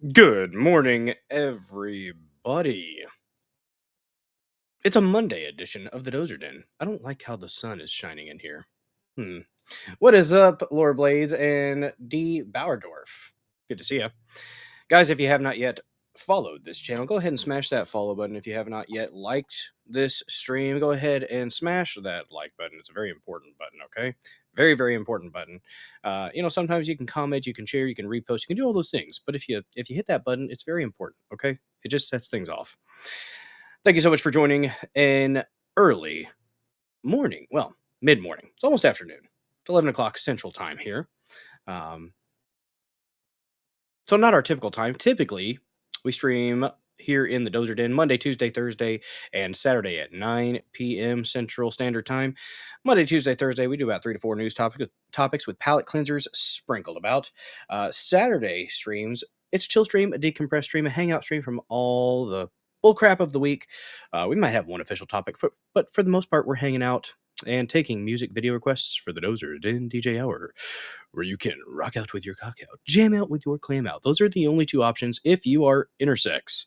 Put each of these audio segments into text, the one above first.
Good morning, everybody. It's a Monday edition of the Dozer Den. I don't like how the sun is shining in here. Hmm. What is up, Laura Blades and D. Bauerdorf? Good to see you. Guys, if you have not yet followed this channel, go ahead and smash that follow button. If you have not yet liked this stream, go ahead and smash that like button. It's a very important button, okay? Very, very important button. Sometimes you can comment, you can share, you can repost, you can do all those things. But if you hit that button, it's very important, okay? It just sets things off. Thank you so much for joining an early morning. Well, mid morning. It's almost afternoon. It's 11 o'clock Central Time here. Um, So not our typical time. Typically, we stream here in the Dozer Den Monday, Tuesday, Thursday, and Saturday at 9 p.m. Central Standard Time. Monday, Tuesday, Thursday, we do about 3 to 4 news topics with palate cleansers sprinkled about. Saturday streams, it's a chill stream, a decompressed stream, a hangout stream from all the bullcrap of the week. We might have one official topic, but for the most part, we're hanging out and taking music video requests for the Dozer Den DJ Hour, where you can rock out with your cock out, jam out with your clam out. Those are the only two options if you are intersex.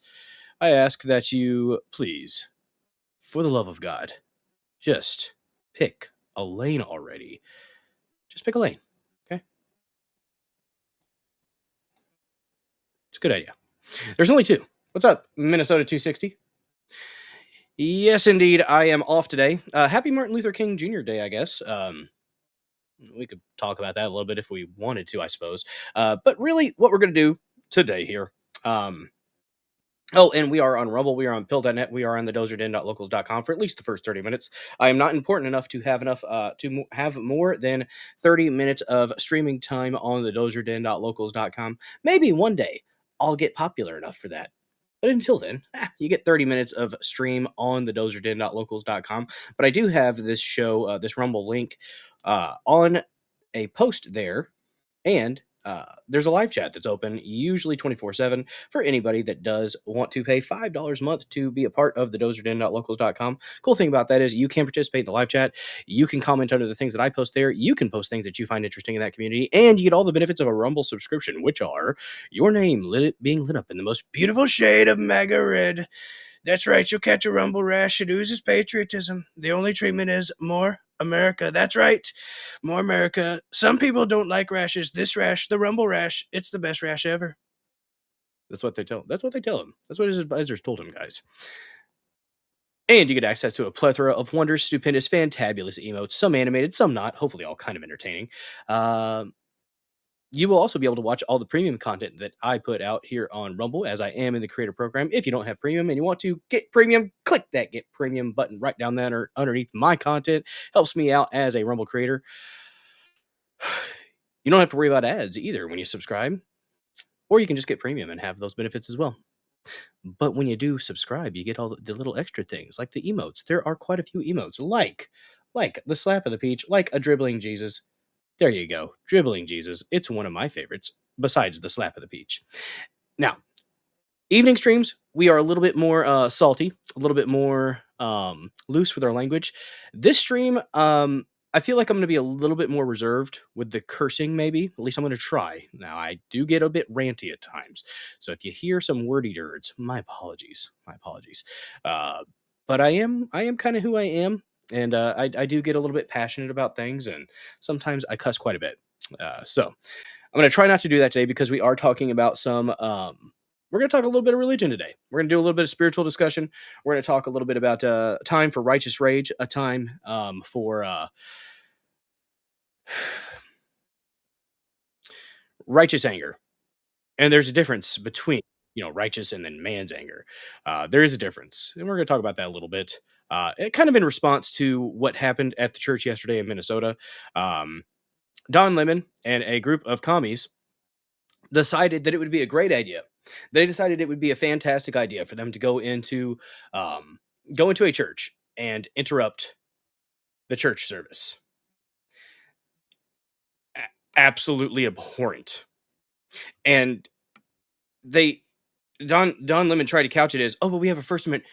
I ask that you please, for the love of God, just pick a lane already. Just pick a lane, okay? It's a good idea. There's only two. What's up, Minnesota 260? Yes, indeed, I am off today. Happy Martin Luther King Jr. Day, I guess. We could talk about that a little bit if we wanted to, I suppose. But really, what we're going to do today here. And we are on Rumble, we are on Pill.net, we are on the dozerden.locals.com for at least the first 30 minutes. I am not important enough to have have more than 30 minutes of streaming time on the dozerden.locals.com. Maybe one day I'll get popular enough for that. But until then, you get 30 minutes of stream on the dozerden.locals.com. But I do have this show, this Rumble link on a post there, and there's a live chat that's open usually 24/7 for anybody that does want to pay $5 a month to be a part of the dozerden.locals.com. Cool thing about that is you can participate in the live chat. You can comment under the things that I post there. You can post things that you find interesting in that community, and you get all the benefits of a Rumble subscription, which are your name being lit up in the most beautiful shade of MAGA red. That's right, you'll catch a Rumble rash. It oozes patriotism. The only treatment is more America. That's right, more America. Some people don't like rashes. This rash, the Rumble rash, it's the best rash ever. That's what they tell him. That's what his advisors told him, guys. And you get access to a plethora of wonders, stupendous, fantabulous emotes, some animated, some not, hopefully all kind of entertaining. You will also be able to watch all the premium content that I put out here on Rumble, as I am in the creator program. If you don't have premium and you want to get premium, click that get premium button right down there underneath my content. Helps me out as a Rumble creator. You don't have to worry about ads either when you subscribe, or you can just get premium and have those benefits as well. But when you do subscribe, you get all the little extra things like the emotes. There are quite a few emotes, like the slap of the peach, like a dribbling Jesus. There you go, dribbling Jesus. It's one of my favorites, besides the slap of the peach. Now, evening streams, we are a little bit more salty, a little bit more loose with our language. This stream, I feel like I'm going to be a little bit more reserved with the cursing, maybe. At least I'm going to try. Now, I do get a bit ranty at times. So if you hear some wordy words, my apologies. My apologies. But I am kind of who I am. And I do get a little bit passionate about things. And sometimes I cuss quite a bit. So I'm going to try not to do that today, because we are talking about some... we're going to talk a little bit of religion today. We're going to do a little bit of spiritual discussion. We're going to talk a little bit about a time for righteous rage, a time for righteous anger. And there's a difference between, righteous and then man's anger. There is a difference. And we're going to talk about that a little bit. Kind of in response to what happened at the church yesterday in Minnesota. Don Lemon and a group of commies decided that it would be a great idea. They decided it would be a fantastic idea for them to go into a church and interrupt the church service. Absolutely abhorrent. And Don Lemon tried to couch it as, oh, but we have a First Amendment.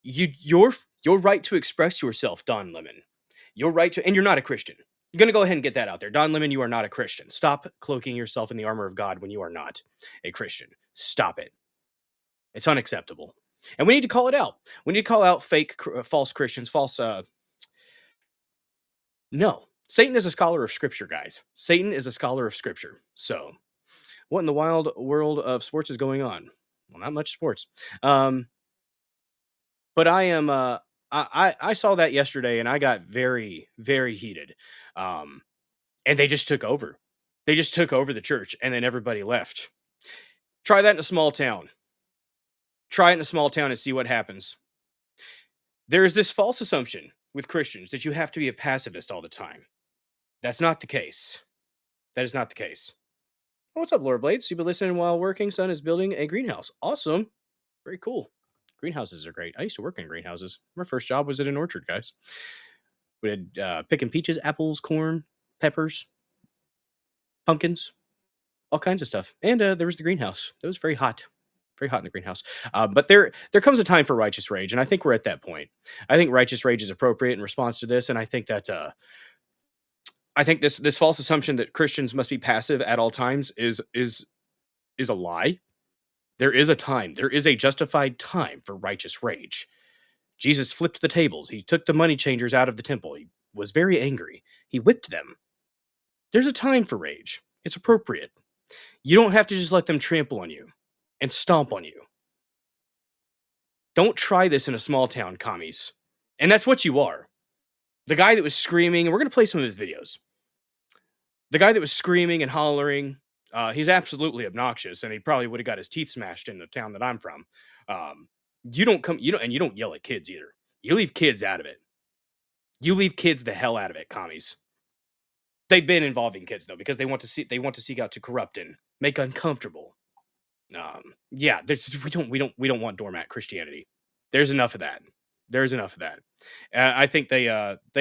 Your right to express yourself, Don Lemon. Your right to, and you're not a Christian. I'm going to go ahead and get that out there. Don Lemon, you are not a Christian. Stop cloaking yourself in the armor of God when you are not a Christian. Stop it. It's unacceptable. And we need to call it out. We need to call out false Christians, no. Satan is a scholar of scripture, guys. Satan is a scholar of scripture. So, what in the wild world of sports is going on? Well, not much sports. Um, but I am I saw that yesterday and I got very, very heated. Um, and they just took over. They just took over the church and then everybody left. Try that in a small town. Try it in a small town and see what happens. There is this false assumption with Christians that you have to be a pacifist all the time. That's not the case. That is not the case. What's up, Laura Blades? You've been listening while working. Son is building a greenhouse. Awesome. Very cool. Greenhouses are great. I used to work in greenhouses. My first job was at an orchard, guys. We had picking peaches, apples, corn, peppers, pumpkins, all kinds of stuff. And there was the greenhouse. It was very hot in the greenhouse. But there comes a time for righteous rage, and I think we're at that point. I think righteous rage is appropriate in response to this, and I think that I think this false assumption that Christians must be passive at all times is a lie. There is a time. There is a justified time for righteous rage. Jesus flipped the tables. He took the money changers out of the temple. He was very angry. He whipped them. There's a time for rage. It's appropriate. You don't have to just let them trample on you and stomp on you. Don't try this in a small town, commies. And that's what you are. The guy that was screaming, and we're going to play some of his videos. The guy that was screaming and hollering, he's absolutely obnoxious, and he probably would have got his teeth smashed in the town that I'm from. You don't yell at kids either. You leave kids out of it. You leave kids the hell out of it, commies. They've been involving kids though because they want to seek out to corrupt and make uncomfortable. Yeah, we don't want doormat Christianity. There's enough of that. There's enough of that. I think they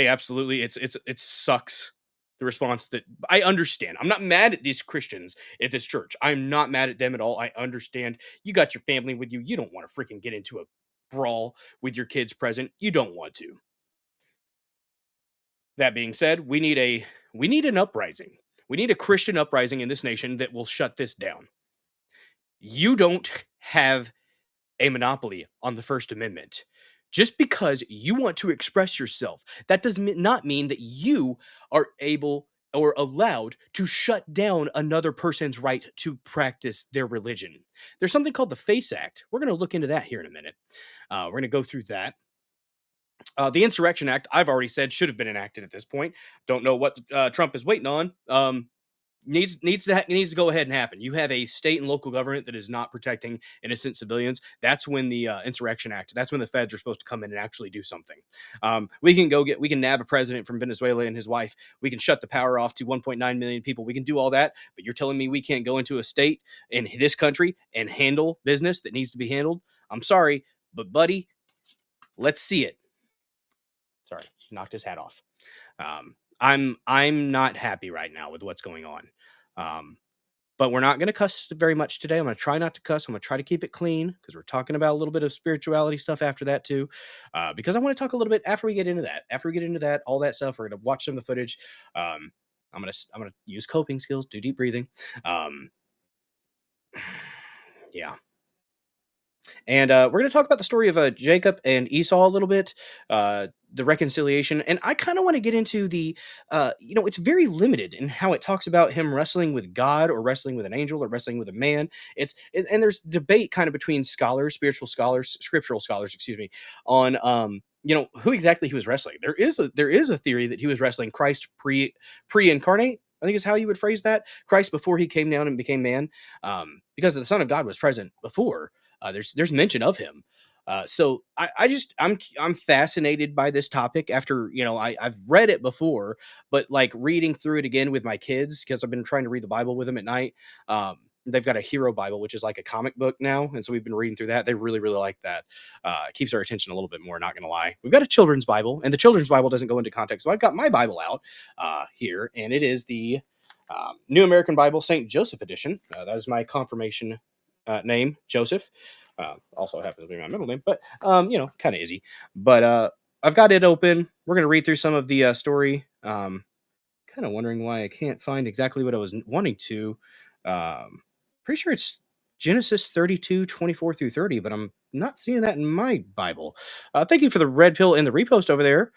absolutely it sucks the response that I understand. I'm not mad at these Christians at this church. I'm not mad at them at all. I understand. You got your family with you. You don't want to freaking get into a brawl with your kids present. You don't want to. That being said, we need an uprising. We need a Christian uprising in this nation that will shut this down. You don't have a monopoly on the First Amendment. Just because you want to express yourself, that does not mean that you are able or allowed to shut down another person's right to practice their religion. There's something called the FACE Act. We're going to look into that here in a minute. We're going to go through that. The Insurrection Act, I've already said, should have been enacted at this point. Don't know what Trump is waiting on. Needs to go ahead and happen. You have a state and local government that is not protecting innocent civilians. That's when the Insurrection Act. That's when the feds are supposed to come in and actually do something. We can nab a president from Venezuela and his wife. We can shut the power off to 1.9 million people. We can do all that. But you're telling me we can't go into a state in this country and handle business that needs to be handled? I'm sorry, but buddy, let's see it. Sorry, knocked his hat off. I'm not happy right now with what's going on. But we're not going to cuss very much today. I'm going to try not to cuss. I'm going to try to keep it clean because we're talking about a little bit of spirituality stuff after that too. Because I want to talk a little bit after we get into that. After we get into that, all that stuff, we're going to watch some of the footage. I'm gonna use coping skills, do deep breathing. Yeah. And we're going to talk about the story of Jacob and Esau a little bit, the reconciliation. And I kind of want to get into it's very limited in how it talks about him wrestling with God or wrestling with an angel or wrestling with a man. And there's debate kind of between scholars, scriptural scholars, excuse me, on who exactly he was wrestling. There is a theory that he was wrestling Christ pre-incarnate. I think is how you would phrase that. Christ before he came down and became man, because the Son of God was present before. There's mention of him. So I'm fascinated by this topic after, I've read it before, but like reading through it again with my kids, because I've been trying to read the Bible with them at night. They've got a hero Bible, which is like a comic book now. And so we've been reading through that. They really, really like that. It keeps our attention a little bit more, not going to lie. We've got a children's Bible, and the children's Bible doesn't go into context. So I've got my Bible out here, and it is the New American Bible, St. Joseph edition. That is my confirmation name, Joseph. Also happens to be my middle name, but kind of easy. But I've got it open. We're going to read through some of the story. Kind of wondering why I can't find exactly what I was wanting to. Pretty sure it's Genesis 32:24 through 30, but I'm not seeing that in my Bible. Thank you for the red pill and the repost over there.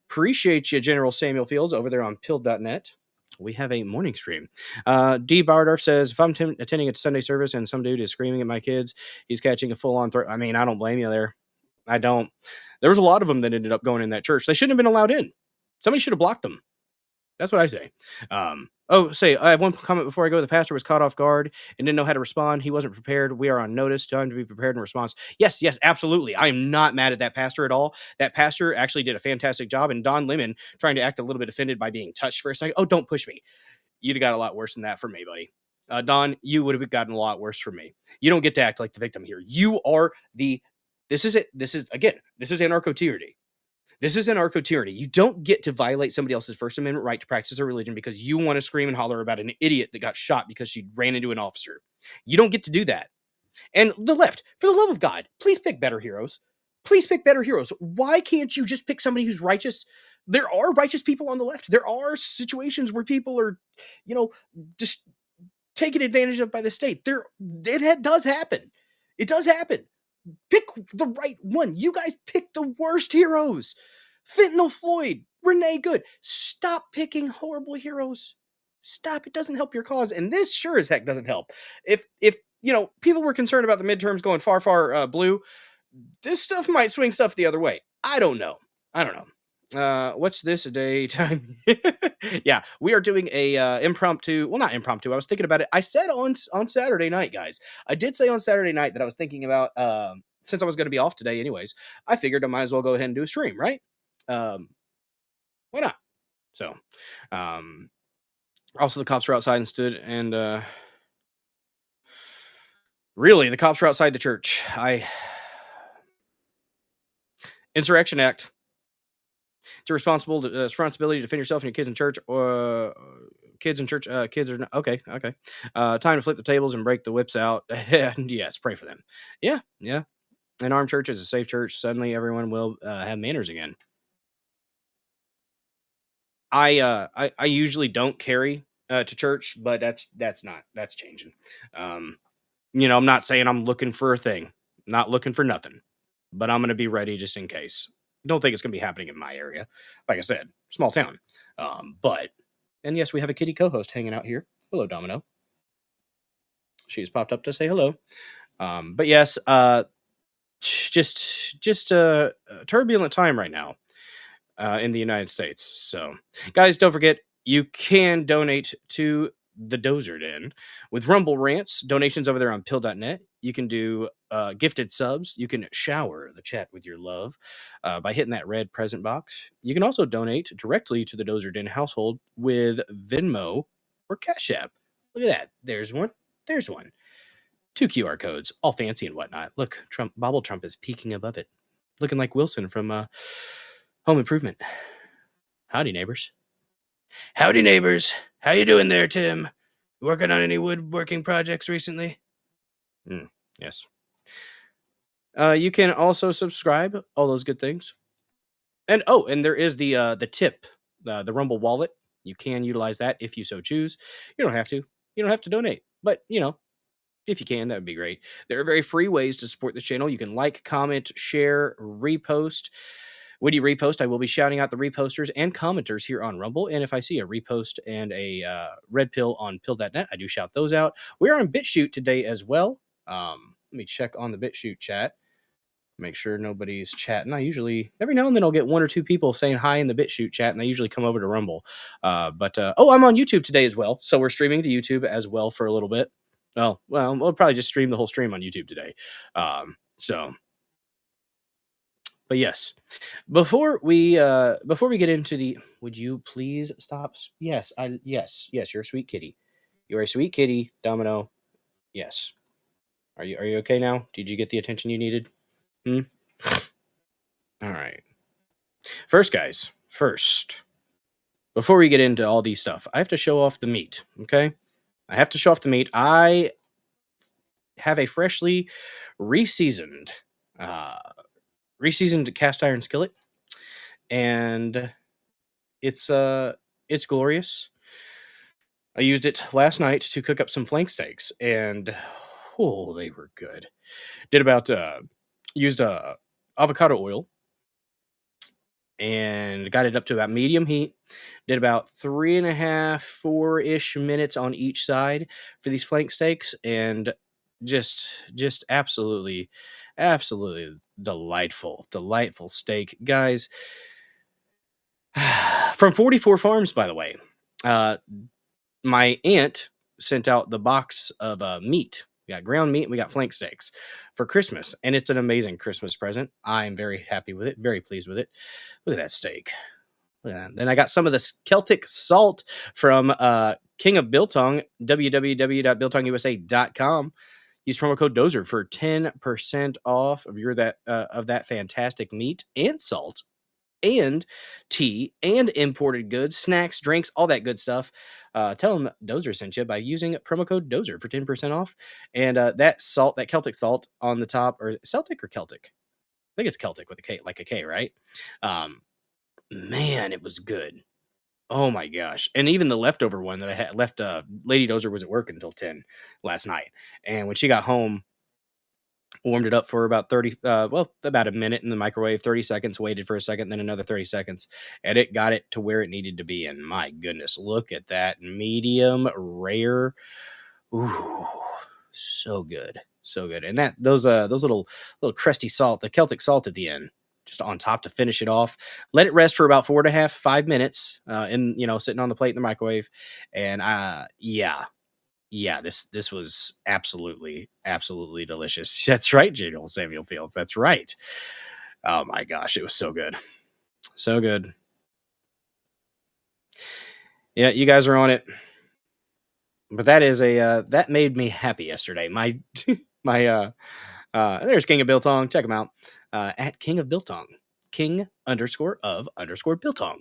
Appreciate you, General Samuel Fields, over there on pill.net. We have a morning stream. D. Bardorf says, if I'm attending a Sunday service and some dude is screaming at my kids, he's catching a full on throat. I mean, I don't blame you there. I don't. There was a lot of them that ended up going in that church. They shouldn't have been allowed in. Somebody should have blocked them. That's what I say. I have one comment before I go. The pastor was caught off guard and didn't know how to respond. He wasn't prepared. We are on notice. Time to be prepared in response. Yes, yes, absolutely. I am not mad at that pastor at all. That pastor actually did a fantastic job. And Don Lemon trying to act a little bit offended by being touched for a second. Oh, don't push me. You'd have got a lot worse than that for me, buddy. Don, you would have gotten a lot worse for me. You don't get to act like the victim here. You are the. This is it. This is anarcho-tyranny. This is anarcho-tyranny. You don't get to violate somebody else's First Amendment right to practice their religion because you want to scream and holler about an idiot that got shot because she ran into an officer. You don't get to do that. And the left, for the love of God, please pick better heroes. Please pick better heroes. Why can't you just pick somebody who's righteous? There are righteous people on the left. There are situations where people are, just taken advantage of by the state. Does happen. It does happen. Pick the right one. You guys pick the worst heroes. Fentanyl Floyd, Renee Good. Stop picking horrible heroes. Stop. It doesn't help your cause. And this sure as heck doesn't help. If people were concerned about the midterms going far blue, this stuff might swing stuff the other way. I don't know. What's this day time? Yeah, we are doing a impromptu. Well, not impromptu. I was thinking about it. I said on Saturday night, guys. I did say on Saturday night that I was thinking about since I was going to be off today, anyways. I figured I might as well go ahead and do a stream, right? Why not? So, also the cops were outside and stood, and really, the cops were outside the church. Insurrection Act. It's a responsibility to defend yourself and your kids in church, or kids in church. Kids are not, okay. Time to flip the tables and break the whips out. And yes, pray for them. Yeah. An armed church is a safe church. Suddenly, everyone will have manners again. I usually don't carry to church, but that's changing. I'm not saying I'm looking for a thing. Not looking for nothing, but I'm gonna be ready just in case. Don't think it's gonna be happening in my area. Like I said, small town. And yes, we have a kitty co-host hanging out here. Hello, Domino. She's popped up to say hello. But yes, just a turbulent time right now in the United States. So, guys, don't forget you can donate to the Dozer Den with Rumble Rants. Donations over there on pill.net. You can do gifted subs. You can shower the chat with your love by hitting that red present box. You can also donate directly to the Dozer Den household with Venmo or Cash App. Look at that. There's one. There's one. 2 QR codes, all fancy and whatnot. Look, Bobble Trump is peeking above it, looking like Wilson from Home Improvement. Howdy, neighbors. Howdy, neighbors. How you doing there, Tim? Working on any woodworking projects recently? Yes. You can also subscribe, all those good things. And there is the tip, the Rumble wallet. You can utilize that if you so choose. You don't have to. You don't have to donate, but if you can, that would be great. There are very free ways to support the channel. You can like, comment, share, repost. When you repost, I will be shouting out the reposters and commenters here on Rumble. And if I see a repost and a red pill on pill.net, I do shout those out. We're on BitChute today as well. Let me check on the BitChute chat. Make sure nobody's chatting. I usually, every now and then, I'll get 1 or 2 people saying hi in the BitChute chat, and they usually come over to Rumble. I'm on YouTube today as well. So we're streaming to YouTube as well for a little bit. Oh, well, we'll probably just stream the whole stream on YouTube today. But yes, before we get into the, would you please stop? Yes, yes, you're a sweet kitty. You're a sweet kitty, Domino. Yes. Are you okay now? Did you get the attention you needed? All right. First, guys, before we get into all these stuff, I have to show off the meat, okay? I have to show off the meat. I have a freshly reseasoned cast iron skillet, and it's glorious. I used it last night to cook up some flank steaks, and Oh, they were good. Did about used avocado oil and got it up to about medium heat. Did about 3.5, 4-ish minutes on each side for these flank steaks, and just absolutely delightful steak, guys. From 44 Farms, by the way. Uh, my aunt sent out the box of meat. We got ground meat and we got flank steaks for Christmas, and it's an amazing Christmas present. I'm very happy with it, very pleased with it. Look at that steak. Look at that. Then I got some of this Celtic salt from King of Biltong, www.biltongusa.com. Use promo code Dozer for 10% off of that fantastic meat and salt and tea and imported goods, snacks, drinks, all that good stuff. Tell them Dozer sent you by using promo code Dozer for 10% off. And that salt, that Celtic salt on the top, or Celtic or Celtic? I think it's Celtic with a K, like a K, right? Um, Man, it was good. Oh my gosh. And even the leftover one that I had left, Lady Dozer was at work until 10 last night. And when she got home, warmed it up for about 30, about a minute in the microwave, 30 seconds, waited for a second, then another 30 seconds, and it got it to where it needed to be. And my goodness, look at that medium rare. Ooh, so good. So good. And those little crusty salt, the Celtic salt at the end, just on top to finish it off. Let it rest for about 4.5, 5 minutes, sitting on the plate in the microwave. And this was absolutely delicious. That's right, General Samuel Fields. That's right. Oh my gosh, it was so good. So good. Yeah, you guys are on it. But that made me happy yesterday. My my there's King of Biltong. Check him out. At King of Biltong. King _of_ Biltong.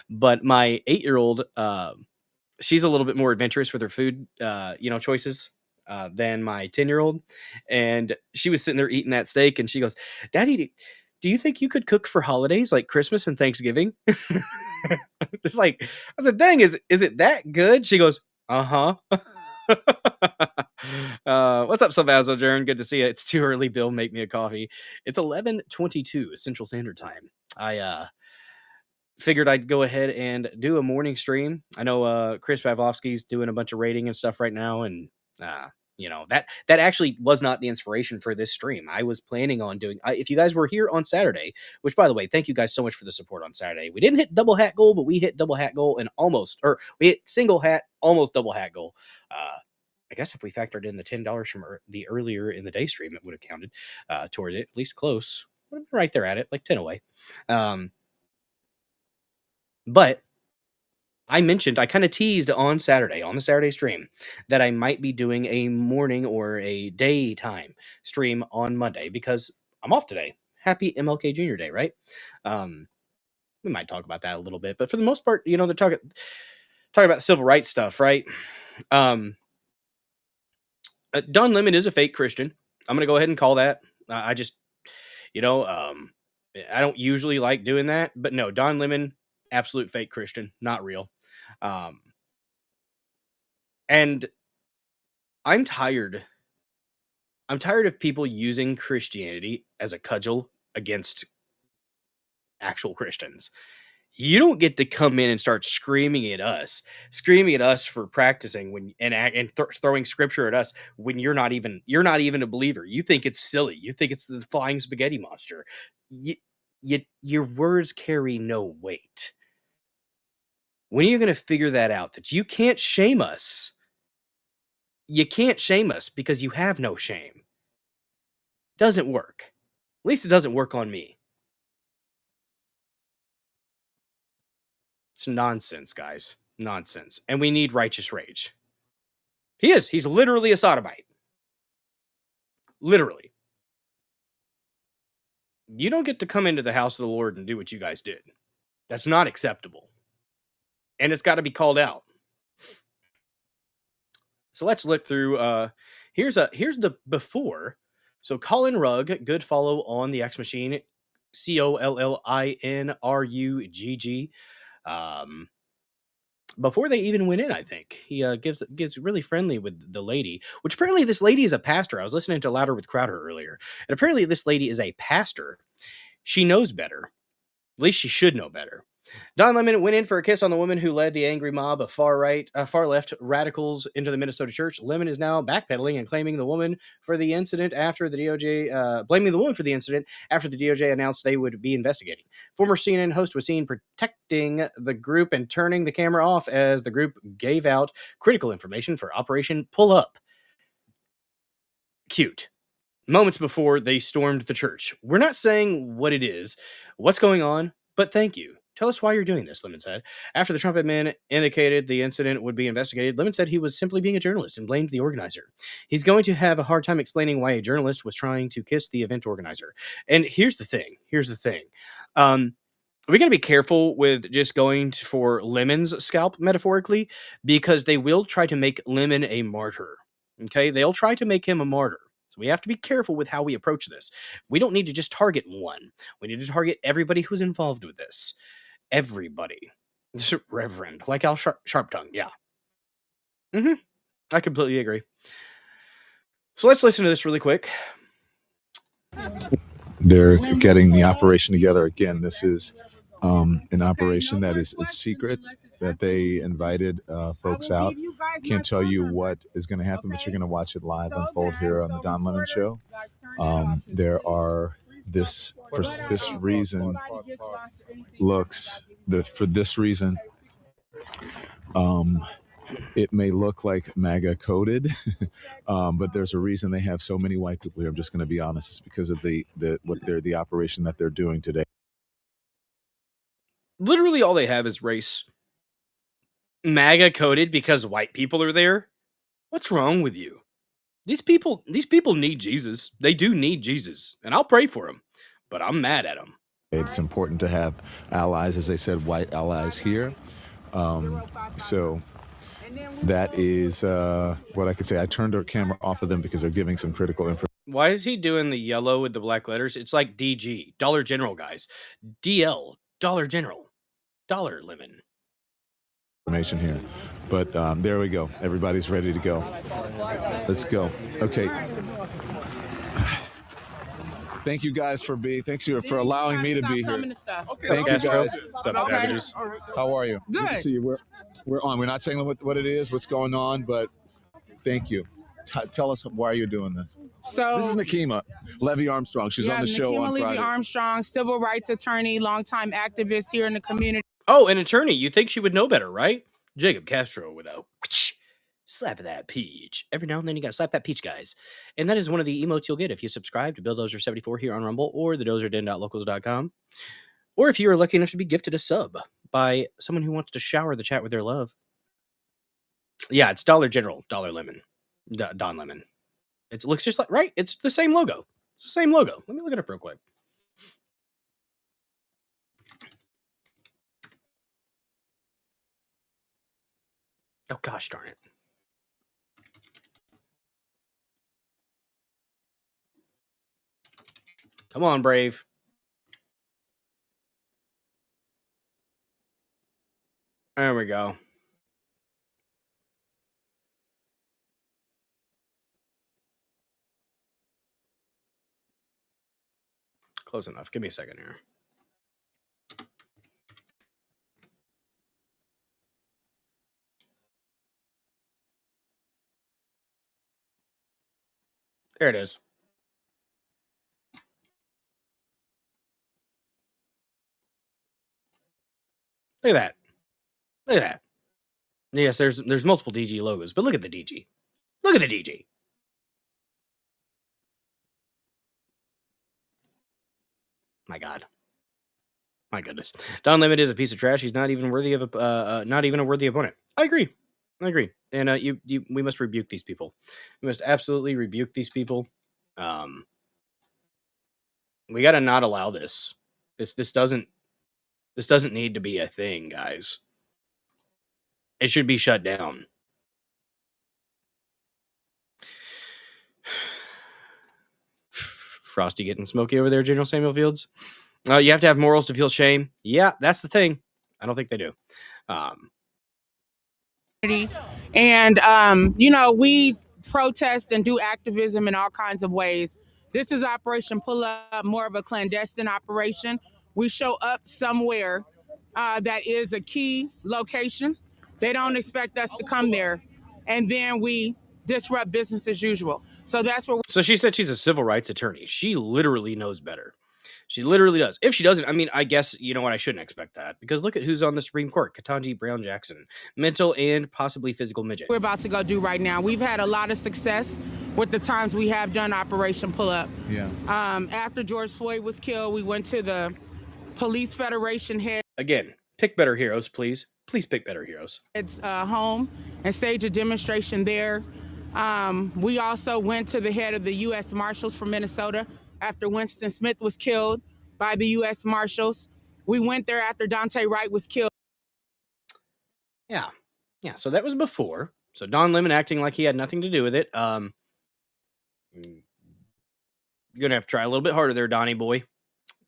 But my 8-year-old she's a little bit more adventurous with her food, choices than my 10-year-old. And she was sitting there eating that steak, and she goes, "Daddy, do you think you could cook for holidays like Christmas and Thanksgiving?" Just like I said, "Dang, is it that good?" She goes, "Uh huh." What's up, Salvazo Jern? Good to see you. It's too early, Bill. Make me a coffee. It's 11:22 Central Standard Time. I figured I'd go ahead and do a morning stream. I know Chris Pavlovsky's doing a bunch of rating and stuff right now, and that actually was not the inspiration for this stream. I was planning on doing. If you guys were here on Saturday, which by the way, thank you guys so much for the support on Saturday. We didn't hit double hat goal, but we hit double hat goal and we hit single hat, almost double hat goal. I guess if we factored in the $10 from the earlier in the day stream, it would have counted towards it, at least close. Right there at it, like 10 away. But I mentioned, I kind of teased on the Saturday stream, that I might be doing a morning or a daytime stream on Monday because I'm off today. Happy MLK Jr. Day, right? We might talk about that a little bit, but for the most part, they're talking about civil rights stuff, right? Don Lemon is a fake Christian. I'm going to go ahead and call that. I just, I don't usually like doing that, but no, Don Lemon, absolute fake Christian, not real. And I'm tired. I'm tired of people using Christianity as a cudgel against actual Christians. You don't get to come in and start screaming at us for practicing throwing scripture at us when you're not even a believer. You think it's silly. You think it's the flying spaghetti monster. Your words carry no weight. When are you going to figure that out? That you can't shame us. You can't shame us because you have no shame. Doesn't work. At least it doesn't work on me. It's nonsense, guys. Nonsense. And we need righteous rage. He is. He's literally a sodomite. Literally. You don't get to come into the house of the Lord and do what you guys did. That's not acceptable. And it's got to be called out. So let's look through. Here's the before. So Colin Rugg, good follow on the X Machine, COLLINRUGG. before they even went in. I think he gives really friendly with the lady, which apparently this lady is a pastor. I was listening to Louder with Crowder earlier, and apparently this lady is a pastor. She knows better. At least she should know better. Don Lemon went in for a kiss on the woman who led the angry mob of far left radicals into the Minnesota church. Lemon is now backpedaling and claiming the woman for the incident after the DOJ, blaming the woman for the incident after the DOJ announced they would be investigating. Former CNN host was seen protecting the group and turning the camera off as the group gave out critical information for Operation Pull Up. Cute. Moments before they stormed the church. We're not saying what it is, what's going on, but thank you. Tell us why you're doing this, Lemon said. After the Trump admin indicated the incident would be investigated, Lemon said he was simply being a journalist and blamed the organizer. He's going to have a hard time explaining why a journalist was trying to kiss the event organizer. And here's the thing. We got to be careful with just going for Lemon's scalp, metaphorically, because they will try to make Lemon a martyr. Okay? They'll try to make him a martyr. So we have to be careful with how we approach this. We don't need to just target one. We need to target everybody who's involved with this. Everybody. Reverend, like Al Sharp Tongue, yeah. I completely agree. So let's listen to this really quick. They're getting the operation together. Again, this is an operation that is secret, that they invited folks out. Can't tell you what is going to happen, but you're going to watch it live unfold here on the Don Lemon Show. There are for this reason it may look like MAGA coded, but there's a reason they have so many white people here. I'm just going to be honest. It's because of the operation that they're doing today. Literally all they have is race. MAGA coded because white people are there? What's wrong with you? These people need Jesus. They do need Jesus, and I'll pray for them, but I'm mad at them. It's important to have allies, as I said, white allies here. So that is what I could say. I turned our camera off of them because they're giving some critical information. Why is he doing the yellow with the black letters? It's like DG, Dollar General, guys. DL, Dollar General, Dollar Lemon. Information here, but there we go. Everybody's ready to go. Let's go. Okay. Thank you guys for allowing me to be here. Okay, Thank you guys. Okay. How are you? Good. To see you. We're on. We're not saying what it is, what's going on, but thank you. Tell us why you're doing this. So This is Nakima Levy Armstrong. She's on the show Nakima on Levy Friday. Armstrong, civil rights attorney, longtime activist here in the community. Oh, an attorney. You think she would know better, right? Jacob Castro with a slap of that peach. Every now and then you gotta slap that peach, guys. And that is one of the emotes you'll get if you subscribe to BillDozer74 here on Rumble or thedozerden.locals.com. Or if you are lucky enough to be gifted a sub by someone who wants to shower the chat with their love. Yeah, it's Dollar General, Dollar Lemon, Don Lemon. It looks just like, right? It's the same logo. It's the same logo. Let me look it up real quick. Oh, gosh darn it. Come on, Brave. There we go. Close enough. Give me a second here. There it is. Look at that. Look at that. Yes, there's multiple DG logos, but look at the DG. Look at the DG. My God. My goodness. Don Lemon is a piece of trash. He's not even worthy of not even a worthy opponent. I agree. And we must rebuke these people. We must absolutely rebuke these people. We got to not allow this. This doesn't need to be a thing, guys. It should be shut down. Frosty getting smoky over there, General Samuel Fields. You have to have morals to feel shame. Yeah, that's the thing. I don't think they do. And, we protest and do activism in all kinds of ways. This is Operation Pull Up, more of a clandestine operation. We show up somewhere that is a key location. They don't expect us to come there. And then we disrupt business as usual. So that's where. So she said she's a civil rights attorney. She literally knows better. She literally does. If she doesn't, I mean, I guess, you know what, I shouldn't expect that. Because look at who's on the Supreme Court. Ketanji Brown Jackson. Mental and possibly physical midget. We're about to go do right now. We've had a lot of success with the times we have done Operation Pull Up. Yeah. After George Floyd was killed, we went to the Police Federation head. Again, pick better heroes, please. Please pick better heroes. It's home and stage a demonstration there. We also went to the head of the U.S. Marshals from Minnesota after Winston Smith was killed by the U.S. Marshals. We went there after Dante Wright was killed. Yeah. Yeah, so that was before. So Don Lemon acting like he had nothing to do with it. You're going to have to try a little bit harder there, Donnie boy.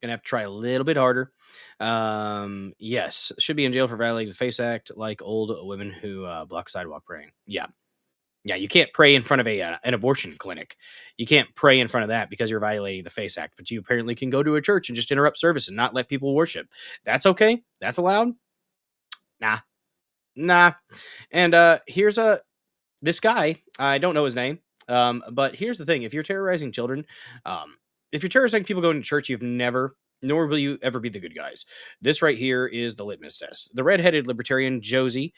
Gonna have to try a little bit harder. Yes, should be in jail for violating the FACE Act, like old women who block sidewalk praying. Yeah, you can't pray in front of an abortion clinic. You can't pray in front of that because you're violating the FACE Act. But you apparently can go to a church and just interrupt service and not let people worship. That's okay. That's allowed. Nah. And here's this guy. I don't know his name. But here's the thing: if you're terrorizing children, if you're terrorizing people going to church, nor will you ever be the good guys. This right here is the litmus test. The redheaded libertarian Josie,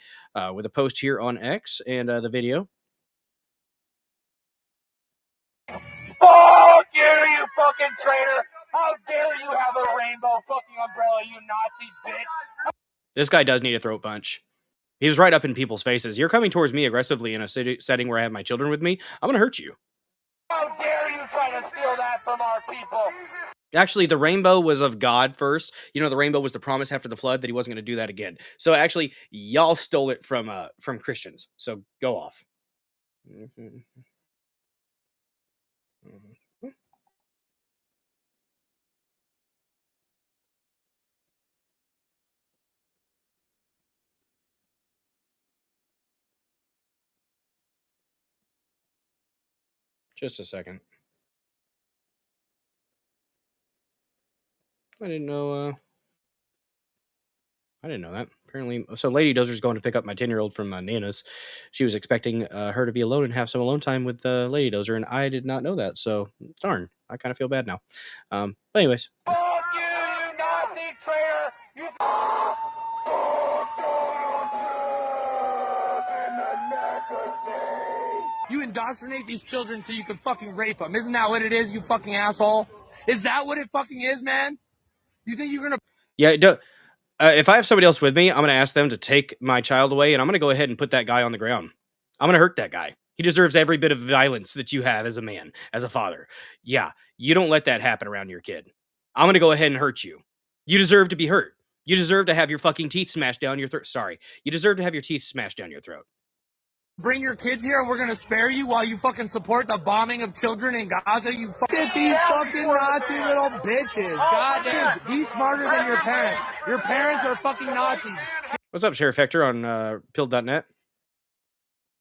with a post here on X and the video. Fuck you fucking traitor! How dare you have a rainbow fucking umbrella, you Nazi bitch! This guy does need a throat punch. He was right up in people's faces. You're coming towards me aggressively in a setting where I have my children with me. I'm gonna hurt you. How dare you try to steal that from our people? Actually, the rainbow was of God first. You know, the rainbow was the promise after the flood that he wasn't going to do that again. So actually, y'all stole it from Christians. So go off. Just a second. I didn't know that. Apparently, so Lady Dozer's going to pick up my 10-year-old from Nana's. She was expecting her to be alone and have some alone time with Lady Dozer, and I did not know that. So, darn, I kind of feel bad now. But anyways. Fuck you Nazi traitor! You indoctrinate these children so you can fucking rape them. Isn't that what it is, you fucking asshole? Is that what it fucking is, man? You think you're gonna... Yeah, if I have somebody else with me, I'm going to ask them to take my child away, and I'm going to go ahead and put that guy on the ground. I'm going to hurt that guy. He deserves every bit of violence that you have as a man, as a father. Yeah, you don't let that happen around your kid. I'm going to go ahead and hurt you. You deserve to be hurt. You deserve to have your fucking teeth smashed down your throat. Sorry. You deserve to have your teeth smashed down your throat. Bring your kids here and we're gonna spare you while you fucking support the bombing of children in Gaza, you fucking... Look at these fucking Nazi little bitches. Goddamn. Be smarter than your parents. Your parents are fucking Nazis. What's up, Sheriff Hector on Pill.net?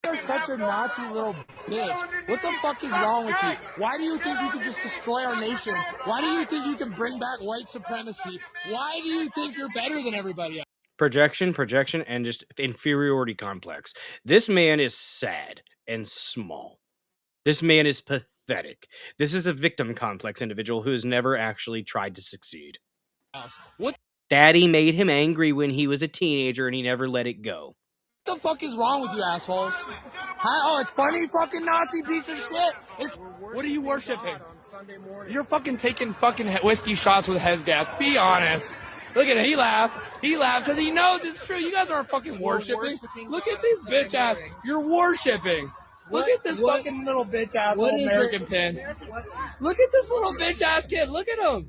You're such a Nazi little bitch. What the fuck is wrong with you? Why do you think you can just destroy our nation? Why do you think you can bring back white supremacy? Why do you think you're better than everybody else? Projection, and just inferiority complex. This man is sad and small. This man is pathetic. This is a victim complex individual who has never actually tried to succeed. What Daddy made him angry when he was a teenager and he never let it go. the fuck is wrong with you assholes? Oh, it's funny, fucking Nazi piece of shit. What are you worshiping? You're fucking taking fucking whiskey shots with Hesgath. Be honest. Look at it. He laughed. He laughed because he knows it's true. You guys aren't fucking worshiping. Look at this bitch ass. You're worshiping. Look at this fucking little bitch ass little American pin. Look at this little bitch ass kid. Look at him.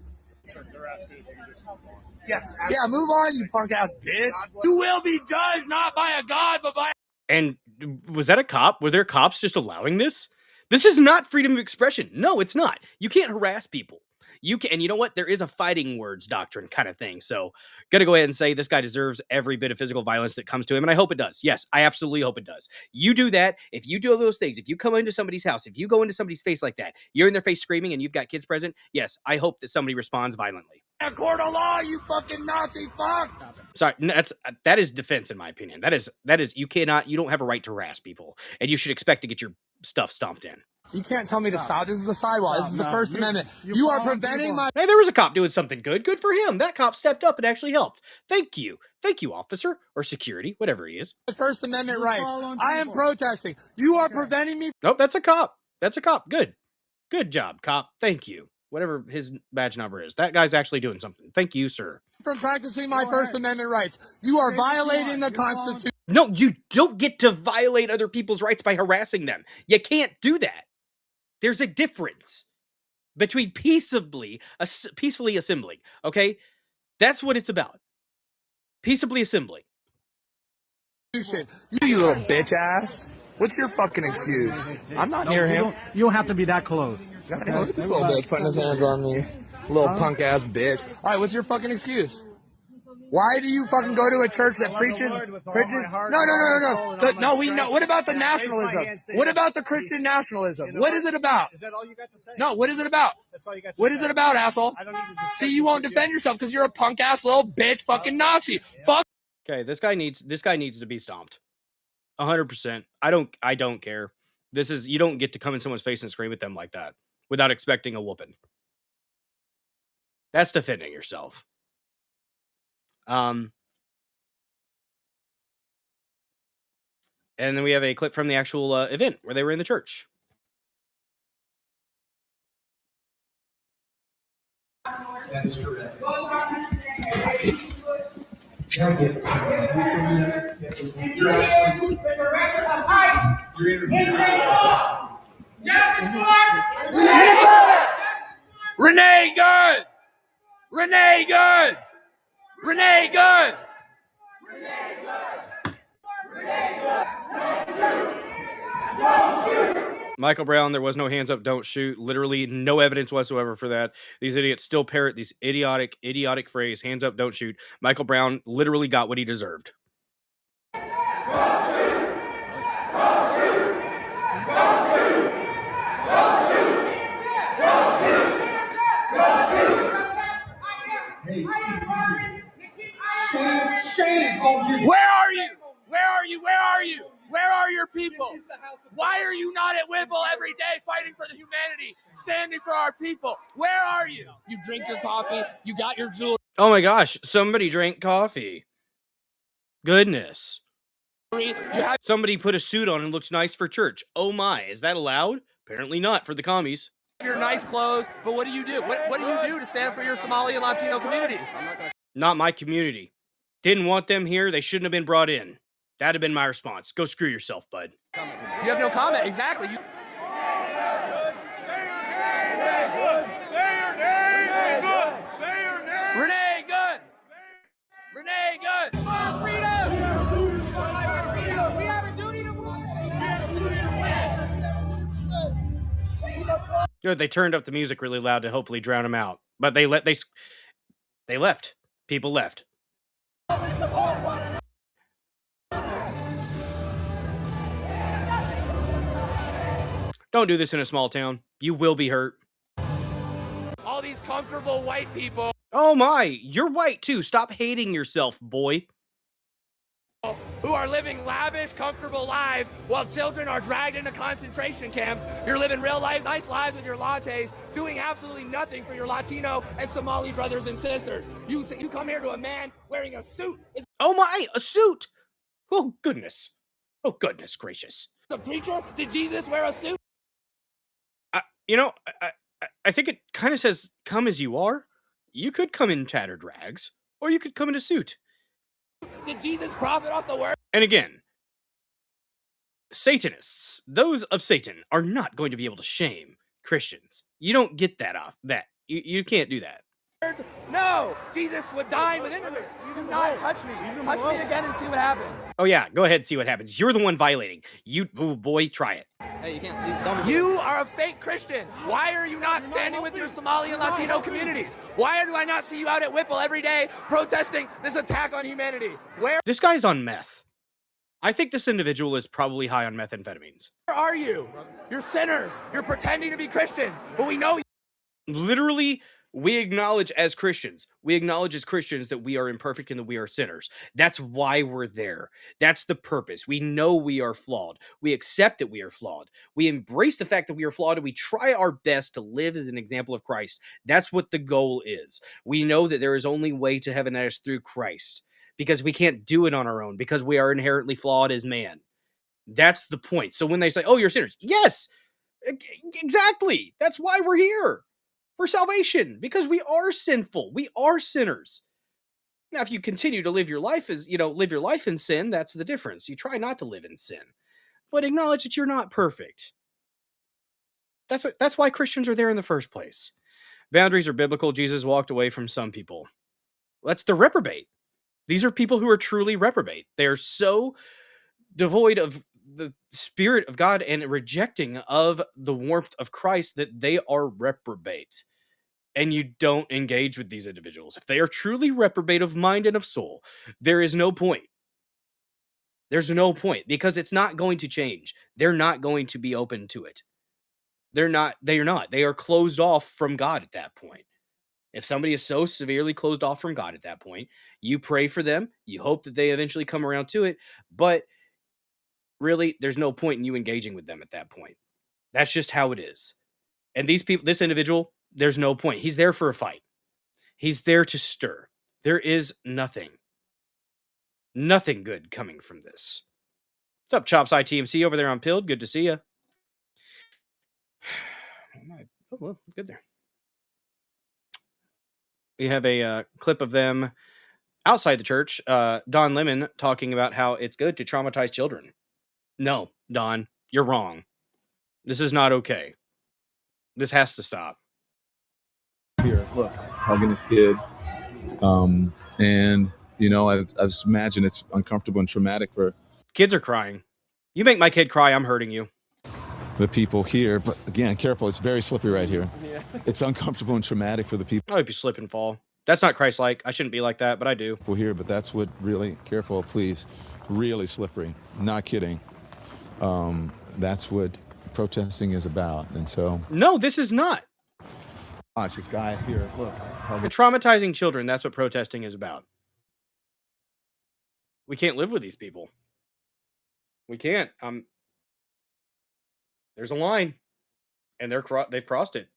Yes. Yeah, move on, you punk ass bitch. You will be judged not by a god, but by... And was that a cop? Were there cops just allowing this? This is not freedom of expression. No, it's not. You can't harass people. You can, and you know what? There is a fighting words doctrine kind of thing. So, gonna go ahead and say this guy deserves every bit of physical violence that comes to him, and I hope it does. Yes, I absolutely hope it does. You do that. If you do all those things, if you come into somebody's house, if you go into somebody's face like that, you're in their face screaming, and you've got kids present. Yes, I hope that somebody responds violently. A court of law, you fucking Nazi fuck. Sorry, that is defense in my opinion. That is you don't have a right to harass people, and you should expect to get your stuff stomped in. You can't tell me to stop. This is the sidewalk. This is the First Amendment. You are preventing my... Hey, there was a cop doing something good. Good for him. That cop stepped up and actually helped. Thank you. Thank you, officer or security, whatever he is. First Amendment rights. I am protesting. You are preventing me... Nope, that's a cop. That's a cop. Good. Good job, cop. Thank you. Whatever his badge number is. That guy's actually doing something. Thank you, sir. From practicing my First Amendment rights. You are violating the Constitution. No, you don't get to violate other people's rights by harassing them. You can't do that. There's a difference between peaceably assembling, okay? That's what it's about. Peaceably assembling. You little bitch ass. What's your fucking excuse? I'm not near him. You don't have to be that close. Look at this little bitch putting his hands on me. Little punk ass bitch. All right, what's your fucking excuse? Why do you fucking go to a church that preaches? No, we know. What about the nationalism? What about the Christian nationalism? What is it about? Is that all you got to say? No, what is it about? That's all you got to say. What is it about, asshole? I don't need to See, you won't defend yourself because you're a punk ass little bitch fucking Nazi. Fuck. Okay, this guy needs to be stomped. 100%. I don't care. You don't get to come in someone's face and scream at them like that without expecting a whooping. That's defending yourself. And then we have a clip from the actual event where they were in the church. That is correct. Renee Good! Renee Good! Renee Good! Michael Brown, there was no hands up, don't shoot. Literally no evidence whatsoever for that. These idiots still parrot these idiotic phrase, hands up, don't shoot. Michael Brown literally got what he deserved. Where are you? Where are you? Where are you? Where are your people? Why are you not at Whipple every day fighting for the humanity, standing for our people? Where are you? You drink your coffee. You got your jewelry. Oh my gosh, somebody drank coffee. Goodness. Somebody put a suit on and looked nice for church. Oh my, is that allowed? Apparently not for the commies. Your nice clothes, but what do you do? What do you do to stand for your Somali and Latino communities? Not my community. Didn't want them here. They shouldn't have been brought in. That'd have been my response. Go screw yourself, bud. You have no comment. Exactly. Renee Good. Renee Good. Good. They turned up the music really loud to hopefully drown him out. But they left. People left. Don't do this in a small town. You will be hurt. All these comfortable white people. Oh my, you're white too. Stop hating yourself, boy. Who are living lavish, comfortable lives while children are dragged into concentration camps. You're living real life, nice lives with your lattes, doing absolutely nothing for your Latino and Somali brothers and sisters. You come here to a man wearing a suit. Oh my, a suit. Oh goodness. Oh goodness gracious. The preacher? Did Jesus wear a suit? I think it kind of says, come as you are. You could come in tattered rags, or you could come in a suit. Did Jesus profit off the word? And again, Satanists, those of Satan, are not going to be able to shame Christians. You don't get that off that. You can't do that. No, Jesus would die with immigrants. Do not touch me. Touch me again and see what happens. Oh yeah, go ahead and see what happens. You're the one violating. You, oh boy, try it. Hey, you can't. You are a fake Christian. Why are you not standing with your Somali and Latino communities? Why do I not see you out at Whipple every day protesting this attack on humanity? Where This guy's on meth. I think this individual is probably high on methamphetamines. are you? You're sinners. You're pretending to be Christians, but we know Literally, we acknowledge as Christians that we are imperfect and that we are sinners. That's why we're there. That's the purpose. We know we are flawed. We accept that we are flawed. We embrace the fact that we are flawed and we try our best to live as an example of Christ. That's what the goal is. We know that there is only way to heaven that is through Christ because we can't do it on our own because we are inherently flawed as man. That's the point. So when they say, oh, you're sinners. Yes, exactly. That's why we're here. For salvation, because we are sinful. We are sinners. Now, if you continue to live your life in sin, that's the difference. You try not to live in sin, but acknowledge that you're not perfect. That's why Christians are there in the first place. Boundaries are biblical. Jesus walked away from some people. That's the reprobate. These are people who are truly reprobate. They are so devoid of the Spirit of God and rejecting of the warmth of Christ that they are reprobate. And you don't engage with these individuals. If they are truly reprobate of mind and of soul, there is no point. There's no point because it's not going to change. They're not going to be open to it. They're not. They are closed off from God at that point. If somebody is so severely closed off from God at that point, you pray for them. You hope that they eventually come around to it. But really, there's no point in you engaging with them at that point. That's just how it is. And these people, this individual, there's no point. He's there for a fight. He's there to stir. There is nothing good coming from this. What's up, Chops ITMC over there on Pilled? Good to see you. Oh, well, good there. We have a clip of them outside the church. Don Lemon talking about how it's good to traumatize children. No, Don, you're wrong. This is not okay. This has to stop. Here, look, hugging his kid. And, I imagine it's uncomfortable and traumatic for Kids are crying. You make my kid cry, I'm hurting you. the people here. But again, careful, it's very slippery right here. Yeah. It's uncomfortable and traumatic for the people I hope you slip and fall. That's not Christ-like. I shouldn't be like that, but I do. here, but that's what really, careful, please, really slippery. Not kidding. That's what protesting is about. And so, No, this is not. watch this guy here, look. Traumatizing children, that's what protesting is about. We can't live with these people. We can't. There's a line, and they've crossed it.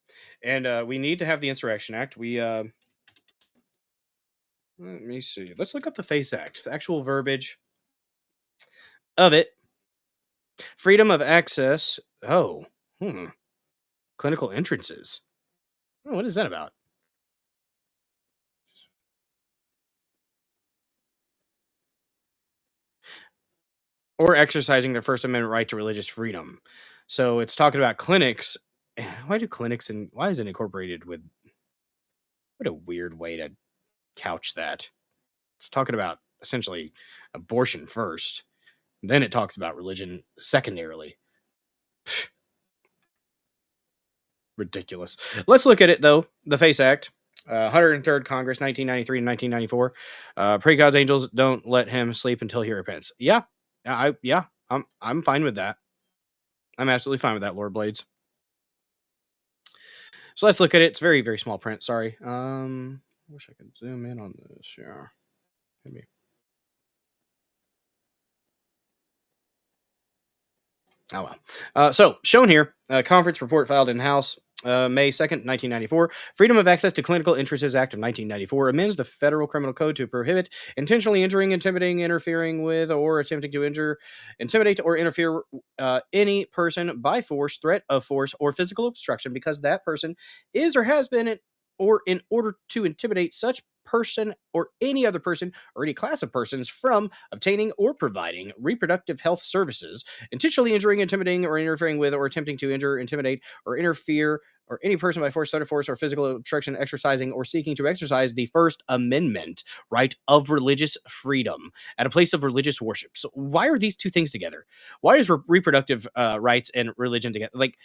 And we need to have the Insurrection Act. Let me see. Let's look up the FACE Act, the actual verbiage of it. Freedom of access. Oh, clinical entrances. Oh, what is that about? Or exercising their First Amendment right to religious freedom. So it's talking about clinics. Why is it incorporated with? What a weird way to couch that. It's talking about essentially abortion first. Then it talks about religion secondarily. Ridiculous. Let's look at it, though. The FACE Act. 103rd Congress, 1993 and 1994. Pray God's angels don't let him sleep until he repents. Yeah. I'm fine with that. I'm absolutely fine with that, Lord Blades. So let's look at it. It's very, very small print. Sorry. Wish I could zoom in on this. Yeah. Maybe. Oh, well. So, shown here, a conference report filed in House May 2nd, 1994. Freedom of Access to Clinical Entrances Act of 1994 amends the Federal Criminal Code to prohibit intentionally injuring, intimidating, interfering with, or attempting to injure, intimidate, or interfere any person by force, threat of force, or physical obstruction because that person is or has been or in order to intimidate such person or any other person or any class of persons from obtaining or providing reproductive health services, intentionally injuring, intimidating, or interfering with, or attempting to injure, intimidate, or interfere, or any person by force, threat of force, or physical obstruction, exercising or seeking to exercise the First Amendment right of religious freedom at a place of religious worship. So why are these two things together? Why is reproductive rights and religion together? Like,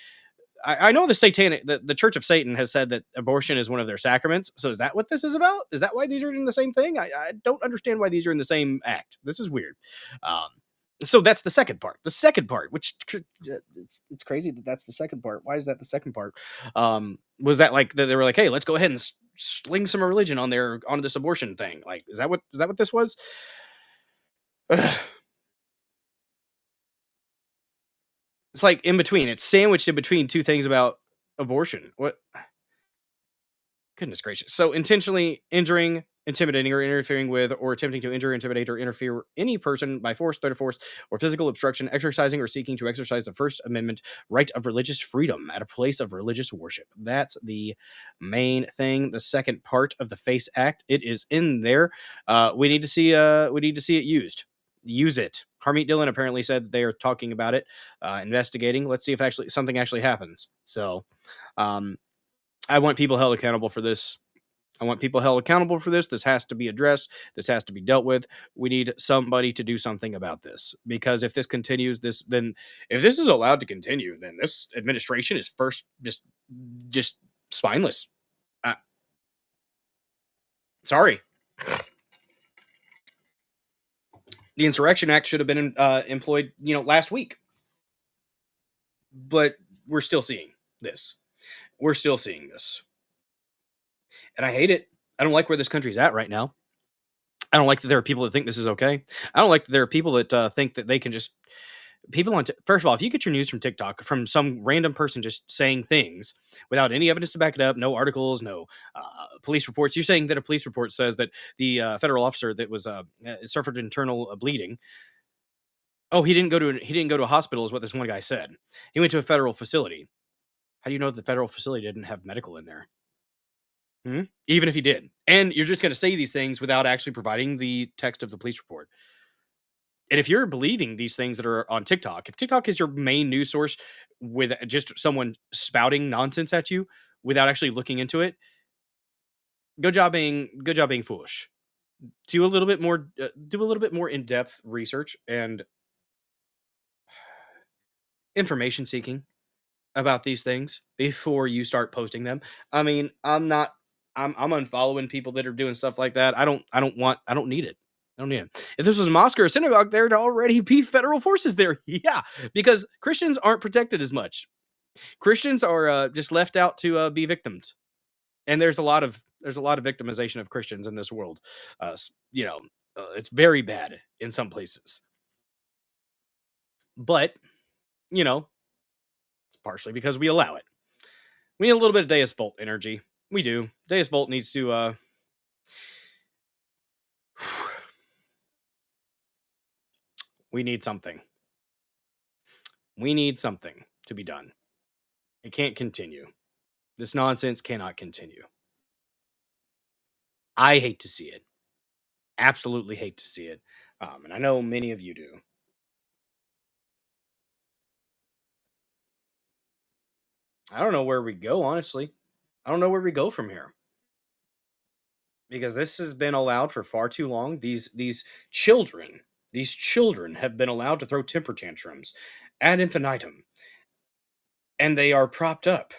I know the Church of Satan has said that abortion is one of their sacraments. So is that what this is about? Is that why these are in the same thing? I don't understand why these are in the same act. This is weird. Um, so that's the second part. The second part, which it's crazy that that's the second part. Why is that the second part? Was that like they were like, hey, let's go ahead and sling some religion onto this abortion thing? Like, is that what this was? It's like in between. It's sandwiched in between two things about abortion. What? Goodness gracious. So intentionally injuring, intimidating, or interfering with, or attempting to injure, intimidate, or interfere any person by force, threat of force, or physical obstruction, exercising or seeking to exercise the First Amendment right of religious freedom at a place of religious worship. That's the main thing. The second part of the FACE Act. It is in there. We need to see it used. Use it. Harmeet Dillon apparently said they are talking about it, investigating. Let's see if actually something actually happens. So, I want people held accountable for this. This has to be addressed. This has to be dealt with. We need somebody to do something about this, because if this continues, if this is allowed to continue, then this administration is first just spineless. Sorry. The Insurrection Act should have been employed, last week, but we're still seeing this. We're still seeing this. And I hate it. I don't like where this country's at right now. I don't like that there are people that think this is okay. I don't like that there are people that think that they can just first of all, if you get your news from TikTok from some random person just saying things without any evidence to back it up, no articles, no police reports. You're saying that a police report says that the federal officer that was suffered internal bleeding. Oh, he didn't go to a hospital, is what this one guy said. He went to a federal facility. How do you know that the federal facility didn't have medical in there? Even if he did. And you're just going to say these things without actually providing the text of the police report. And if you're believing these things that are on TikTok, if TikTok is your main news source with just someone spouting nonsense at you without actually looking into it, good job being foolish. Do a little bit more in-depth research and information seeking about these things before you start posting them. I mean, I'm unfollowing people that are doing stuff like that. I don't need it. I don't need it. If this was a mosque or a synagogue, there'd already be federal forces there. Yeah, because Christians aren't protected as much. Christians are just left out to be victims, and there's a lot of victimization of Christians in this world. It's very bad in some places, but it's partially because we allow it. We need a little bit of Deus Vult energy. We do. Deus Vult needs to we need something. We need something to be done. It can't continue. This nonsense cannot continue. I hate to see it. Absolutely hate to see it. And I know many of you do. I don't know where we go, honestly. I don't know where we go from here. Because this has been allowed for far too long. These children have been allowed to throw temper tantrums ad infinitum. And they are propped up.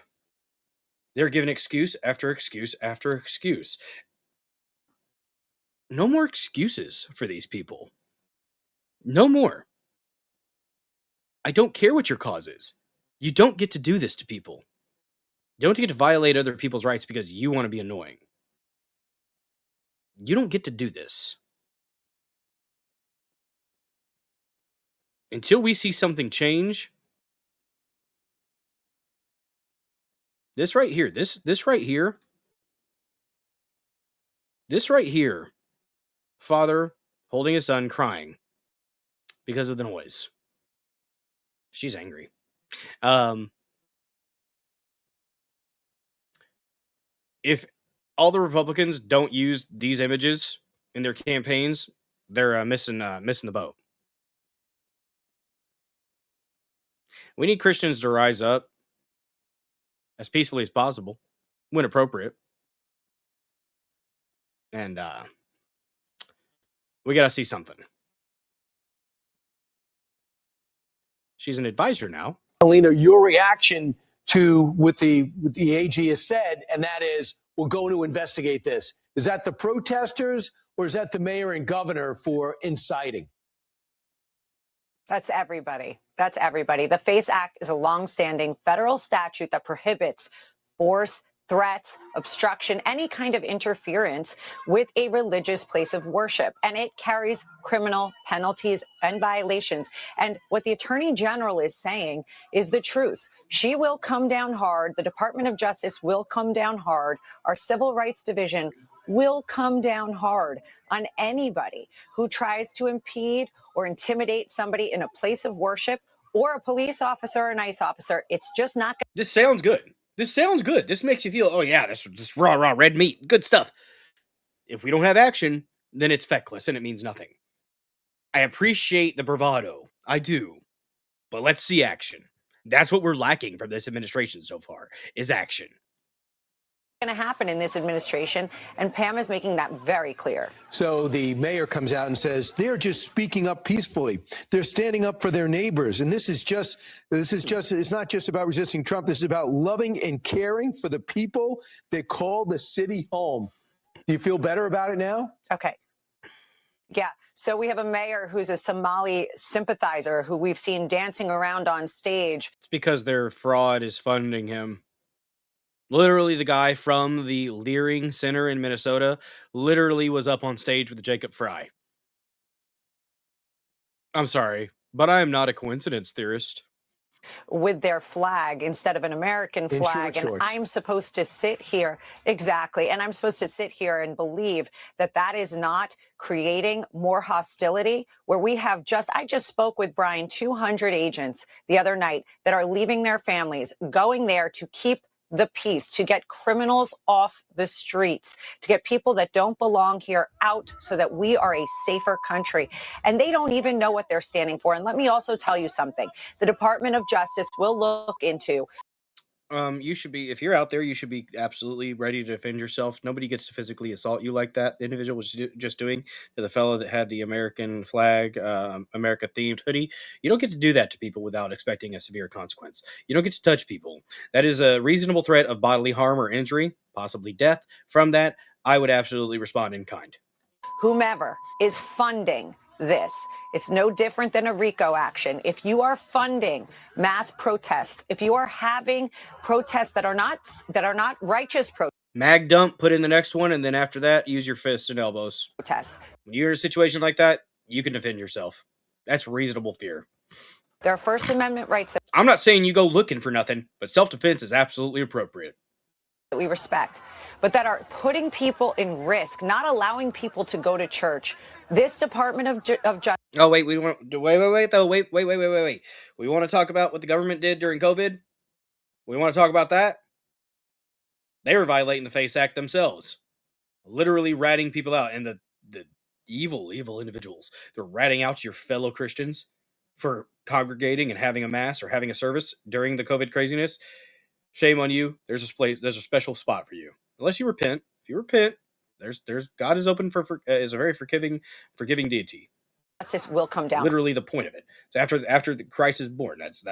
They're given excuse after excuse after excuse. No more excuses for these people. No more. I don't care what your cause is. You don't get to do this to people. You don't get to violate other people's rights because you want to be annoying. You don't get to do this. Until we see something change, this right here, father holding his son crying because of the noise. She's angry. If all the Republicans don't use these images in their campaigns, they're missing the boat. We need Christians to rise up as peacefully as possible, when appropriate, and we got to see something. She's an advisor now. Alina, your reaction to what the AG has said, and that is, we're going to investigate this. Is that the protesters or is that the mayor and governor for inciting? That's everybody. That's everybody. The FACE Act is a longstanding federal statute that prohibits force, threats, obstruction, any kind of interference with a religious place of worship. And it carries criminal penalties and violations. And what the Attorney General is saying is the truth. She will come down hard. The Department of Justice will come down hard. Our Civil Rights Division will come down hard on anybody who tries to impede or intimidate somebody in a place of worship, or a police officer or an ICE officer. It's just not going to. This sounds good. This sounds good. This makes you feel, oh yeah, this raw red meat, good stuff. If we don't have action, then it's feckless and it means nothing. I appreciate the bravado. I do. But let's see action. That's what we're lacking from this administration so far, is action. Going to happen in this administration, and Pam is making that very clear. So the mayor comes out and says they're just speaking up peacefully. They're standing up for their neighbors, and it's not just about resisting Trump. This is about loving and caring for the people that call the city home. Do you feel better about it now? Okay. Yeah. So we have a mayor who's a Somali sympathizer who we've seen dancing around on stage. It's because their fraud is funding him. Literally, the guy from the Leering Center in Minnesota literally was up on stage with Jacob Fry. I'm sorry, but I am not a coincidence theorist. With their flag instead of an American flag. And I'm supposed to sit here. Exactly. And I'm supposed to sit here and believe that that is not creating more hostility, where we have I just spoke with Brian, 200 agents the other night that are leaving their families, going there to keep the peace, to get criminals off the streets, to get people that don't belong here out so that we are a safer country. And they don't even know what they're standing for. And let me also tell you something. The Department of Justice will look into. You should be, if you're out there, you should be absolutely ready to defend yourself. Nobody gets to physically assault you like that. The individual was just doing to the fellow that had the American flag, America themed hoodie. You don't get to do that to people without expecting a severe consequence. You don't get to touch people. That is a reasonable threat of bodily harm or injury, possibly death. From that, I would absolutely respond in kind. Whomever is funding this, it's no different than a RICO action. If you are funding mass protests, if you are having protests that are not righteous protests, mag dump, put in the next one, and then after that, use your fists and elbows. When you're in a situation like that, you can defend yourself. That's reasonable fear. There are First Amendment rights. I'm not saying you go looking for nothing, but self-defense is absolutely appropriate. That we respect, but that are putting people in risk, not allowing people to go to church. This Department of Justice. Oh wait, we want wait. We want to talk about what the government did during COVID. We want to talk about that. They were violating the FACE Act themselves, literally ratting people out, and the evil individuals. They're ratting out your fellow Christians for congregating and having a mass or having a service during the COVID craziness. Shame on you. There's a special spot for you. Unless you repent. If you repent, there's God is open is a very forgiving deity. Justice will come down. Literally the point of it. It's after the Christ is born. That's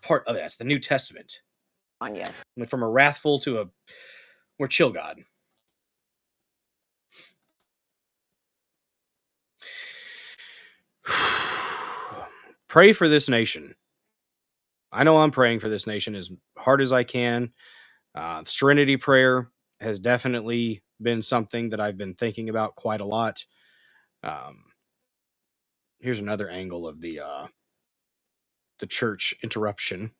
part of it. That's the New Testament. On you. Went from a wrathful to a more chill God. Pray for this nation. I know I'm praying for this nation as hard as I can. Serenity prayer has definitely been something that I've been thinking about quite a lot. Here's another angle of the church interruption.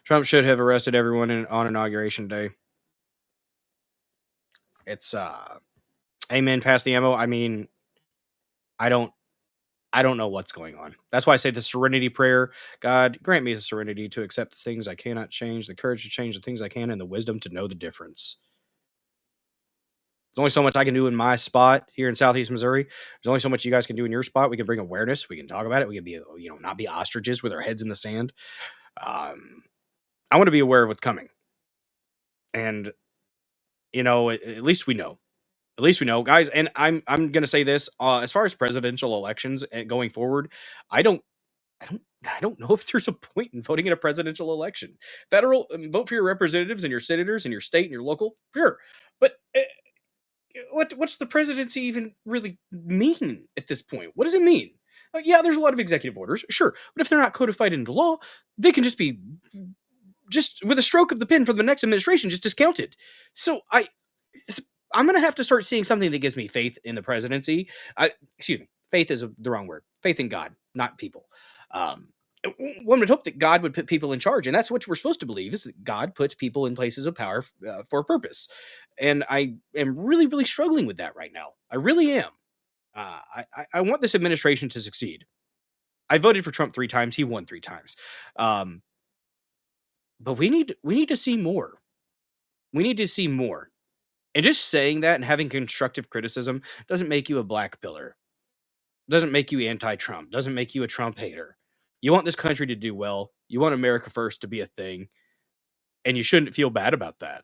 Trump should have arrested everyone on Inauguration Day. It's amen, pass the ammo. I mean, I don't I don't know what's going on. That's why I say the serenity prayer. God, grant me the serenity to accept the things I cannot change, the courage to change the things I can, and the wisdom to know the difference. There's only so much I can do in my spot here in Southeast Missouri. There's only so much you guys can do in your spot. We can bring awareness. We can talk about it. We can be, not be ostriches with our heads in the sand. I want to be aware of what's coming. And, at least we know. At least we know, guys. And I'm gonna say this: as far as presidential elections going forward, I don't I don't know if there's a point in voting in a presidential election. Federal, vote for your representatives and your senators and your state and your local, sure, but what's the presidency even really mean at this point? What does it mean? Yeah, there's a lot of executive orders, sure, but if they're not codified into law, they can just be just with a stroke of the pen for the next administration just discounted. So I'm going to have to start seeing something that gives me faith in the presidency. Excuse me, faith is the wrong word. Faith in God, not people. One would hope that God would put people in charge, and that's what we're supposed to believe: is that God puts people in places of power for a purpose. And I am really, really struggling with that right now. I really am. I want this administration to succeed. I voted for Trump 3 times. He won 3 times. But we need to see more. We need to see more. And just saying that and having constructive criticism doesn't make you a black pillar. Doesn't make you anti-Trump. Doesn't make you a Trump hater. You want this country to do well. You want America first to be a thing. And you shouldn't feel bad about that.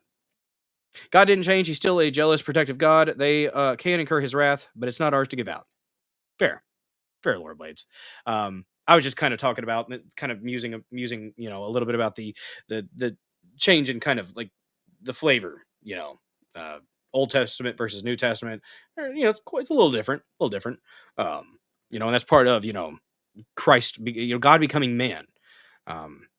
God didn't change. He's still a jealous, protective God. They can incur his wrath, but it's not ours to give out. Fair. Fair, Laura Blades. I was just kind of talking about, kind of musing, a little bit about the change in kind of like the flavor, Old Testament versus New Testament. It's a little different, and that's part of, Christ, God becoming man.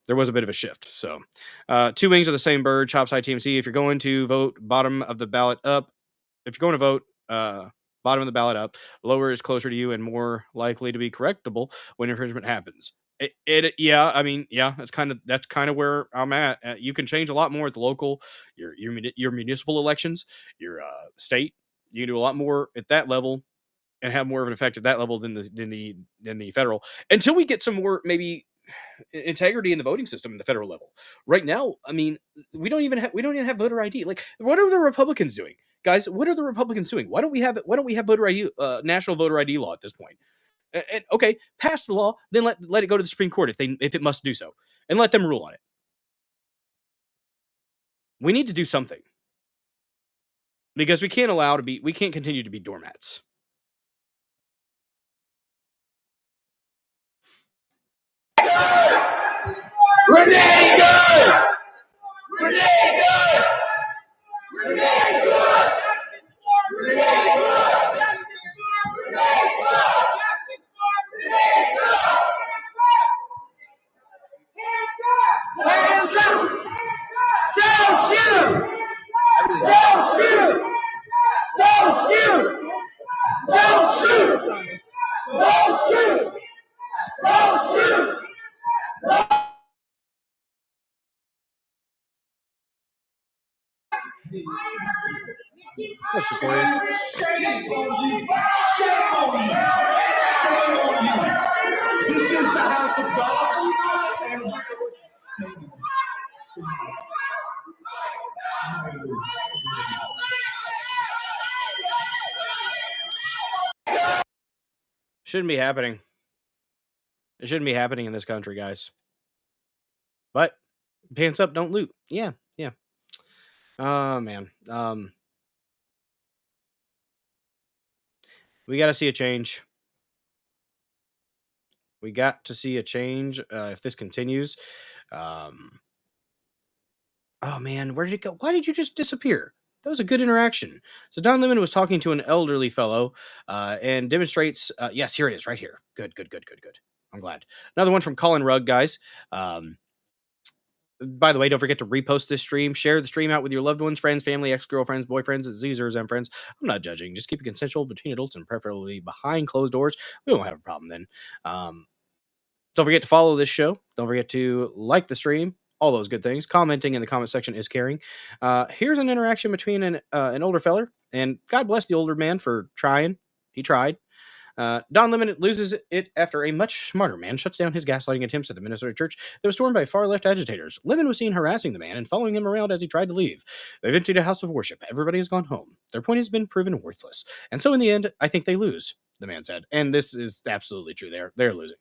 There was a bit of a shift. So, 2 wings of the same bird, chop side TMC. If you're going to vote, bottom of the ballot up. If you're going to vote, bottom of the ballot up. Lower is closer to you and more likely to be correctable when infringement happens. That's kind of where I'm at. You can change a lot more at the local, your municipal elections, your state. You can do a lot more at that level and have more of an effect at that level than the federal, until we get some more maybe integrity in the voting system in the federal level. Right now, I mean, we don't even have voter ID. Like, what are the Republicans doing, guys? What are the Republicans doing? Why don't we have voter ID, national voter ID law at this point? And okay, pass the law, then let it go to the Supreme Court if it must do so, and let them rule on it. We need to do something, because we can't continue to be doormats. Renee good! Renee good! Renee good! Renee good! Hands up! Don't shoot! Don't shoot! Don't shoot! Don't shoot! Don't shoot! Don't shoot! That's Victorious. This is the house of God. Shouldn't be happening. It shouldn't be happening in this country, guys. But pants up, don't loot. Yeah. Oh man. We got to see a change. We got to see a change if this continues. Oh man, where did it go? Why did you just disappear? That was a good interaction. So Don Lemon was talking to an elderly fellow and demonstrates. Yes, here it is, right here. Good. I'm glad. Another one from Colin Rugg, guys. By the way, don't forget to repost this stream. Share the stream out with your loved ones, friends, family, ex-girlfriends, boyfriends, Zers, and friends. I'm not judging. Just keep it consensual between adults and preferably behind closed doors. We won't have a problem then. Don't forget to follow this show. Don't forget to like the stream. All those good things. Commenting in the comment section is caring. Here's an interaction between an older feller, and God bless the older man for trying. He tried. Don Lemon loses it after a much smarter man shuts down his gaslighting attempts at the Minnesota church that was stormed by far-left agitators. Lemon was seen harassing the man and following him around as he tried to leave. They've emptied a house of worship. Everybody has gone home. Their point has been proven worthless. And so in the end, I think they lose, the man said. And this is absolutely true. They're losing.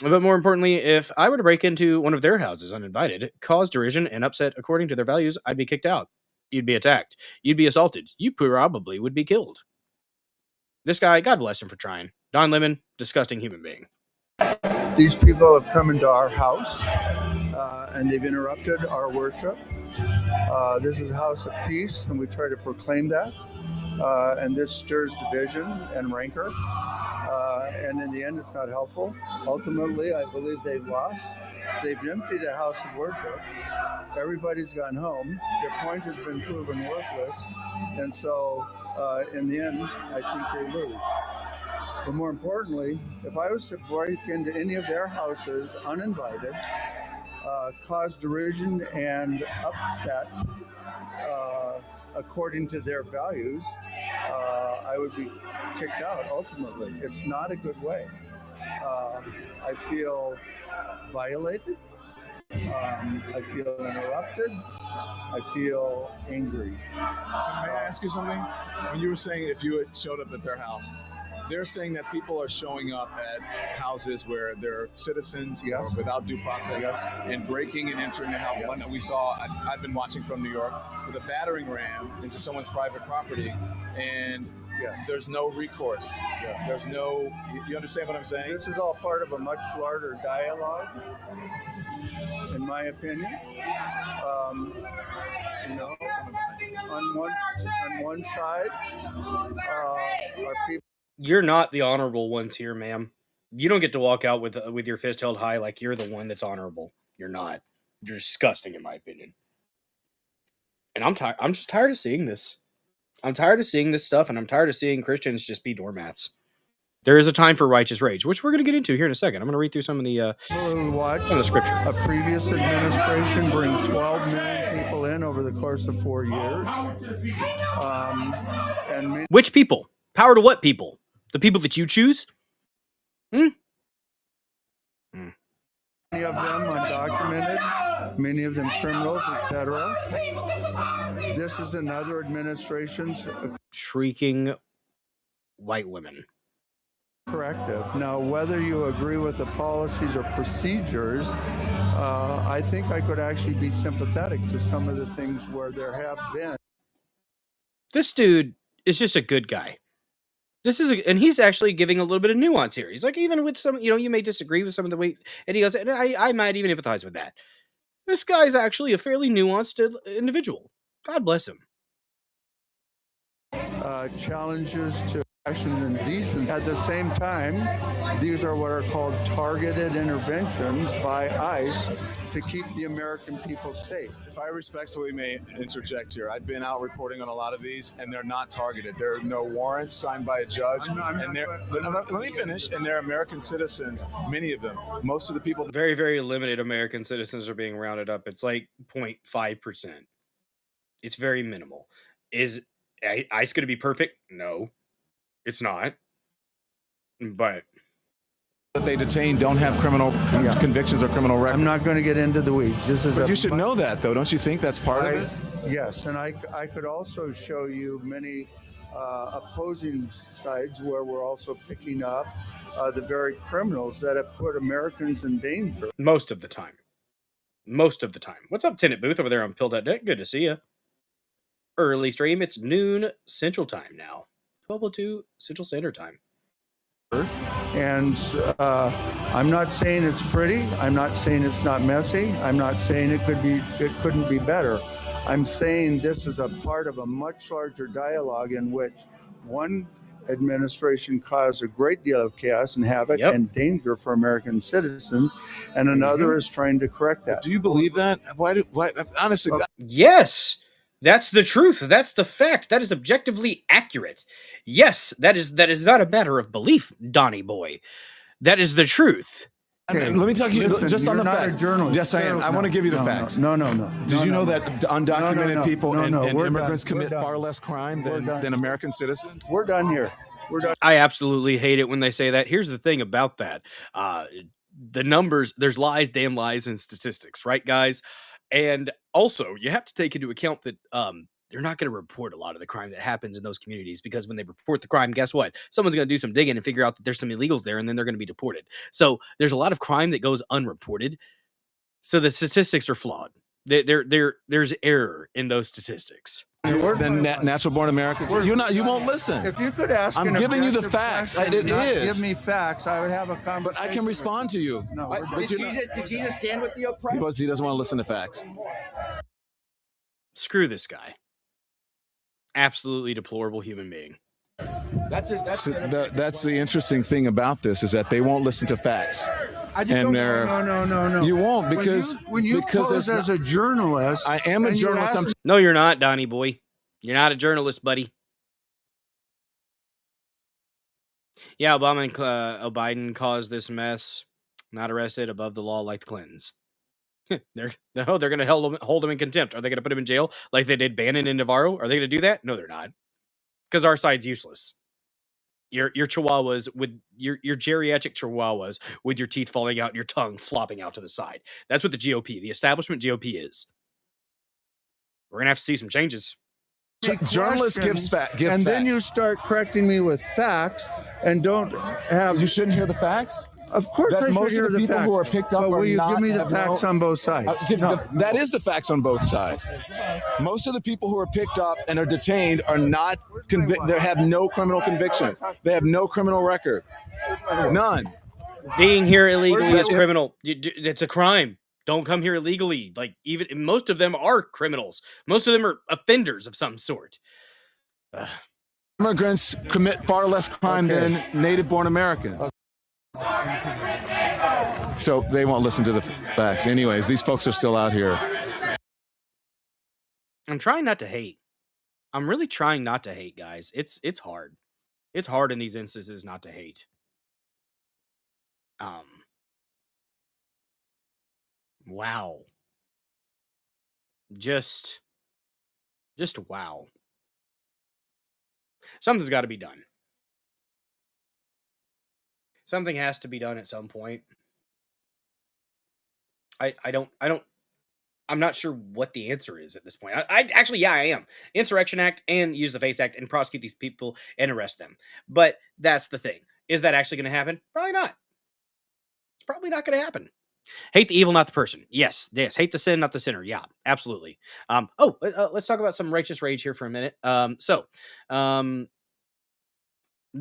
But more importantly, if I were to break into one of their houses uninvited, cause derision and upset according to their values, I'd be kicked out. You'd be attacked. You'd be assaulted. You probably would be killed. This guy, God bless him for trying. Don Lemon, disgusting human being. These people have come into our house and they've interrupted our worship. This is a house of peace, and we try to proclaim that. And this stirs division and rancor. And in the end, it's not helpful. Ultimately, I believe they've lost. They've emptied a house of worship. Everybody's gone home. Their point has been proven worthless. And so, in the end, I think they lose. But more importantly, if I was to break into any of their houses uninvited, cause derision and upset according to their values, I would be kicked out ultimately. It's not a good way. I feel violated. I feel interrupted. I feel angry. May I ask you something? When you were saying if you had showed up at their house, they're saying that people are showing up at houses where they're citizens or without due process and breaking and entering the house. One that we saw, I've been watching from New York, with a battering ram into someone's private property, and there's no recourse. There's no, you understand what I'm saying? This is all part of a much larger dialogue, in my opinion. You know, on one side, are people. You're not the honorable ones here, ma'am. You don't get to walk out with your fist held high like you're the one that's honorable. You're not. You're disgusting, in my opinion. And I'm just tired of seeing this. I'm tired of seeing this stuff, and I'm tired of seeing Christians just be doormats. There is a time for righteous rage, which we're going to get into here in a second. I'm going to read through some of the scripture. A previous administration bring 12 million people in over the course of 4 years. Which people? Power to what people? The people that you choose? Many of them undocumented, many of them criminals, etc. This is another administration's shrieking white women. Corrective. Now, whether you agree with the policies or procedures, I think I could actually be sympathetic to some of the things where there have been. This dude is just a good guy. And he's actually giving a little bit of nuance here. He's like, even with some, you may disagree with some of the way, and he goes, and I might even empathize with that. This guy's actually a fairly nuanced individual. God bless him. Challenges to action and decency. At the same time, these are what are called targeted interventions by ICE to keep the American people safe. If I respectfully may interject here, I've been out reporting on a lot of these, and they're not targeted. There are no warrants signed by a judge, let me finish. And they're American citizens, many of them. Most of the people. Very, very limited American citizens are being rounded up. It's like 0.5%. It's very minimal. Is ICE going to be perfect? No, it's not. But they detain don't have criminal convictions or criminal records. I'm not going to get into the weeds. But you should know that, though. Don't you think that's part of it? Yes, and I could also show you many opposing sides where we're also picking up the very criminals that have put Americans in danger. Most of the time. What's up, Tenant Booth, over there on Pill.net? Good to see you. Early stream. It's noon Central Time now. 12:02 Central Standard Time. And I'm not saying it's pretty. I'm not saying it's not messy. I'm not saying it couldn't be better. I'm saying this is a part of a much larger dialogue in which one administration caused a great deal of chaos and havoc and danger for American citizens, and another is trying to correct that. Do you believe that? Why honestly? Yes. That's the truth. That's the fact. That is objectively accurate. Yes, that is not a matter of belief, Donnie boy. That is the truth. Okay. Let me talk to you just on the facts. Yes, I am. I want to give you the facts. No. Did you know that undocumented people and immigrants commit far less crime than American citizens? We're done here. We're done. I absolutely hate it when they say that. Here's the thing about that. The numbers, there's lies, damn lies, and statistics, right, guys? And also, you have to take into account that they're not going to report a lot of the crime that happens in those communities, because when they report the crime, guess what? Someone's going to do some digging and figure out that there's some illegals there, and then they're going to be deported. So there's a lot of crime that goes unreported. So the statistics are flawed. There's error in those statistics. Than natural born Americans. You won't listen. If you could ask, I'm giving you the facts. Give me facts. I would have a conversation. But I can respond to you. No, did Jesus stand with the oppressed? Because he doesn't want to listen to facts. Screw this guy. Absolutely deplorable human being. That's the interesting thing about this, is that they won't listen to facts. No. You won't, because when you pose as a journalist, I am a journalist. No, you're not, Donnie boy. You're not a journalist, buddy. Yeah, Obama and Biden caused this mess. Not arrested, above the law like the Clintons. they're going to hold him in contempt. Are they going to put him in jail like they did Bannon and Navarro? Are they going to do that? No, they're not. Because our side's useless. Your chihuahuas with your geriatric chihuahuas with your teeth falling out and your tongue flopping out to the side. That's what the GOP, the establishment GOP, is. We're gonna have to see some changes. Journalists give and then you start correcting me with facts and don't have. You shouldn't hear the facts. Of course, I most should of the hear people facts. who are picked up but are will you not. Give me the facts on both sides. That is the facts on both sides. Most of the people who are picked up and are detained are not convicted. They have no criminal convictions. They have no criminal record. None. Being here illegally is criminal. It's a crime. Don't come here illegally. Like, even most of them are criminals. Most of them are offenders of some sort. Immigrants commit far less crime than native-born Americans. So they won't listen to the facts. Anyways, these folks are still out here. I'm trying not to hate. I'm really trying not to hate, guys. It's hard. It's hard in these instances not to hate. Wow. Just wow. Something's got to be done. Something has to be done at some point. I'm not sure what the answer is at this point. I am. Insurrection Act and use the FACE Act and prosecute these people and arrest them. But that's the thing. Is that actually going to happen? Probably not. It's probably not going to happen. Hate the evil, not the person. Yes. Hate the sin, not the sinner. Yeah, absolutely. Let's talk about some righteous rage here for a minute. This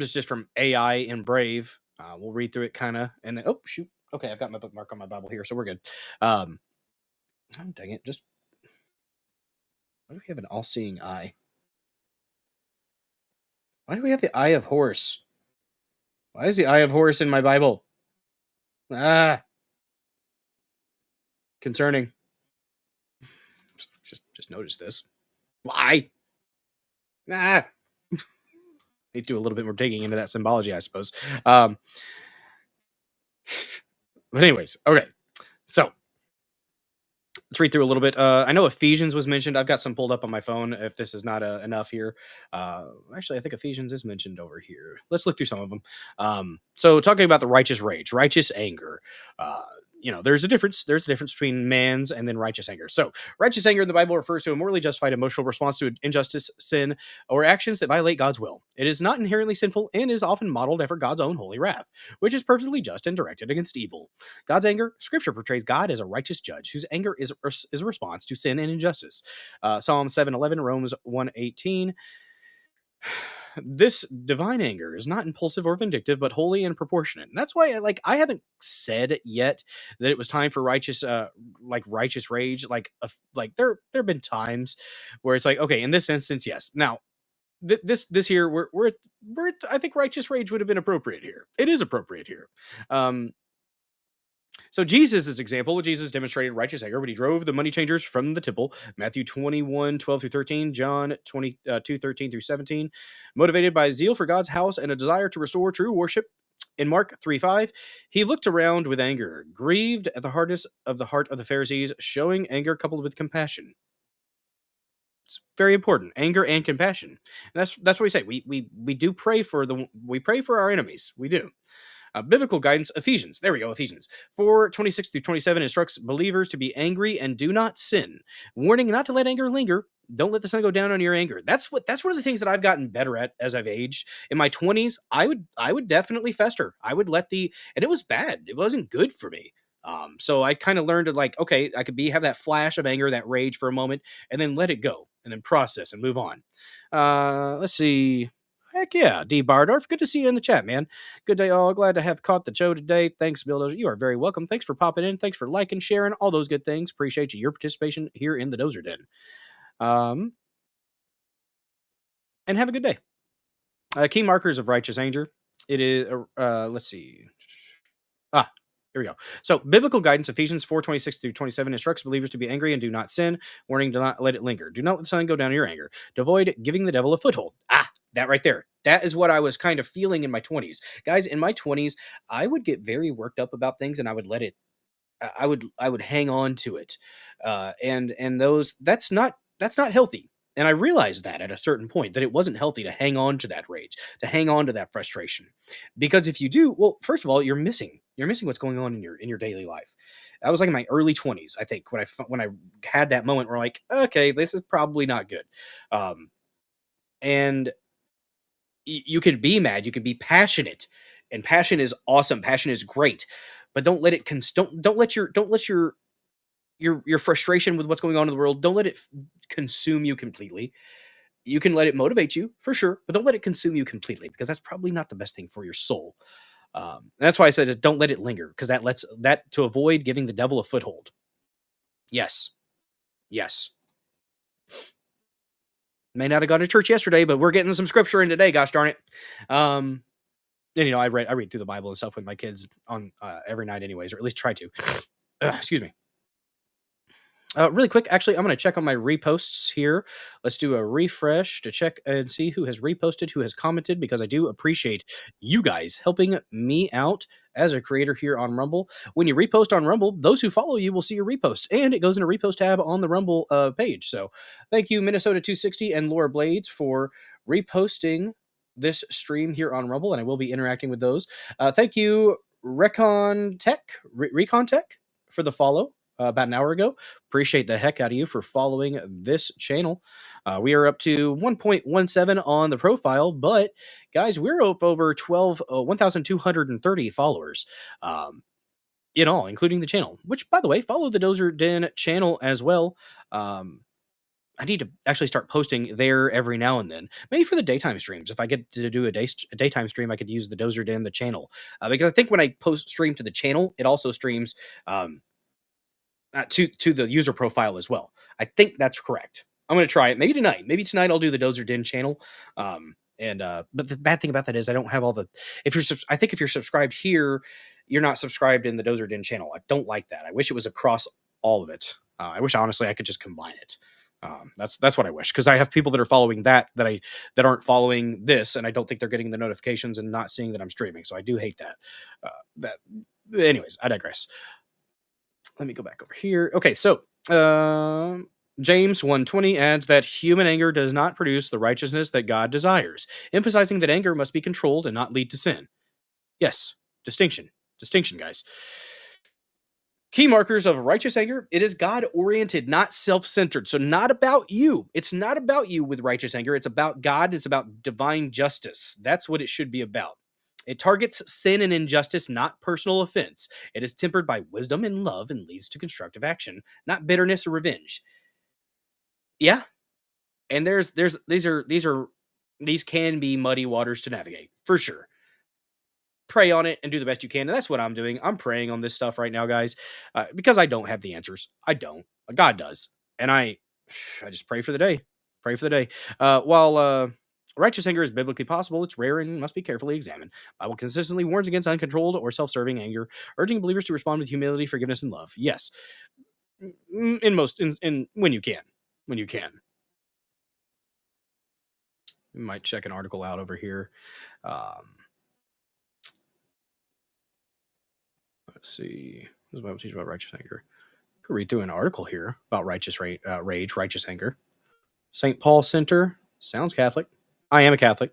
is just from AI and Brave. We'll read through it kind of, and then, oh, shoot. Okay, I've got my bookmark on my Bible here, so we're good. Oh, dang it. Why do we have an all-seeing eye? Why do we have the eye of horse? Why is the eye of horse in my Bible? Concerning. Just notice this. Why? Need to do a little bit more digging into that symbology, I suppose. But anyways, okay. So let's read through a little bit. I know Ephesians was mentioned. I've got some pulled up on my phone if this is not enough here. Actually, I think Ephesians is mentioned over here. Let's look through some of them. So talking about the righteous rage, righteous anger. There's a difference. There's a difference between man's and then righteous anger. So righteous anger in the Bible refers to a morally justified emotional response to injustice, sin, or actions that violate God's will. It is not inherently sinful and is often modeled after God's own holy wrath, which is perfectly just and directed against evil. God's anger, Scripture portrays God as a righteous judge whose anger is a response to sin and injustice. Psalm 7:11, Romans 1:18. This divine anger is not impulsive or vindictive, but holy and proportionate. And that's why, I haven't said yet that it was time for righteous rage. There have been times where it's like, okay, in this instance, yes. Now, this here, we're I think righteous rage would have been appropriate here. It is appropriate here. So Jesus' example, Jesus demonstrated righteous anger when he drove the money changers from the temple. Matthew 21:12-13, John 22:13 through 17. Motivated by zeal for God's house and a desire to restore true worship. In Mark 3:5, he looked around with anger, grieved at the hardness of the heart of the Pharisees, showing anger coupled with compassion. It's very important. Anger and compassion. And that's what we say. We do pray for we pray for our enemies. We do. Biblical guidance, Ephesians. There we go, Ephesians 4:26 through 27 instructs believers to be angry and do not sin. Warning not to let anger linger. Don't let the sun go down on your anger. That's one of the things that I've gotten better at as I've aged. In my 20s, I would definitely fester. I would let and it was bad. It wasn't good for me. So I kind of learned to like, okay, I could have that flash of anger, that rage for a moment, and then let it go, and then process and move on. Let's see. Heck yeah, D. Bardorf. Good to see you in the chat, man. Good day, all. Glad to have caught the show today. Thanks, Builders. You are very welcome. Thanks for popping in. Thanks for liking, sharing, all those good things. Appreciate your participation here in the Dozer Den. And have a good day. Key markers of righteous anger. It is, let's see. Here we go. So, biblical guidance, Ephesians 4:26 through 27, instructs believers to be angry and do not sin. Warning, do not let it linger. Do not let the sun go down in your anger. To avoid giving the devil a foothold. That right there. That is what I was kind of feeling in my 20s. Guys, in my 20s, I would get very worked up about things and I would let it, I would hang on to it. And that's not healthy. And I realized that at a certain point that it wasn't healthy to hang on to that rage, to hang on to that frustration. Because if you do, well, first of all, you're missing what's going on in your daily life. I was like in my early 20s, I think, when I had that moment where like, okay, this is probably not good. And you can be mad, you can be passionate, and passion is awesome. Passion is great, but don't let it don't let your frustration with what's going on in the world, don't let it consume you completely. You can let it motivate you for sure, but don't let it consume you completely, because that's probably not the best thing for your soul. That's why I said don't let it linger, because that lets that to avoid giving the devil a foothold. Yes. May not have gone to church yesterday, but we're getting some scripture in today. Gosh darn it. And I read through the Bible and stuff with my kids on every night, anyways, or at least try to. Excuse me. Really quick, actually, I'm going to check on my reposts here. Let's do a refresh to check and see who has reposted, who has commented, because I do appreciate you guys helping me out as a creator here on Rumble. When you repost on Rumble, those who follow you will see your reposts, and it goes in a repost tab on the Rumble page. So thank you, Minnesota 260 and Laura Blades, for reposting this stream here on Rumble, and I will be interacting with those. Thank you, Recon Tech, for the follow. About an hour ago. Appreciate the heck out of you for following this channel. We are up to 1.17 on the profile, but guys, we're up over 1,230 followers in all, including the channel, which, by the way, follow the Dozer Den channel as well. I need to actually start posting there every now and then, maybe for the daytime streams. If I get to do a daytime stream, I could use the Dozer Den, the channel, because I think when I stream to the channel, it also streams to the user profile as well. I think that's correct. I'm going to try it. Maybe tonight I'll do the Dozer Den channel. But the bad thing about that is I don't have all the, I think if you're subscribed here, you're not subscribed in the Dozer Den channel. I don't like that. I wish it was across all of it. I wish, honestly, I could just combine it. That's what I wish, because I have people that are following that aren't following this, and I don't think they're getting the notifications and not seeing that I'm streaming. So I do hate that. Anyways, I digress. Let me go back over here. Okay, so James 1:20 adds that human anger does not produce the righteousness that God desires, emphasizing that anger must be controlled and not lead to sin. Yes, distinction, guys. Key markers of righteous anger: it is God-oriented, not self-centered. So not about you. It's not about you with righteous anger. It's about God. It's about divine justice. That's what it should be about. It targets sin and injustice, not personal offense. It is tempered by wisdom and love and leads to constructive action, not bitterness or revenge. Yeah. And these can be muddy waters to navigate, for sure. Pray on it and do the best you can. And that's what I'm doing. I'm praying on this stuff right now, guys, because I don't have the answers. I don't. God does. And I just pray for the day. While righteous anger is biblically possible, it's rare and must be carefully examined. The Bible consistently warns against uncontrolled or self-serving anger, urging believers to respond with humility, forgiveness, and love. Yes, when you can. We might check an article out over here. Let's see. What does the Bible teach about righteous anger? I could read through an article here about righteous anger. St. Paul Center. Sounds Catholic. I am a Catholic.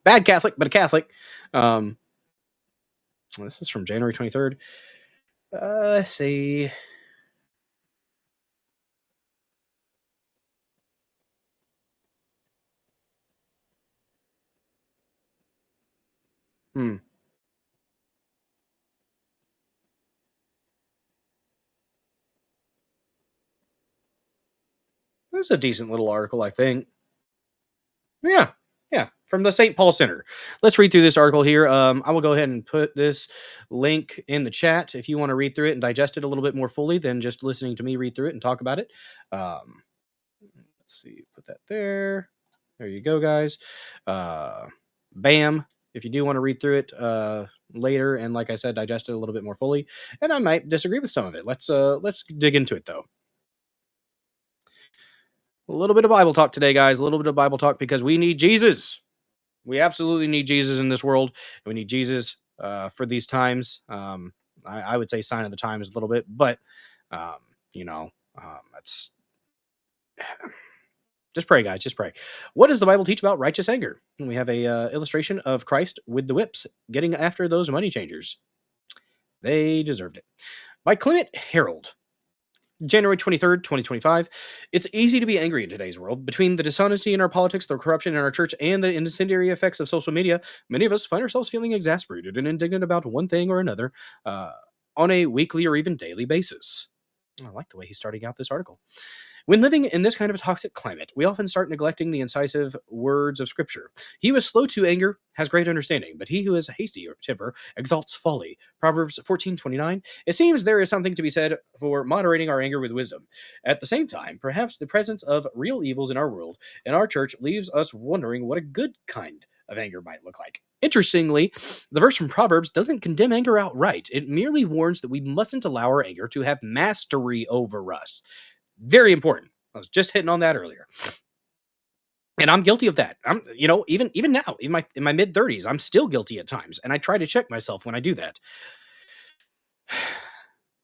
Bad Catholic, but a Catholic. This is from January 23rd. Let's see. Hmm. This is a decent little article, I think. Yeah, yeah, from the St. Paul Center. Let's read through this article here. I will go ahead and put this link in the chat if you want to read through it and digest it a little bit more fully than just listening to me read through it and talk about it. Let's see, put that there. There you go, guys. Bam. If you do want to read through it later and, like I said, digest it a little bit more fully, and I might disagree with some of it. Let's dig into it though. A little bit of Bible talk today, guys. A little bit of Bible talk because we need Jesus. We absolutely need Jesus in this world. We need Jesus for these times. I would say sign of the times a little bit, but that's just pray, guys. Just pray. What does the Bible teach about righteous anger? We have a illustration of Christ with the whips getting after those money changers. They deserved it. By Clement Harold. January 23rd, 2025. It's easy to be angry in today's world. Between the dishonesty in our politics, the corruption in our church, and the incendiary effects of social media, many of us find ourselves feeling exasperated and indignant about one thing or another on a weekly or even daily basis. I like the way he's starting out this article. When living in this kind of toxic climate, we often start neglecting the incisive words of Scripture. He who is slow to anger has great understanding, but he who is hasty of temper exalts folly. Proverbs 14:29. It seems there is something to be said for moderating our anger with wisdom. At the same time, perhaps the presence of real evils in our world and our church leaves us wondering what a good kind of anger might look like. Interestingly, the verse from Proverbs doesn't condemn anger outright. It merely warns that we mustn't allow our anger to have mastery over us. Very important. I was just hitting on that earlier. And I'm guilty of that. I'm, even now, in my mid 30s, I'm still guilty at times, and I try to check myself when I do that.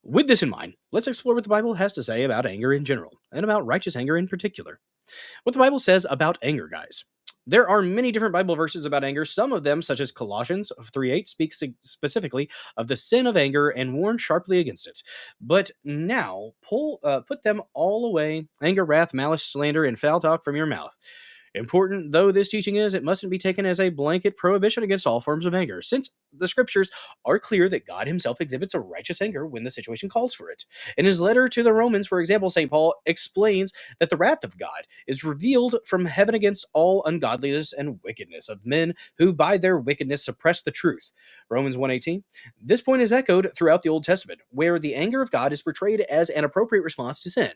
With this in mind, let's explore what the Bible has to say about anger in general, and about righteous anger in particular. What the Bible says about anger, guys. There are many different Bible verses about anger. Some of them, such as Colossians 3:8, speak specifically of the sin of anger and warn sharply against it. But now, put them all away: anger, wrath, malice, slander, and foul talk from your mouth. Important though this teaching is, it mustn't be taken as a blanket prohibition against all forms of anger, since the scriptures are clear that God himself exhibits a righteous anger when the situation calls for it. In his letter to the Romans, for example, St. Paul explains that the wrath of God is revealed from heaven against all ungodliness and wickedness of men who by their wickedness suppress the truth. Romans 1:18. This point is echoed throughout the Old Testament, where the anger of God is portrayed as an appropriate response to sin.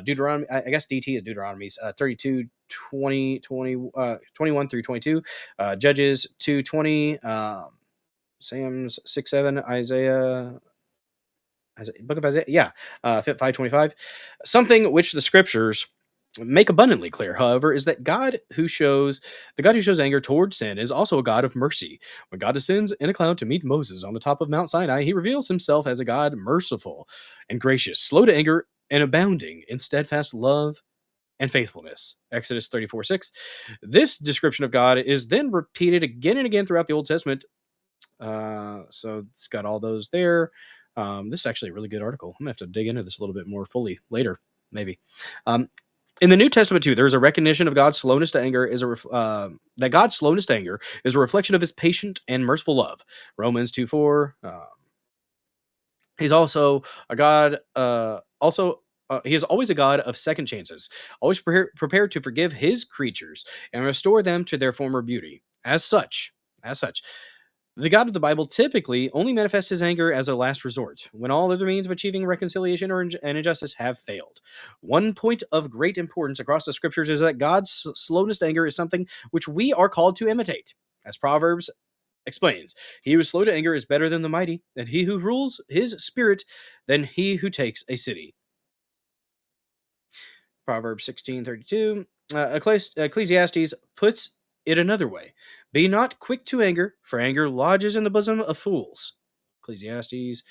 Deuteronomy, I guess DT is Deuteronomy's 32, 21 through 22, Judges 2:20, Psalms 6:7, Isaiah, book of Isaiah, 5:25. Something which the scriptures make abundantly clear, however, is that the God who shows anger toward sin is also a God of mercy. When God descends in a cloud to meet Moses on the top of Mount Sinai, he reveals himself as a God merciful and gracious, slow to anger, and abounding in steadfast love and faithfulness. Exodus 34:6. This description of God is then repeated again and again throughout the Old Testament. So it's got all those there. This is actually a really good article. I'm gonna have to dig into this a little bit more fully later, maybe. In the New Testament too, there's a recognition of God's slowness to anger that God's slowness to anger is a reflection of his patient and merciful love. Romans 2:4. He's also a God. He is always a God of second chances, always prepared to forgive his creatures and restore them to their former beauty. As such, the God of the Bible typically only manifests his anger as a last resort, when all other means of achieving reconciliation and injustice have failed. One point of great importance across the scriptures is that God's slowness to anger is something which we are called to imitate. As Proverbs explains, he who is slow to anger is better than the mighty, and he who rules his spirit than he who takes a city. Proverbs 16:32. Ecclesiastes puts it another way: be not quick to anger, for anger lodges in the bosom of fools. Ecclesiastes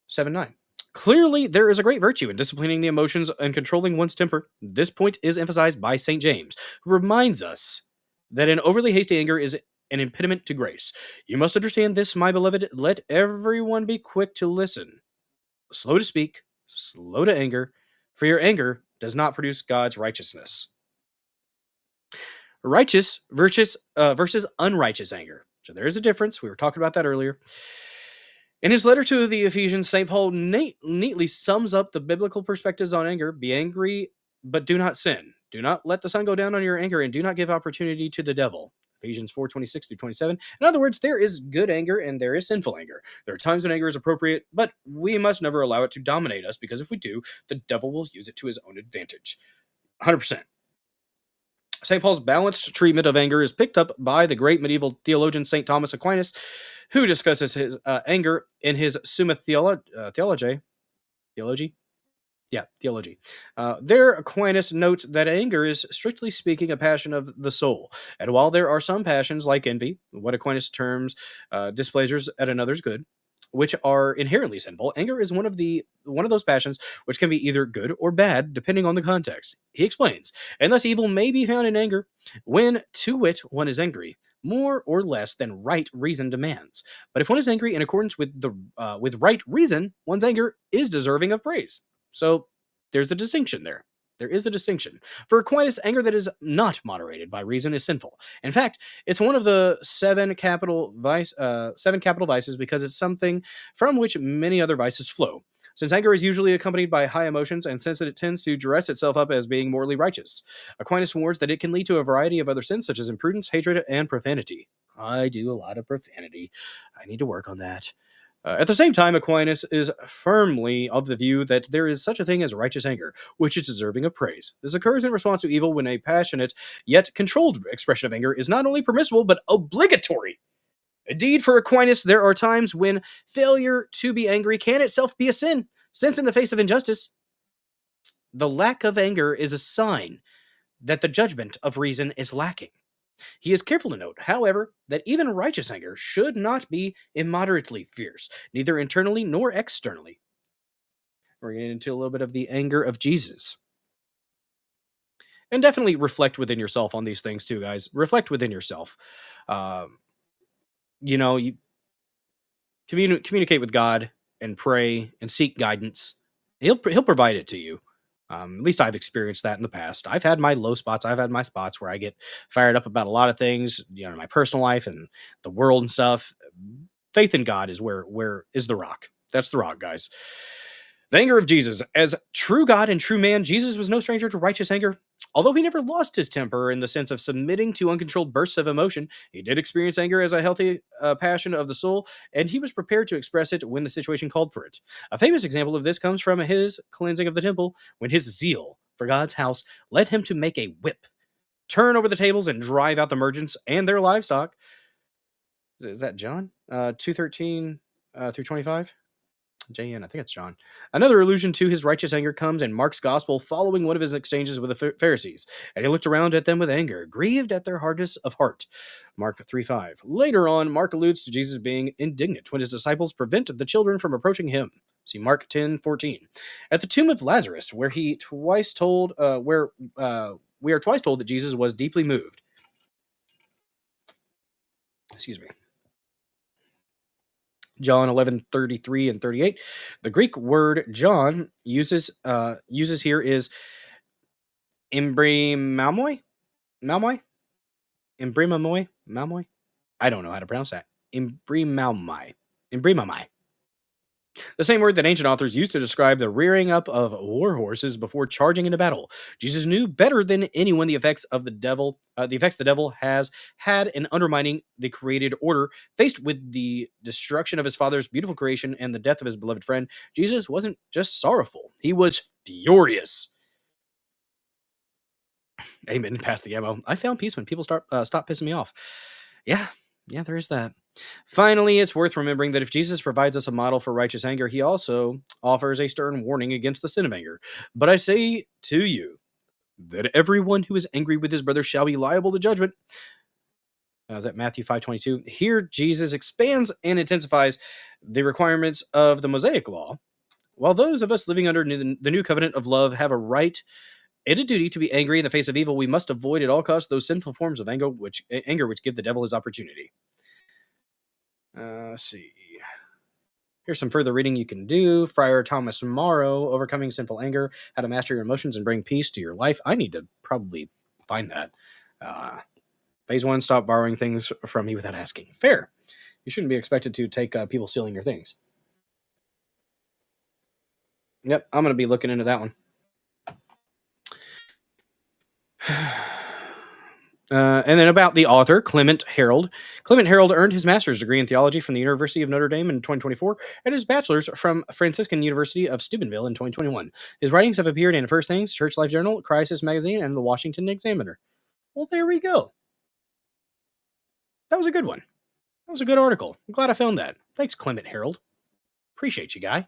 7:9. Clearly, there is a great virtue in disciplining the emotions and controlling one's temper. This point is emphasized by St. James, who reminds us that an overly hasty anger is an impediment to grace. You must understand this, my beloved. Let everyone be quick to listen, slow to speak, slow to anger, for your anger does not produce God's righteousness. Righteous versus unrighteous anger. So there is a difference. We were talking about that earlier. In his letter to the Ephesians, St. Paul neatly sums up the biblical perspectives on anger. Be angry, but do not sin. Do not let the sun go down on your anger, and do not give opportunity to the devil. Ephesians 4:26 through 27. In other words, there is good anger and there is sinful anger. There are times when anger is appropriate, but we must never allow it to dominate us, because if we do, the devil will use it to his own advantage. 100%. St. Paul's balanced treatment of anger is picked up by the great medieval theologian St. Thomas Aquinas, who discusses his anger in his Summa Theology. Theology. There, Aquinas notes that anger is, strictly speaking, a passion of the soul. And while there are some passions, like envy, what Aquinas terms displeasures at another's good, which are inherently sinful, anger is one of those passions which can be either good or bad, depending on the context. He explains, and thus evil may be found in anger, when, to wit, one is angry, more or less than right reason demands. But if one is angry in accordance with right reason, one's anger is deserving of praise. So there's a distinction there. There is a distinction. For Aquinas, anger that is not moderated by reason is sinful. In fact, it's one of the seven capital vices, because it's something from which many other vices flow. Since anger is usually accompanied by high emotions, and since it tends to dress itself up as being morally righteous, Aquinas warns that it can lead to a variety of other sins, such as imprudence, hatred, and profanity. I do a lot of profanity. I need to work on that. At the same time, Aquinas is firmly of the view that there is such a thing as righteous anger, which is deserving of praise. This occurs in response to evil, when a passionate yet controlled expression of anger is not only permissible but obligatory. Indeed, for Aquinas, there are times when failure to be angry can itself be a sin, since in the face of injustice, the lack of anger is a sign that the judgment of reason is lacking. He is careful to note, however, that even righteous anger should not be immoderately fierce, neither internally nor externally. We're getting into a little bit of the anger of Jesus. And definitely reflect within yourself on these things too, guys. Reflect within yourself. You communicate with God and pray and seek guidance. He'll provide it to you. At least I've experienced that in the past. I've had my low spots. I've had my spots where I get fired up about a lot of things, in my personal life and the world and stuff. Faith in God is where is the rock. That's the rock, guys. The anger of Jesus. As true God and true man, Jesus was no stranger to righteous anger. Although he never lost his temper in the sense of submitting to uncontrolled bursts of emotion, he did experience anger as a healthy passion of the soul, and he was prepared to express it when the situation called for it. A famous example of this comes from his cleansing of the temple, when his zeal for God's house led him to make a whip, turn over the tables, and drive out the merchants and their livestock. Is that John? 2:13 through 25? JN, I think it's John. Another allusion to his righteous anger comes in Mark's gospel following one of his exchanges with the Pharisees. And he looked around at them with anger, grieved at their hardness of heart. Mark 3:5. Later on, Mark alludes to Jesus being indignant when his disciples prevented the children from approaching him. See Mark 10:14. At the tomb of Lazarus, where we are twice told that Jesus was deeply moved. Excuse me. John 11:33 and 38. The Greek word John uses here is embrimamoi? Malmoi? I don't know how to pronounce that. Embrimamai. The same word that ancient authors used to describe the rearing up of war horses before charging into battle. Jesus knew better than anyone the effects the devil has had in undermining the created order. Faced with the destruction of his father's beautiful creation and the death of his beloved friend, Jesus wasn't just sorrowful, he was furious. Amen. Pass the ammo. I found peace when people stop pissing me off. Yeah, there is that. Finally, it's worth remembering that if Jesus provides us a model for righteous anger, he also offers a stern warning against the sin of anger. But I say to you that everyone who is angry with his brother shall be liable to judgment. Is that Matthew 5:22? Here, Jesus expands and intensifies the requirements of the Mosaic law, While those of us living under the new covenant of love have a right and a duty to be angry in the face of evil, we must avoid at all costs those sinful forms of anger which give the devil his opportunity. Let's see. Here's some further reading you can do. Friar Thomas Morrow, Overcoming Sinful Anger, How to Master Your Emotions and Bring Peace to Your Life. I need to probably find that. Phase 1, stop borrowing things from me without asking. Fair. You shouldn't be expected to take people stealing your things. Yep, I'm going to be looking into that one. And then about the author, Clement Harold. Clement Harold earned his master's degree in theology from the University of Notre Dame in 2024 and his bachelor's from Franciscan University of Steubenville in 2021. His writings have appeared in First Things, Church Life Journal, Crisis Magazine, and the Washington Examiner. Well, there we go. That was a good one. That was a good article. I'm glad I found that. Thanks, Clement Harold. Appreciate you, guy.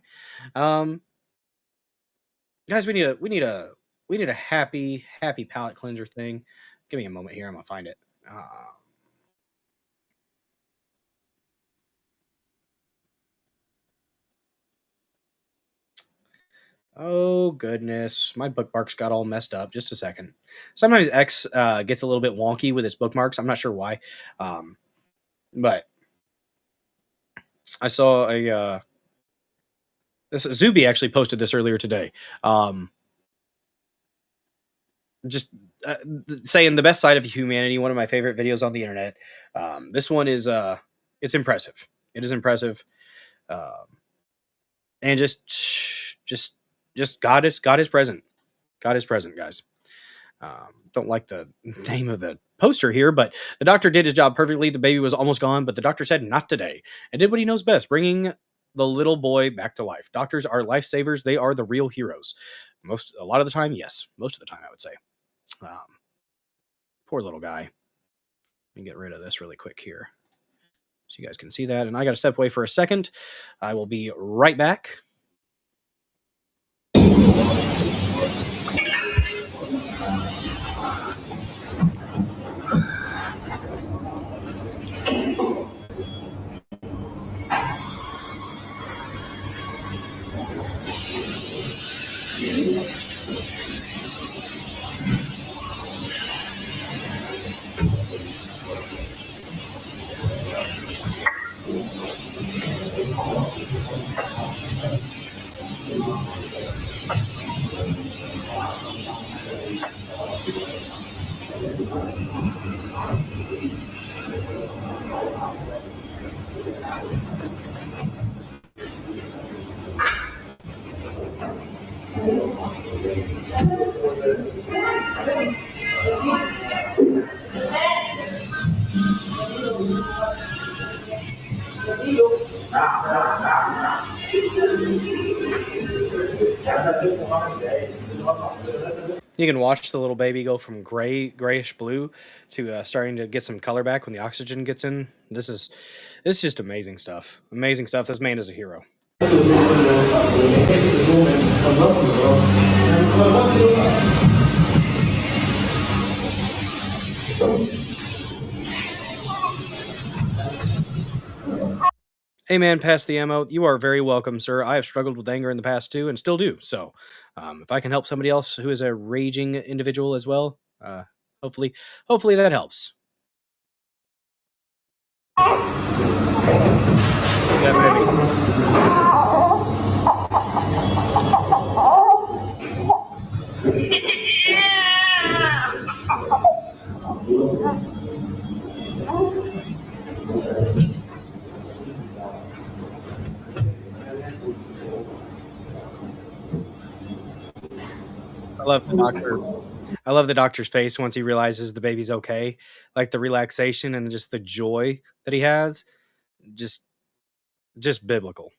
Guys, we need a happy palate cleanser thing. Give me a moment here. I'm gonna find it. Oh goodness, my bookmarks got all messed up. Just a second. Sometimes X gets a little bit wonky with its bookmarks. I'm not sure why, but I saw Zuby actually posted this earlier today. Just saying the best side of humanity. One of my favorite videos on the internet. This one is it's impressive. It is impressive, and just God is present. God is present, guys. Don't like the name of the poster here, but the doctor did his job perfectly. The baby was almost gone, but the doctor said not today, and did what he knows best, bringing the little boy back to life. Doctors are lifesavers. They are the real heroes. A lot of the time, yes. Most of the time, I would say. Poor little guy. Let me get rid of this really quick here so you guys can see that. And I got to step away for a second. I will be right back. You can watch the little baby go from grayish blue to starting to get some color back when the oxygen gets in. This is just amazing stuff. Amazing stuff. This man is a hero. Hey man, pass the ammo. You are very welcome, sir. I have struggled with anger in the past too, and still do. So, if I can help somebody else who is a raging individual as well, hopefully that helps. Yeah, I love the doctor's face once he realizes the baby's okay. Like the relaxation and just the joy that he has. Just biblical.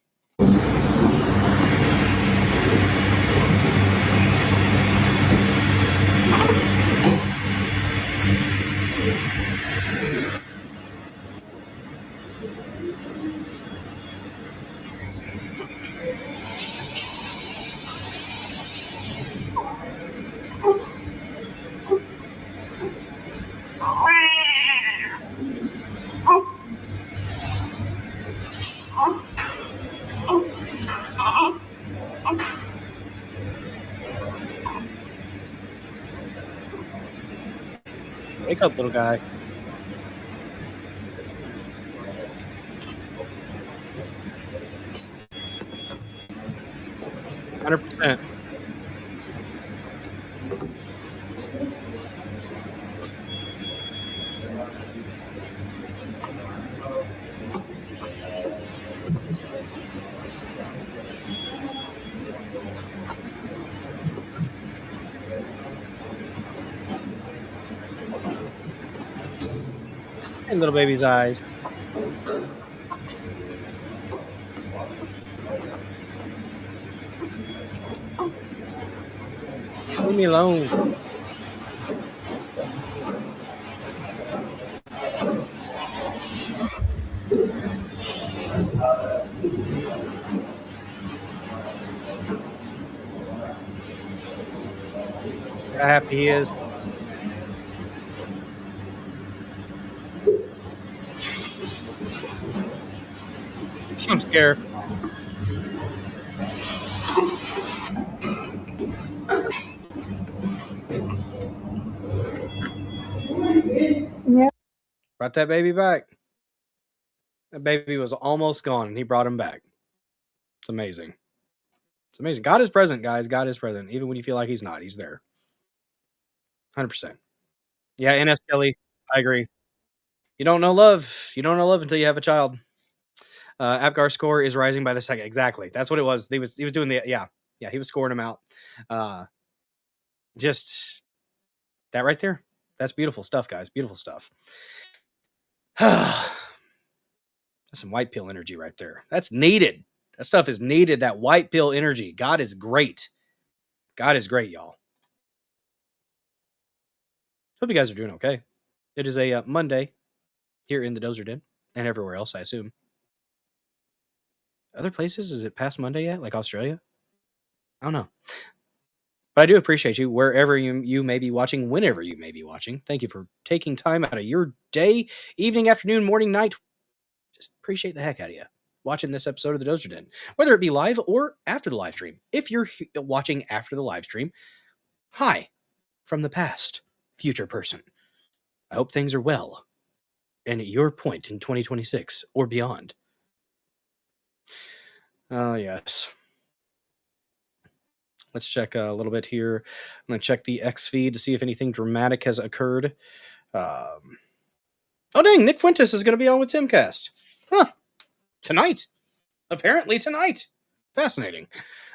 Wake up, little guy. %. And little baby's eyes. Leave me alone. Look how happy he is. I'm scared. Yeah. Brought that baby back. That baby was almost gone, and he brought him back. It's amazing. It's amazing. God is present, guys. God is present. Even when you feel like he's not, he's there. 100%. Yeah, NS Kelly, I agree. You don't know love. You don't know love until you have a child. Apgar's score is rising by the second. Exactly. That's what it was. He was doing the yeah. He was scoring them out. Just that right there. That's beautiful stuff, guys. Beautiful stuff. That's some white pill energy right there. That's needed. That stuff is needed. That white pill energy. God is great. God is great, y'all. Hope you guys are doing okay. It is a Monday here in the Dozer Den and everywhere else, I assume. Other places, is it past Monday yet? Like Australia? I don't know. But I do appreciate you wherever you may be watching, whenever you may be watching. Thank you for taking time out of your day, evening, afternoon, morning, night. Just appreciate the heck out of you watching this episode of the Dozer Den, whether it be live or after the live stream. If you're watching after the live stream, hi from the past, future person. I hope things are well and at your point in 2026 or beyond. Oh, yes. Let's check a little bit here. I'm going to check the X feed to see if anything dramatic has occurred. Oh, dang. Nick Fuentes is going to be on with Timcast. Huh. Tonight. Apparently tonight. Fascinating.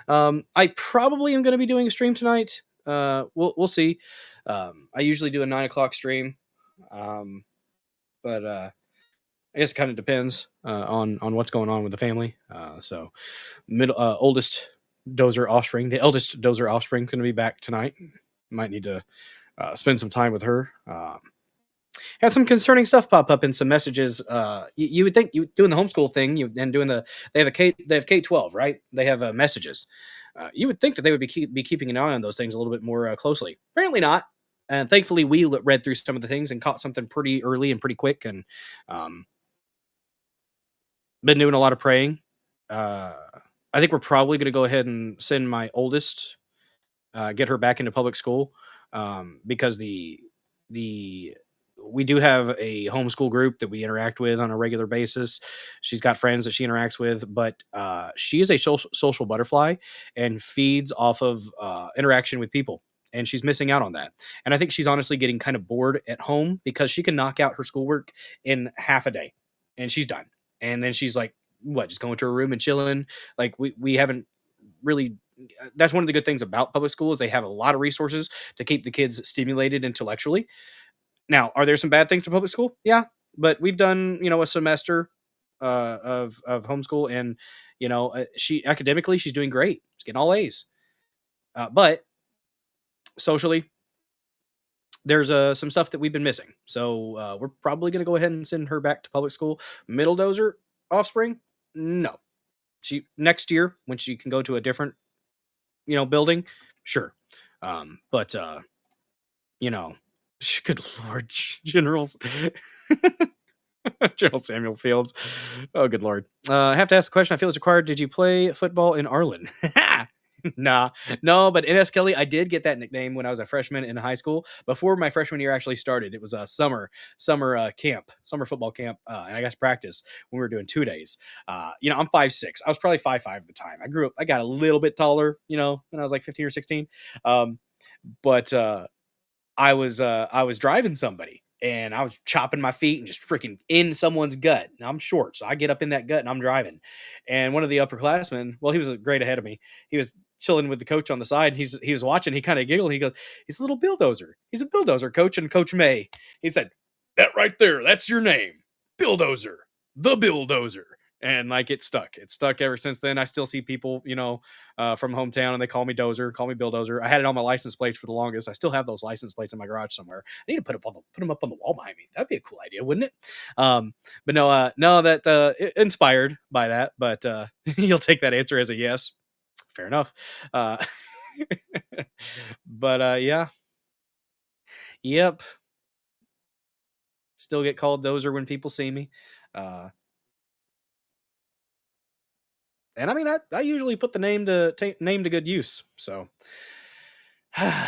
I probably am going to be doing a stream tonight. We'll see. I usually do a 9 o'clock stream. But I guess it kind of depends on what's going on with the family. So oldest Dozer offspring, the eldest Dozer offspring, is going to be back tonight. Might need to spend some time with her. Had some concerning stuff pop up in some messages. You would think you doing the homeschool thing, and doing they have K-12, right? They have messages. You would think that they would be keeping an eye on those things a little bit more closely. Apparently not. And thankfully, we read through some of the things and caught something pretty early and pretty quick. And been doing a lot of praying. I think we're probably going to go ahead and send my oldest, get her back into public school, because we do have a homeschool group that we interact with on a regular basis. She's got friends that she interacts with, but she is a social butterfly and feeds off of interaction with people. And she's missing out on that. And I think she's honestly getting kind of bored at home because she can knock out her schoolwork in half a day and she's done. And then she's like, what, just going to her room and chilling? Like we haven't really. That's one of the good things about public school is they have a lot of resources to keep the kids stimulated intellectually. Now, are there some bad things to public school? Yeah, but we've done, a semester of homeschool, and she academically she's doing great. She's getting all A's, but socially, there's some stuff that we've been missing. So we're probably going to go ahead and send her back to public school. Middle Dozer offspring, no. She next year when she can go to a different, building, sure. But good Lord, generals. General Samuel Fields. Oh, good Lord. I have to ask the question I feel is required. Did you play football in Arlen? No, but NS Kelly, I did get that nickname when I was a freshman in high school. Before my freshman year actually started, it was a summer camp, summer football camp, and I guess practice when we were doing 2 days. I'm 5'6". I was probably 5'5" at the time. I grew up. I got a little bit taller, when I was like 15 or 16. But I was driving somebody and I was chopping my feet and just freaking in someone's gut. Now I'm short, so I get up in that gut and I'm driving. And one of the upperclassmen, well, he was a grade ahead of me. He was chilling with the coach on the side. And he was watching. He kind of giggled. He goes, "He's a little bulldozer. He's a bulldozer, coach." And Coach May, he said, "That right there, that's your name, bulldozer, the bulldozer." And like it stuck. It stuck ever since then. I still see people, from hometown, and they call me Dozer, call me Bill Dozer. I had it on my license plates for the longest. I still have those license plates in my garage somewhere. I need to put them up on the wall behind me. That'd be a cool idea, wouldn't it? But no, that inspired by that. But you'll take that answer as a yes. Fair enough. But yeah, yep. Still get called Dozer when people see me. And I mean, I usually put the name to good use. So, oh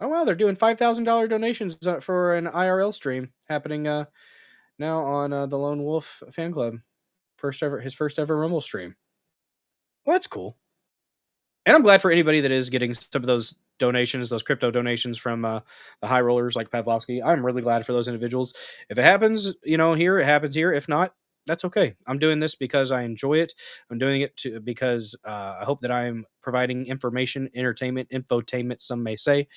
wow, they're doing $5,000 donations for an IRL stream happening now on the Lone Wolf fan club. His first ever Rumble stream. Well, that's cool. And I'm glad for anybody that is getting some of those donations, those crypto donations from the high rollers like Pavlovsky. I'm really glad for those individuals. If it happens, here, it happens here. If not, that's okay. I'm doing this because I enjoy it. I'm doing it because I hope that I'm providing information, entertainment, infotainment, some may say,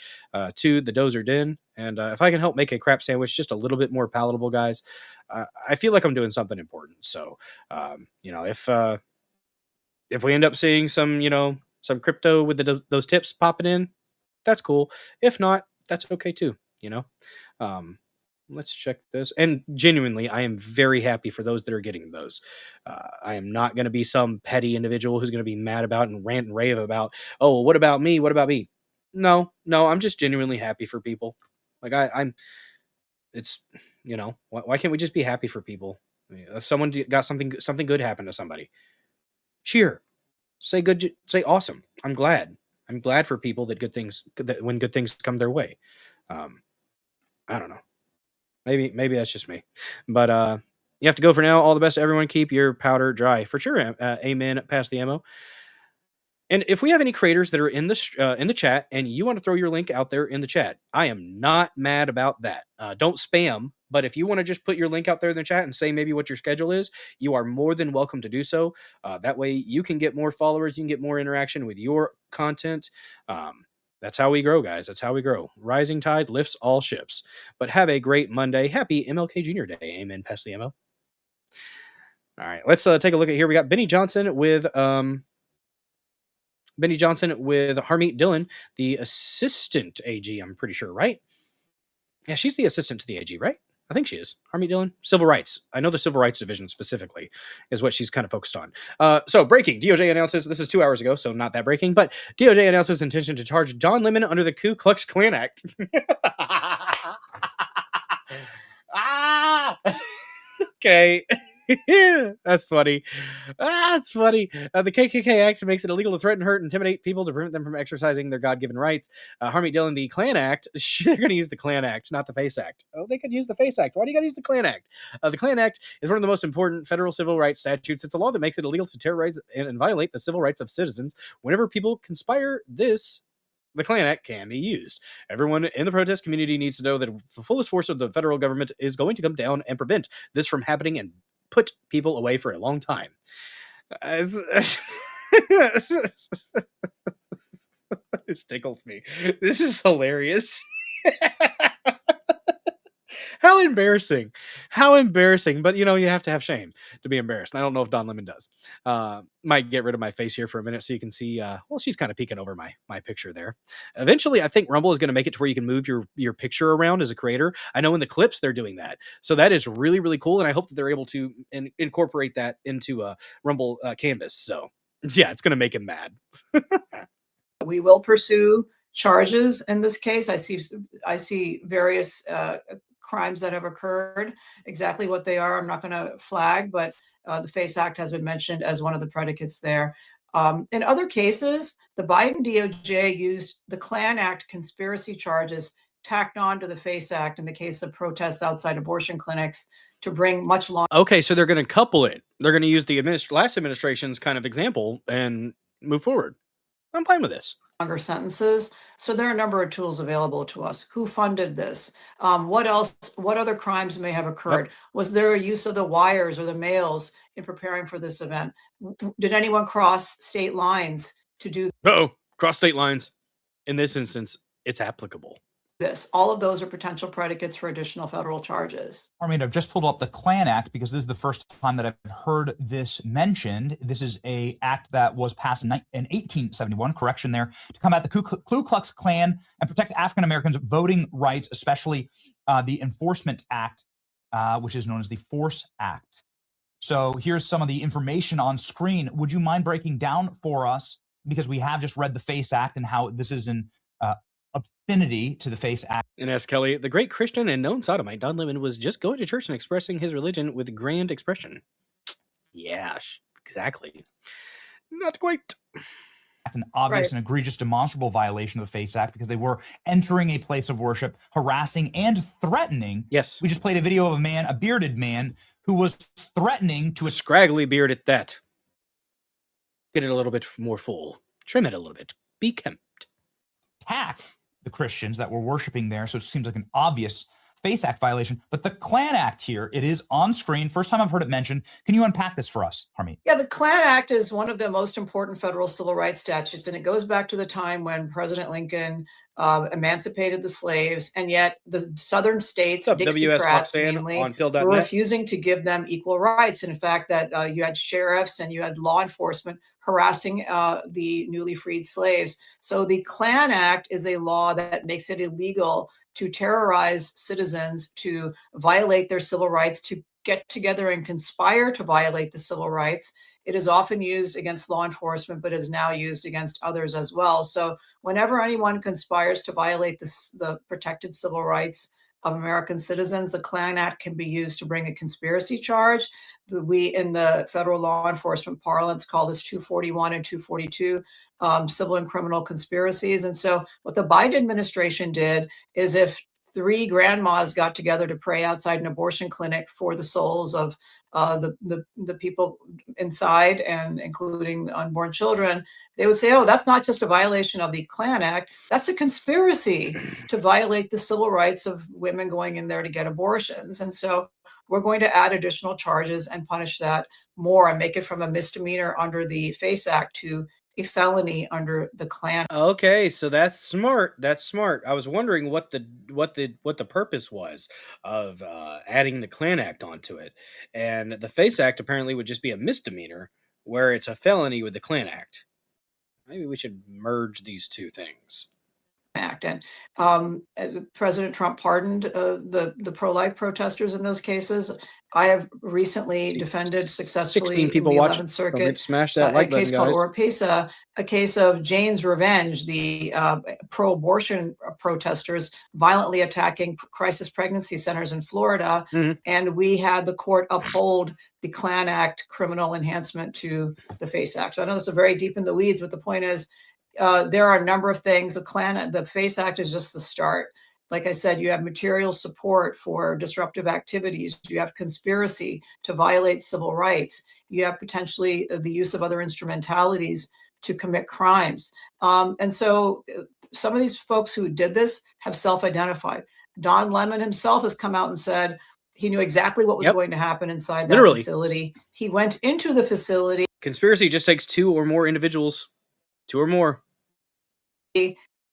to the Dozer Den. And if I can help make a crap sandwich just a little bit more palatable, guys, I feel like I'm doing something important. So, if we end up seeing some crypto with those tips popping in, that's cool. If not, that's okay too. Um, let's check this. And genuinely, I am very happy for those that are getting those. I am not going to be some petty individual who's going to be mad about and rant and rave about, "Oh, well, what about me? What about me?" No, I'm just genuinely happy for people. Like I'm. It's why can't we just be happy for people? If someone got something good happen to somebody, cheer. Say good, say awesome. I'm glad. I'm glad for people that when good things come their way. I don't know. Maybe that's just me. But you have to go for now. All the best to everyone. Keep your powder dry. For sure. Amen. Pass the ammo. And if we have any creators that are in the chat and you want to throw your link out there in the chat, I am not mad about that. Don't spam, but if you want to just put your link out there in the chat and say maybe what your schedule is, you are more than welcome to do so. That way you can get more followers, you can get more interaction with your content. That's how we grow, guys. That's how we grow. Rising tide lifts all ships. But have a great Monday. Happy MLK Jr. Day. Amen. Pass the ammo. All right, let's take a look at here. We got Benny Johnson with Harmeet Dillon, the assistant AG, I'm pretty sure, right? Yeah, she's the assistant to the AG, right? I think she is. Harmeet Dillon, civil rights. I know the civil rights division specifically is what she's kind of focused on. So breaking, DOJ announces, this is 2 hours ago, so not that breaking, but DOJ announces intention to charge Don Lemon under the Ku Klux Klan Act. Okay. That's funny. That's funny. The KKK Act makes it illegal to threaten, hurt, intimidate people to prevent them from exercising their God-given rights. Harmeet Dillon, the Klan Act, they're going to use the Klan Act, not the Face Act. Oh, they could use the Face Act. Why do you got to use the Klan Act? The Klan Act is one of the most important federal civil rights statutes. It's a law that makes it illegal to terrorize and violate the civil rights of citizens. Whenever people conspire the Klan Act can be used. Everyone in the protest community needs to know that the fullest force of the federal government is going to come down and prevent this from happening and put people away for a long time. This tickles me. This is hilarious. How embarrassing. How embarrassing. But, you have to have shame to be embarrassed. And I don't know if Don Lemon does. Might get rid of my face here for a minute so you can see, well, she's kind of peeking over my picture there. Eventually, I think Rumble is going to make it to where you can move your picture around as a creator. I know in the clips they're doing that. So that is really, really cool. And I hope that they're able to incorporate that into a Rumble canvas. So, yeah, it's going to make him mad. We will pursue charges in this case. I see various crimes that have occurred. Exactly what they are, I'm not going to flag, but the FACE Act has been mentioned as one of the predicates there. In other cases, the Biden DOJ used the Klan Act conspiracy charges tacked on to the FACE Act in the case of protests outside abortion clinics to bring much longer. Okay, so they're going to couple it. They're going to use the last administration's kind of example and move forward. I'm fine with this. Longer sentences. So there are a number of tools available to us. Who funded this? What else? What other crimes may have occurred? Yep. Was there a use of the wires or the mails in preparing for this event? Did anyone cross state lines to do? Cross state lines. In this instance, it's applicable. This. All of those are potential predicates for additional federal charges. I've just pulled up the Klan Act because this is the first time that I've heard this mentioned. This is an act that was passed in 1871, correction there, to combat the Ku Klux Klan and protect African Americans' voting rights, especially the Enforcement Act, which is known as the Force Act. So here's some of the information on screen. Would you mind breaking down for us, because we have just read the FACE Act and how this is an affinity to the FACE Act. And as Kelly, the great Christian and known sodomite Don Lemon was just going to church and expressing his religion with grand expression. Yeah, exactly. Not quite. An obvious and egregious demonstrable violation of the FACE Act because they were entering a place of worship, harassing and threatening. Yes. We just played a video of a bearded man who was threatening to a scraggly beard at that. Get it a little bit more full. Trim it a little bit. Be kempt. Attack the Christians that were worshiping there, so it seems like an obvious FACE Act violation. But the Klan Act here, it is on screen. First time I've heard it mentioned. Can you unpack this for us, Harmeet? Yeah, the Klan Act is one of the most important federal civil rights statutes, and it goes back to the time when President Lincoln emancipated the slaves, and yet the southern states, Dixiecrats mainly, were refusing to give them equal rights. And in fact, that you had sheriffs and you had law enforcement harassing the newly freed slaves. So the Klan Act is a law that makes it illegal to terrorize citizens, to violate their civil rights, to get together and conspire to violate the civil rights. It is often used against law enforcement, but is now used against others as well. So whenever anyone conspires to violate the protected civil rights of American citizens, the Klan Act can be used to bring a conspiracy charge. We, in the federal law enforcement parlance, call this 241 and 242 civil and criminal conspiracies. And so what the Biden administration did is, if 3 grandmas got together to pray outside an abortion clinic for the souls of the people inside, and including the unborn children, they would say, oh, that's not just a violation of the Klan Act, that's a conspiracy to violate the civil rights of women going in there to get abortions. And so we're going to add additional charges and punish that more and make it from a misdemeanor under the FACE Act to a felony under the Klan. Okay, so that's smart. That's smart. I was wondering what the purpose was of adding the Klan Act onto it, and the FACE Act apparently would just be a misdemeanor, where it's a felony with the Klan Act. Maybe we should merge these two things. Act. And President Trump pardoned the pro-life protesters in those cases. I have recently defended successfully 16 people in the watching. 11th Circuit Smash that like a button, case called guys. Oropesa, a case of Jane's Revenge, the pro-abortion protesters violently attacking crisis pregnancy centers in Florida. Mm-hmm. And we had the court uphold the Klan Act criminal enhancement to the FACE Act. So I know this is very deep in the weeds, but the point is, there are a the things. The FACE Act is just the start. Like I said, you have material support for disruptive activities. You have conspiracy to violate civil rights. You have potentially the use of other instrumentalities to commit crimes. And so some of these folks who did this have self-identified. Don Lemon himself has come out and said he knew exactly what was going to happen inside that facility. He went into the facility. Conspiracy just takes 2 or more individuals. 2 or more.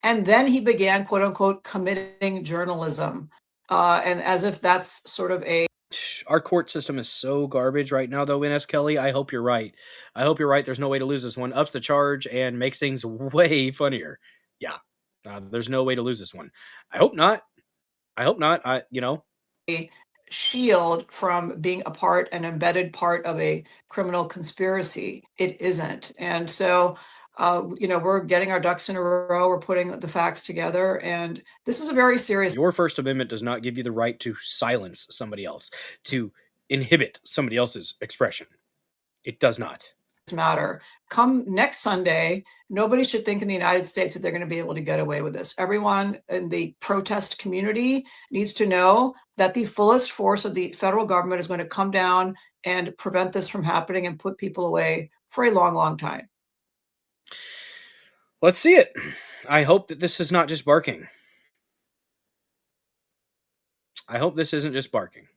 And then he began, quote unquote, committing journalism. And as if that's sort of Our court system is so garbage right now, though, Ines Kelly. I hope you're right. I hope you're right. There's no way to lose this one. Ups the charge and makes things way funnier. Yeah. There's no way to lose this one. I hope not. A shield from being an embedded part of a criminal conspiracy. It isn't. And so We're getting our ducks in a row. We're putting the facts together, and this is a very serious. Your First Amendment does not give you the right to silence somebody else, to inhibit somebody else's expression. It does not matter. Come next Sunday, nobody should think in the United States that they're going to be able to get away with this. Everyone in the protest community needs to know that the fullest force of the federal government is going to come down and prevent this from happening and put people away for a long, long time. Let's see it. I hope that this is not just barking. I hope this isn't just barking.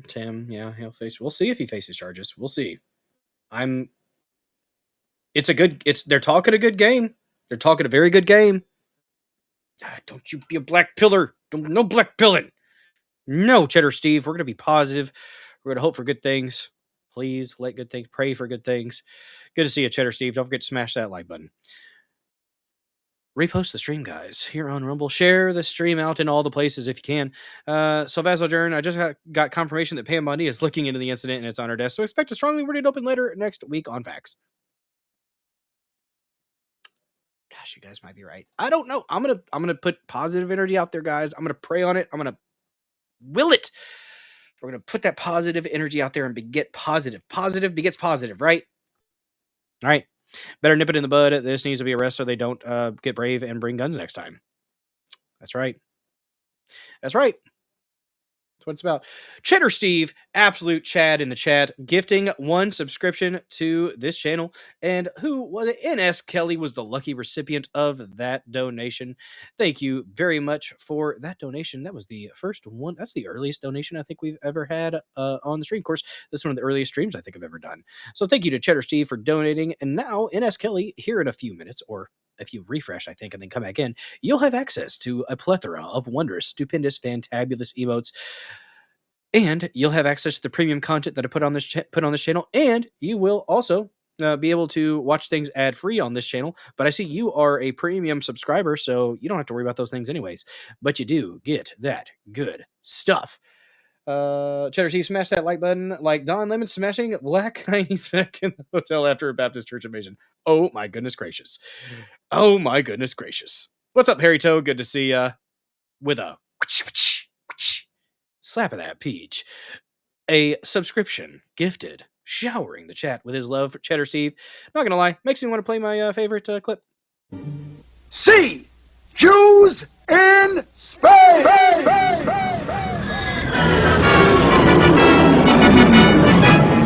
Tim, yeah, he'll face. We'll see if he faces charges. We'll see. They're talking a good game. They're talking a very good game. Don't you be a black pillar. No black pilling. No, Cheddar Steve. We're going to be positive. We're going to hope for good things. Please let good things, pray for good things. Good to see you, Cheddar Steve. Don't forget to smash that like button. Repost the stream, guys, here on Rumble. Share the stream out in all the places if you can. So, Vassal Jern, I just got confirmation that Pam Bundy is looking into the incident and it's on her desk. So, expect a strongly worded open letter next week on facts. Gosh, you guys might be right. I don't know. I'm gonna put positive energy out there, guys. I'm gonna pray on it. I'm gonna will it. We're gonna put that positive energy out there and beget positive. Positive begets positive, right? All right. Better nip it in the bud. This needs to be arrested so they don't get brave and bring guns next time. That's right. That's right. That's what it's about. Cheddar Steve, absolute Chad in the chat, gifting 1 subscription to this channel. And who was it? NS Kelly was the lucky recipient of that donation. Thank you very much for that donation. That was the first one. That's the earliest donation I think we've ever had on the stream. Of course, this is one of the earliest streams I think I've ever done. So thank you to Cheddar Steve for donating. And now NS Kelly, here in a few minutes, or if you refresh, I think, and then come back in, you'll have access to a plethora of wondrous, stupendous, fantabulous emotes. And you'll have access to the premium content that I put on this channel. And you will also be able to watch things ad-free on this channel. But I see you are a premium subscriber, so you don't have to worry about those things anyways. But you do get that good stuff. Cheddar C, smash that like button like Don Lemon smashing Black Chinese back in the hotel after a Baptist church invasion. Oh my goodness gracious. Oh my goodness gracious. What's up, Harry Toe? Good to see ya. With a slap of that peach. A subscription gifted, showering the chat with his love for Cheddar Steve. Not gonna lie, makes me want to play my favorite clip. C. Jews in space.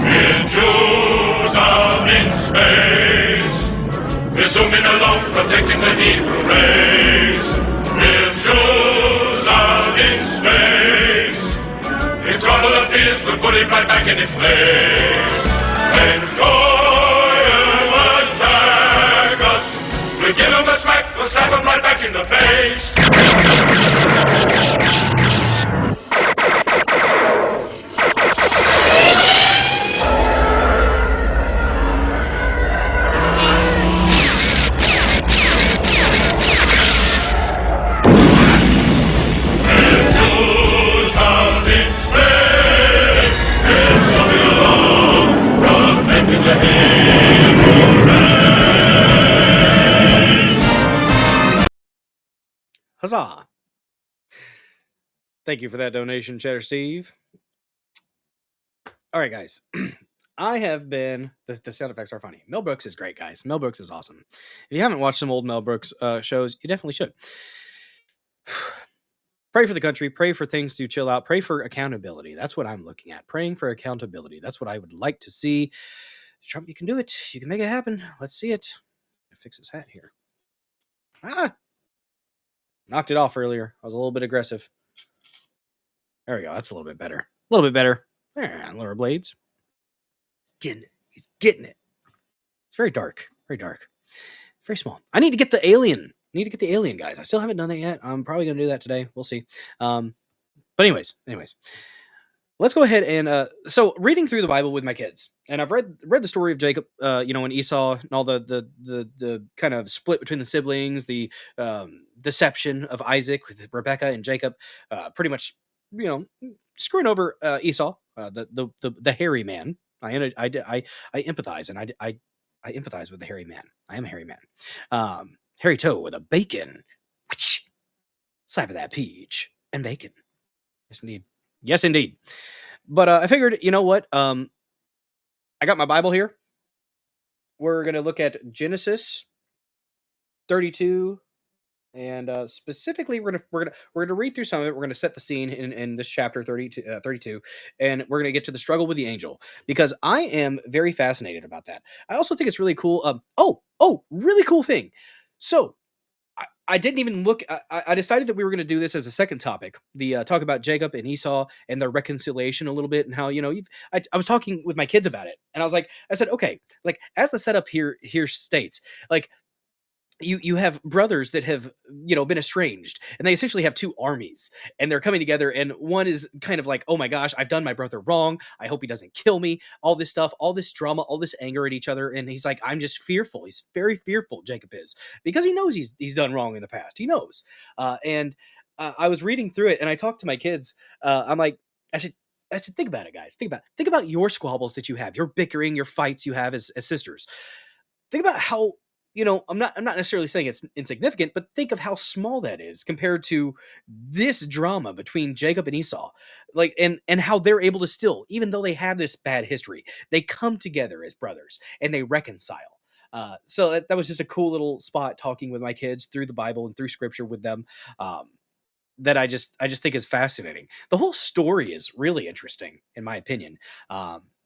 We're Jews out in space. We're zooming along, protecting the Hebrew race. We're Jews out in space. If trouble appears, we'll put it right back in its place. When Goyim attack us, we'll give them a smack, we'll slap them right back in the face. Huzzah! Thank you for that donation, Cheddar Steve. All right, guys. I have been... The sound effects are funny. Mel Brooks is great, guys. Mel Brooks is awesome. If you haven't watched some old Mel Brooks shows, you definitely should. Pray for the country. Pray for things to chill out. Pray for accountability. That's what I'm looking at. Praying for accountability. That's what I would like to see. Trump, you can do it. You can make it happen. Let's see it. Fix his hat here. Knocked it off earlier. I was a little bit aggressive. There we go. That's a little bit better. A little bit better. Lower blades. Getting it. He's getting it. It's very dark. Very dark. Very small. I need to get the alien. Guys. I still haven't done that yet. I'm probably going to do that today. We'll see. But anyways. Let's go ahead and so reading through the Bible with my kids, and I've read the story of Jacob, and Esau, and all the kind of split between the siblings, the deception of Isaac with Rebecca and Jacob, pretty much screwing over Esau, the hairy man. I empathize, and I I empathize with the hairy man. I am a hairy man. Hairy toe with a bacon. Slap of that peach and bacon. Yes, indeed. Yes, indeed. But I figured, you know what? I got my Bible here. We're going to look at Genesis 32, and specifically we're gonna read through some of it. We're gonna set the scene in this chapter 32, and we're gonna get to the struggle with the angel, because I am very fascinated about that. I also think it's really cool. Really cool thing. So I didn't even look. I decided that we were going to do this as a second topic. The talk about Jacob and Esau and their reconciliation a little bit, and how, you know, I was talking with my kids about it, and I said, okay, like, as the setup here states, like, you have brothers that have, you know, been estranged, and they essentially have two armies, and they're coming together, and one is kind of like, oh my gosh, I've done my brother wrong, I hope he doesn't kill me, all this stuff, all this drama, all this anger at each other, and he's like, I'm just fearful. He's very fearful, Jacob is, because he knows he's done wrong in the past. He knows. And I was reading through it, and I talked to my kids. I'm like, I said, think about it, guys. Think about your squabbles that you have, your bickering, your fights you have as sisters. Think about how, you know, I'm not necessarily saying it's insignificant, but think of how small that is compared to this drama between Jacob and Esau. Like, and how they're able to still, even though they have this bad history, they come together as brothers and they reconcile. So that was just a cool little spot, talking with my kids through the Bible and through scripture with them. That I just think is fascinating. The whole story is really interesting, in my opinion.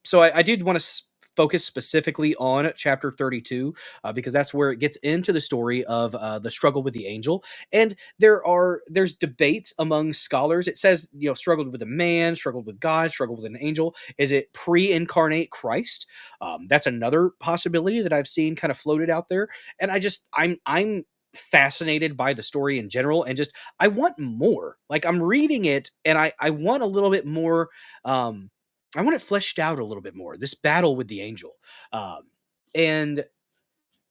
So I did want to focus specifically on chapter 32, because that's where it gets into the story of the struggle with the angel. And there's debates among scholars. It says, you know, struggled with a man, struggled with God, struggled with an angel. Is it pre-incarnate Christ? That's another possibility that I've seen kind of floated out there. And I'm fascinated by the story in general, and just, I want more. Like, I'm reading it, and I want a little bit more. I want it fleshed out a little bit more, this battle with the angel. And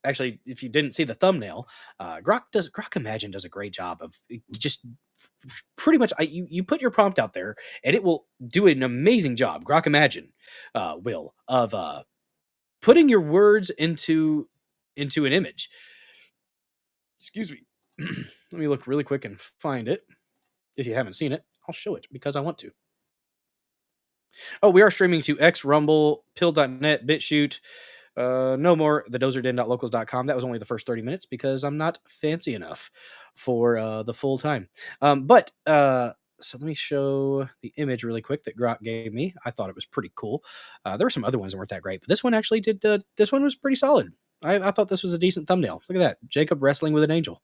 actually, if you didn't see the thumbnail, Grok Imagine does a great job of just pretty much, you put your prompt out there, and it will do an amazing job. Grok Imagine will, of putting your words into an image. Excuse me. Let me look really quick and find it. If you haven't seen it, I'll show it because I want to. Oh, we are streaming to X, Rumble, Pill.net, BitChute, no more, thedozerden.locals.com. That was only the first 30 minutes because I'm not fancy enough for the full time. So let me show the image really quick that Grok gave me. I thought it was pretty cool. There were some other ones that weren't that great, but this one actually did. This one was pretty solid. I thought this was a decent thumbnail. Look at that. Jacob wrestling with an angel.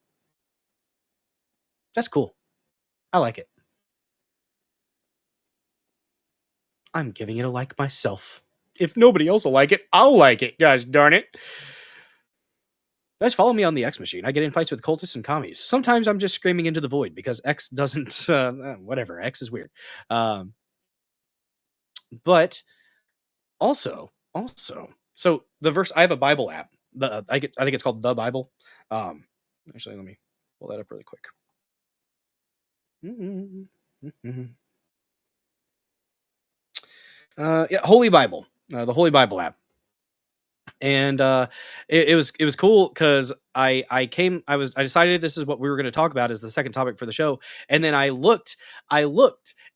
That's cool. I like it. I'm giving it a like myself. If nobody else will like it, I'll like it. Gosh darn it. Guys, follow me on the X machine. I get in fights with cultists and commies. Sometimes I'm just screaming into the void because X doesn't, whatever. X is weird. But also, so the verse, I have a Bible app. I think it's called The Bible. Actually, let me pull that up really quick. Yeah, Holy Bible, the Holy Bible app. And it was cool because I decided this is what we were going to talk about as the second topic for the show. And then I looked,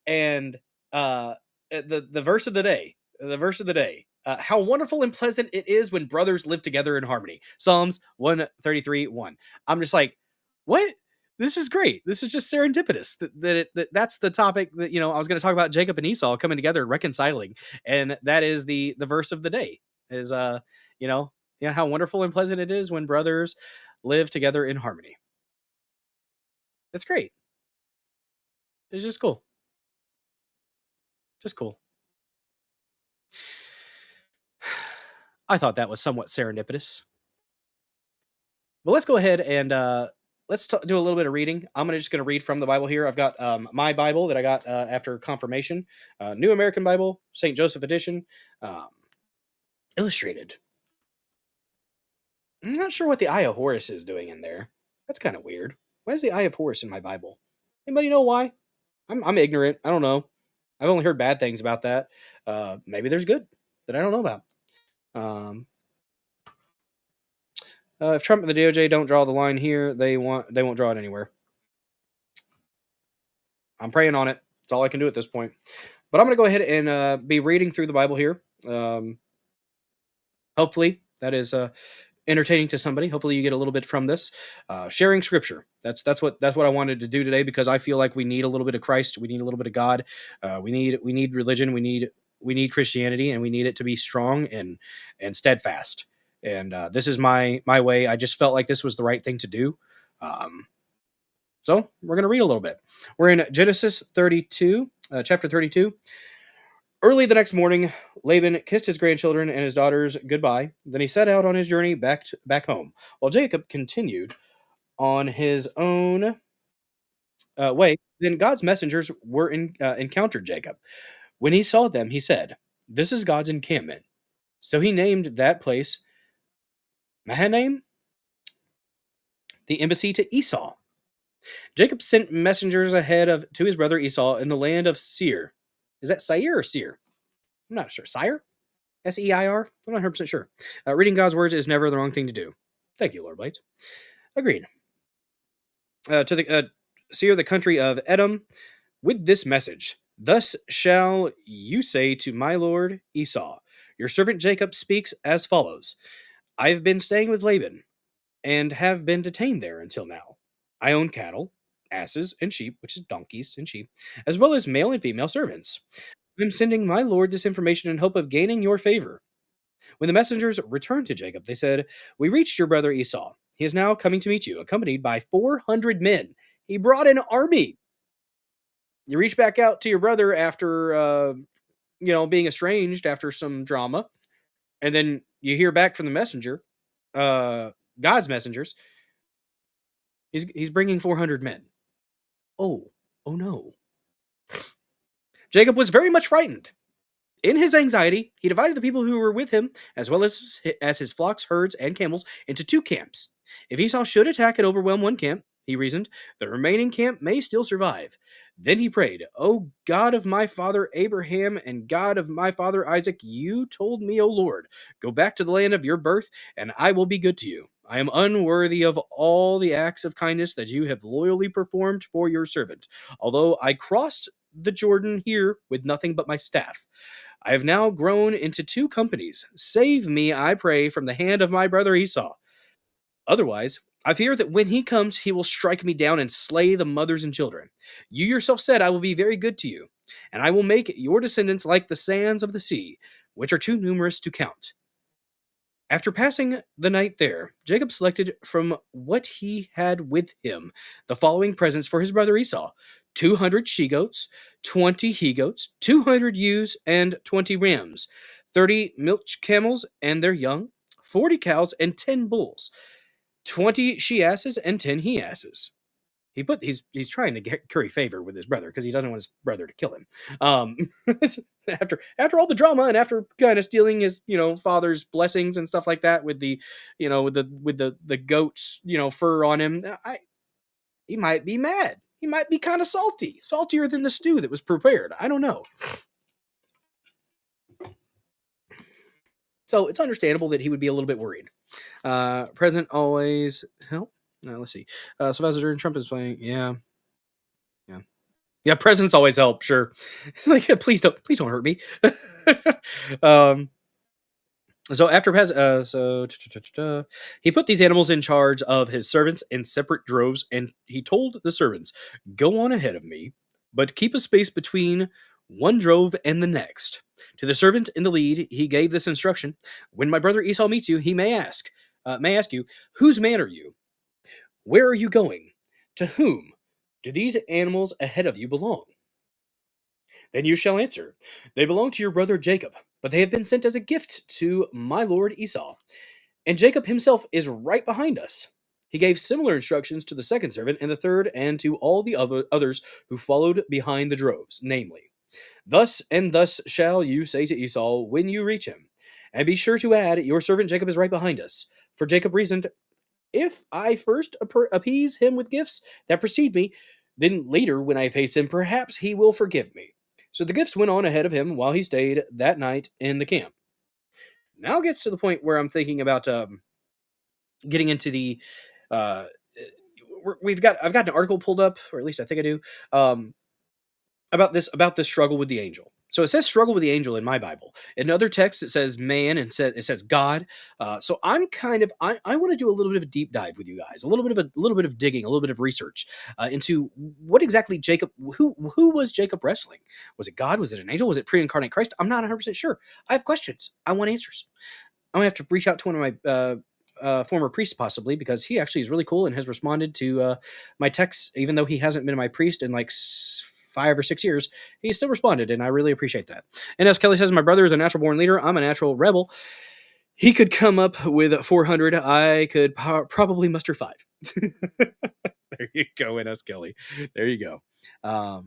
and the verse of the day, how wonderful and pleasant it is when brothers live together in harmony. Psalms 133:1. I'm just like, what? This is great. This is just serendipitous. That's the topic that, you know, I was going to talk about Jacob and Esau coming together and reconciling, and that is the verse of the day. Is you know, yeah, how wonderful and pleasant it is when brothers live together in harmony. It's great. It's just cool. Just cool. I thought that was somewhat serendipitous. But let's go ahead and let's do a little bit of reading. I'm just going to read from the Bible here. I've got my Bible that I got after confirmation, New American Bible, St. Joseph edition, illustrated. I'm not sure what the Eye of Horus is doing in there. That's kind of weird. Why is the Eye of Horus in my Bible? Anybody know why? I'm ignorant. I don't know. I've only heard bad things about that. Maybe there's good that I don't know about. If Trump and the DOJ don't draw the line here, they won't draw it anywhere. I'm praying on it. That's all I can do at this point. But I'm going to go ahead and be reading through the Bible here. Hopefully that is entertaining to somebody. Hopefully you get a little bit from this. Sharing scripture. That's what I wanted to do today, because I feel like we need a little bit of Christ. We need a little bit of God. We need religion. We need Christianity, and we need it to be strong and steadfast. And this is my way. I just felt like this was the right thing to do. So we're going to read a little bit. We're in Genesis 32, chapter 32. Early the next morning, Laban kissed his grandchildren and his daughters goodbye. Then he set out on his journey back home, while Jacob continued on his own way. Then God's messengers encountered Jacob. When he saw them, he said, "This is God's encampment." So he named that place Mahanaim, the embassy to Esau. Jacob sent messengers ahead to his brother Esau in the land of Seir. Is that Seir or Seir? I'm not sure. Seir? Seir? I'm not 100% sure. Reading God's words is never the wrong thing to do. Thank you, Lord Blades. Agreed. To the Seir, the country of Edom, with this message: Thus shall you say to my lord Esau, your servant Jacob speaks as follows: I have been staying with Laban, and have been detained there until now. I own cattle, asses, and sheep, which is donkeys and sheep, as well as male and female servants. I'm sending my lord this information in hope of gaining your favor. When the messengers returned to Jacob, they said, We reached your brother Esau. He is now coming to meet you, accompanied by 400 men. He brought an army. You reach back out to your brother after, being estranged after some drama, and then you hear back from the messenger, God's messengers. He's bringing 400 men. Oh no. Jacob was very much frightened. In his anxiety, he divided the people who were with him, as well as his flocks, herds, and camels, into two camps. If Esau should attack and overwhelm one camp, he reasoned, the remaining camp may still survive. Then he prayed, O God of my father Abraham and God of my father Isaac, you told me, O Lord, go back to the land of your birth, and I will be good to you. I am unworthy of all the acts of kindness that you have loyally performed for your servant, although I crossed the Jordan here with nothing but my staff. I have now grown into two companies. Save me, I pray, from the hand of my brother Esau. Otherwise, I fear that when he comes, he will strike me down and slay the mothers and children. You yourself said, I will be very good to you, and I will make your descendants like the sands of the sea, which are too numerous to count. After passing the night there, Jacob selected from what he had with him the following presents for his brother Esau: 200 she-goats, 20 he-goats, 200 ewes, and 20 rams, 30 milch camels and their young, 40 cows and 10 bulls, 20 she-asses and 10 he-asses. He's trying to curry favor with his brother because he doesn't want his brother to kill him. After all the drama and after kind of stealing his father's blessings and stuff like that with the the goats fur on him, he might be mad. He might be kind of saltier than the stew that was prepared. I don't know. So it's understandable that he would be a little bit worried. President always help. Let's see. Sylvester during Trump is playing. Yeah. Presidents always help. Sure. Like, please don't hurt me. So after he put these animals in charge of his servants in separate droves, and he told the servants, "Go on ahead of me, but keep a space between one drove and the next." To the servant in the lead, he gave this instruction: "When my brother Esau meets you, he may ask you, whose man are you? Where are you going? To whom do these animals ahead of you belong?" Then you shall answer, "They belong to your brother Jacob, but they have been sent as a gift to my lord Esau. And Jacob himself is right behind us." He gave similar instructions to the second servant and the third, and to all the others who followed behind the droves, namely, "Thus and thus shall you say to Esau when you reach him. And be sure to add, your servant Jacob is right behind us." For Jacob reasoned, "If I first appease him with gifts that precede me, then later when I face him, perhaps he will forgive me." So the gifts went on ahead of him while he stayed that night in the camp. Now gets to the point where I'm thinking about, getting into the I've got an article pulled up, or at least I think I do, about this struggle with the angel. So it says struggle with the angel in my Bible. In other texts, it says man, and it says God. So I'm kind of I want to do a little bit of a deep dive with you guys, a little bit of digging, a little bit of research into what exactly who was Jacob wrestling? Was it God? Was it an angel? Was it pre-incarnate Christ? I'm not 100% sure. I have questions. I want answers. I'm gonna have to reach out to one of my former priests, possibly, because he actually is really cool and has responded to my texts, even though he hasn't been my priest in like 5 or 6 years. He still responded, and I really appreciate that. And as Kelly says, my brother is a natural born leader. I'm a natural rebel. He could come up with 400. I could probably muster 5. There you go, NS Kelly. There you go.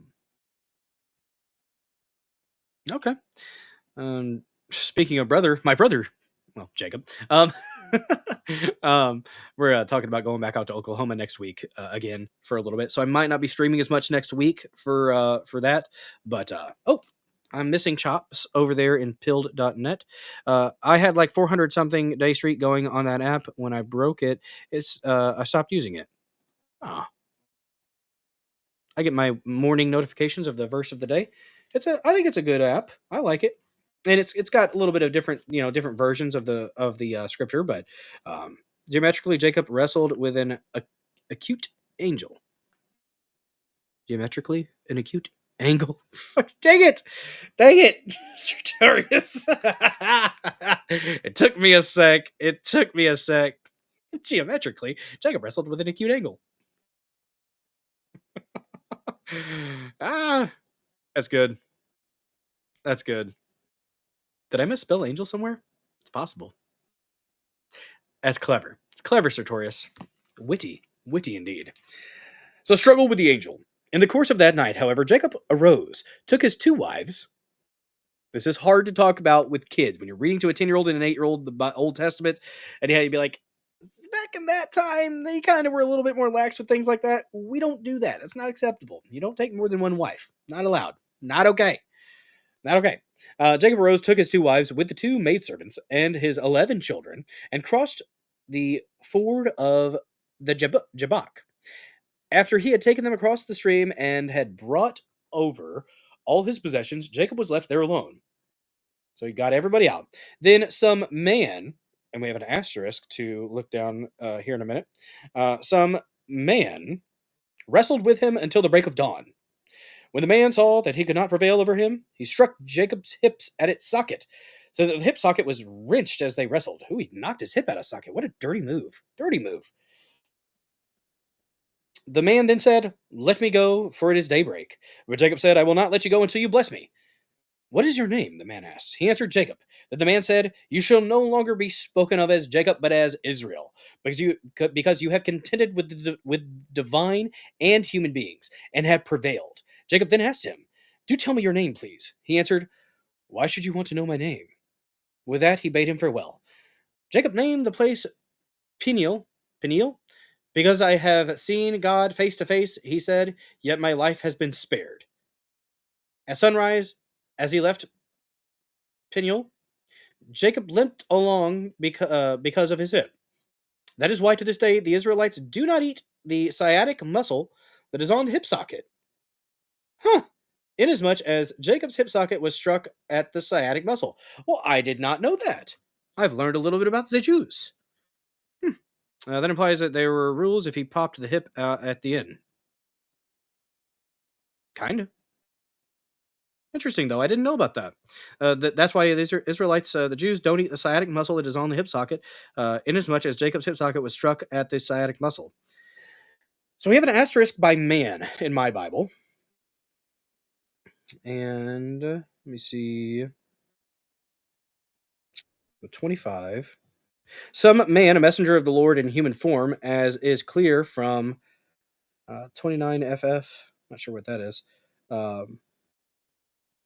Okay. Speaking of brother, my brother, well, Jacob. We're talking about going back out to Oklahoma next week again for a little bit, so I might not be streaming as much next week for that. But I'm missing chops over there in pilled.net. I had like 400 something day streak going on that app. When I broke it, I stopped using it. I get my morning notifications of the verse of the day. I think it's a good app. I like it. And it's got a little bit of different versions of the scripture, but geometrically Jacob wrestled with an acute angel. Geometrically an acute angle. Dang it, Sartorius. It took me a sec. Geometrically, Jacob wrestled with an acute angle. That's good. Did I misspell angel somewhere? It's possible. That's clever. It's clever, Sartorius. Witty indeed. So struggle with the angel. In the course of that night, however, Jacob arose, took his 2 wives. This is hard to talk about with kids. When you're reading to a 10-year-old and an 8-year-old the Old Testament, and you'd be like, back in that time, they kind of were a little bit more lax with things like that. We don't do that. That's not acceptable. You don't take more than 1 wife. Not allowed. Not okay. Jacob arose, took his 2 wives with the 2 maidservants and his 11 children, and crossed the ford of the Jabbok. After he had taken them across the stream and had brought over all his possessions, Jacob was left there alone. So he got everybody out. Then some man, and we have an asterisk to look down here in a minute, some man wrestled with him until the break of dawn. When the man saw that he could not prevail over him, he struck Jacob's hips at its socket, so that the hip socket was wrenched as they wrestled. Ooh, he knocked his hip out of socket. What a dirty move. The man then said, "Let me go, for it is daybreak." But Jacob said, "I will not let you go until you bless me." "What is your name?" the man asked. He answered, "Jacob." Then the man said, "You shall no longer be spoken of as Jacob, but as Israel, because you have contended with divine and human beings, and have prevailed." Jacob then asked him, "Do tell me your name, please." He answered, "Why should you want to know my name?" With that, he bade him farewell. Jacob named the place Peniel, because I have seen God face to face, he said, yet my life has been spared. At sunrise, as he left Peniel, Jacob limped along because of his hip. That is why to this day the Israelites do not eat the sciatic muscle that is on the hip socket. Inasmuch as Jacob's hip socket was struck at the sciatic muscle. Well, I did not know that. I've learned a little bit about the Jews. That implies that there were rules if he popped the hip at the end. Kind of. Interesting, though. I didn't know about that. That's why the Israelites, the Jews, don't eat the sciatic muscle that is on the hip socket, inasmuch as Jacob's hip socket was struck at the sciatic muscle. So we have an asterisk by man in my Bible. And let me see. 25. Some man, a messenger of the Lord in human form, as is clear from 29FF. Not sure what that is.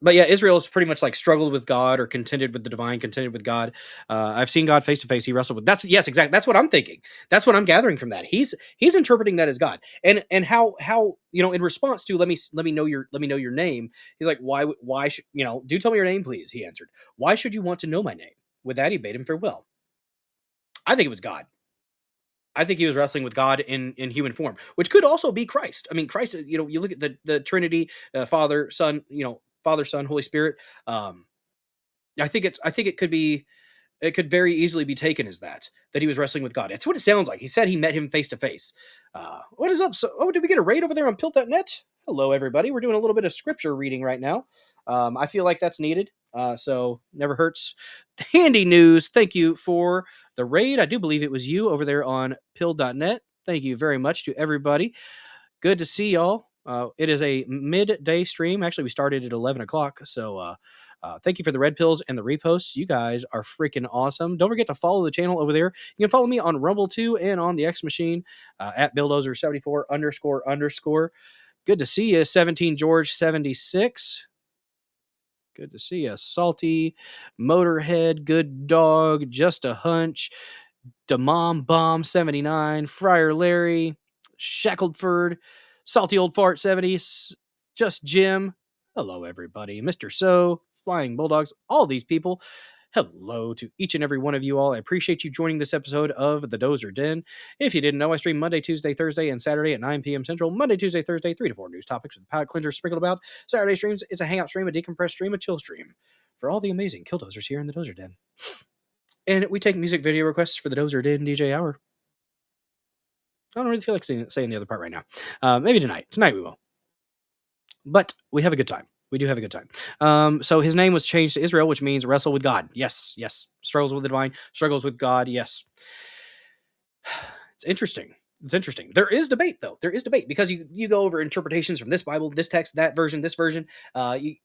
But yeah, Israel is pretty much like struggled with God or contended with the divine, contended with God. I've seen God face to face. He wrestled with. Yes, exactly. That's what I'm thinking. That's what I'm gathering from that. He's interpreting that as God. And how in response to let me know your name. He's like, why should do tell me your name, please? He answered, "Why should you want to know my name?" With that, he bade him farewell. I think it was God. I think he was wrestling with God in human form, which could also be Christ. I mean, Christ, you look at the Trinity, Father, Son, Father, Son, Holy Spirit. I think it could be, it could very easily be taken as that he was wrestling with God. That's what it sounds like. He said he met him face to face. What is up? So, did we get a raid over there on Pilt.net? Hello, everybody. We're doing a little bit of scripture reading right now. I feel like that's needed. So never hurts. Handy news. Thank you for the raid. I do believe it was you over there on Pill.net. Thank you very much to everybody. Good to see y'all. It is a midday stream. Actually, we started at 11 o'clock. So thank you for the red pills and the reposts. You guys are freaking awesome. Don't forget to follow the channel over there. You can follow me on Rumble too and on the X Machine at Bulldozer74 __. Good to see you, 17 George 76. Good to see you, Salty, Motorhead, Good Dog, Just a Hunch, Damom Bomb 79, Friar Larry, Shackleford, Salty Old Fart 70, Just Jim. Hello, everybody. Mr. So, Flying Bulldogs, all these people. Hello to each and every one of you all. I appreciate you joining this episode of The Dozer Den. If you didn't know, I stream Monday, Tuesday, Thursday, and Saturday at 9 p.m. Central. Monday, Tuesday, Thursday, 3 to 4 news topics with palate cleanser sprinkled about. Saturday streams, it's a hangout stream, a decompressed stream, a chill stream for all the amazing killdozers here in The Dozer Den. And we take music video requests for the Dozer Den DJ Hour. I don't really feel like saying the other part right now. Maybe tonight. Tonight we will. But we have a good time. We do have a good time. So his name was changed to Israel, which means wrestle with God. Yes, yes. Struggles with the divine, struggles with God. Yes. It's interesting. It's interesting. There is debate, though. There is debate because you go over interpretations from this Bible, this text, that version, this version.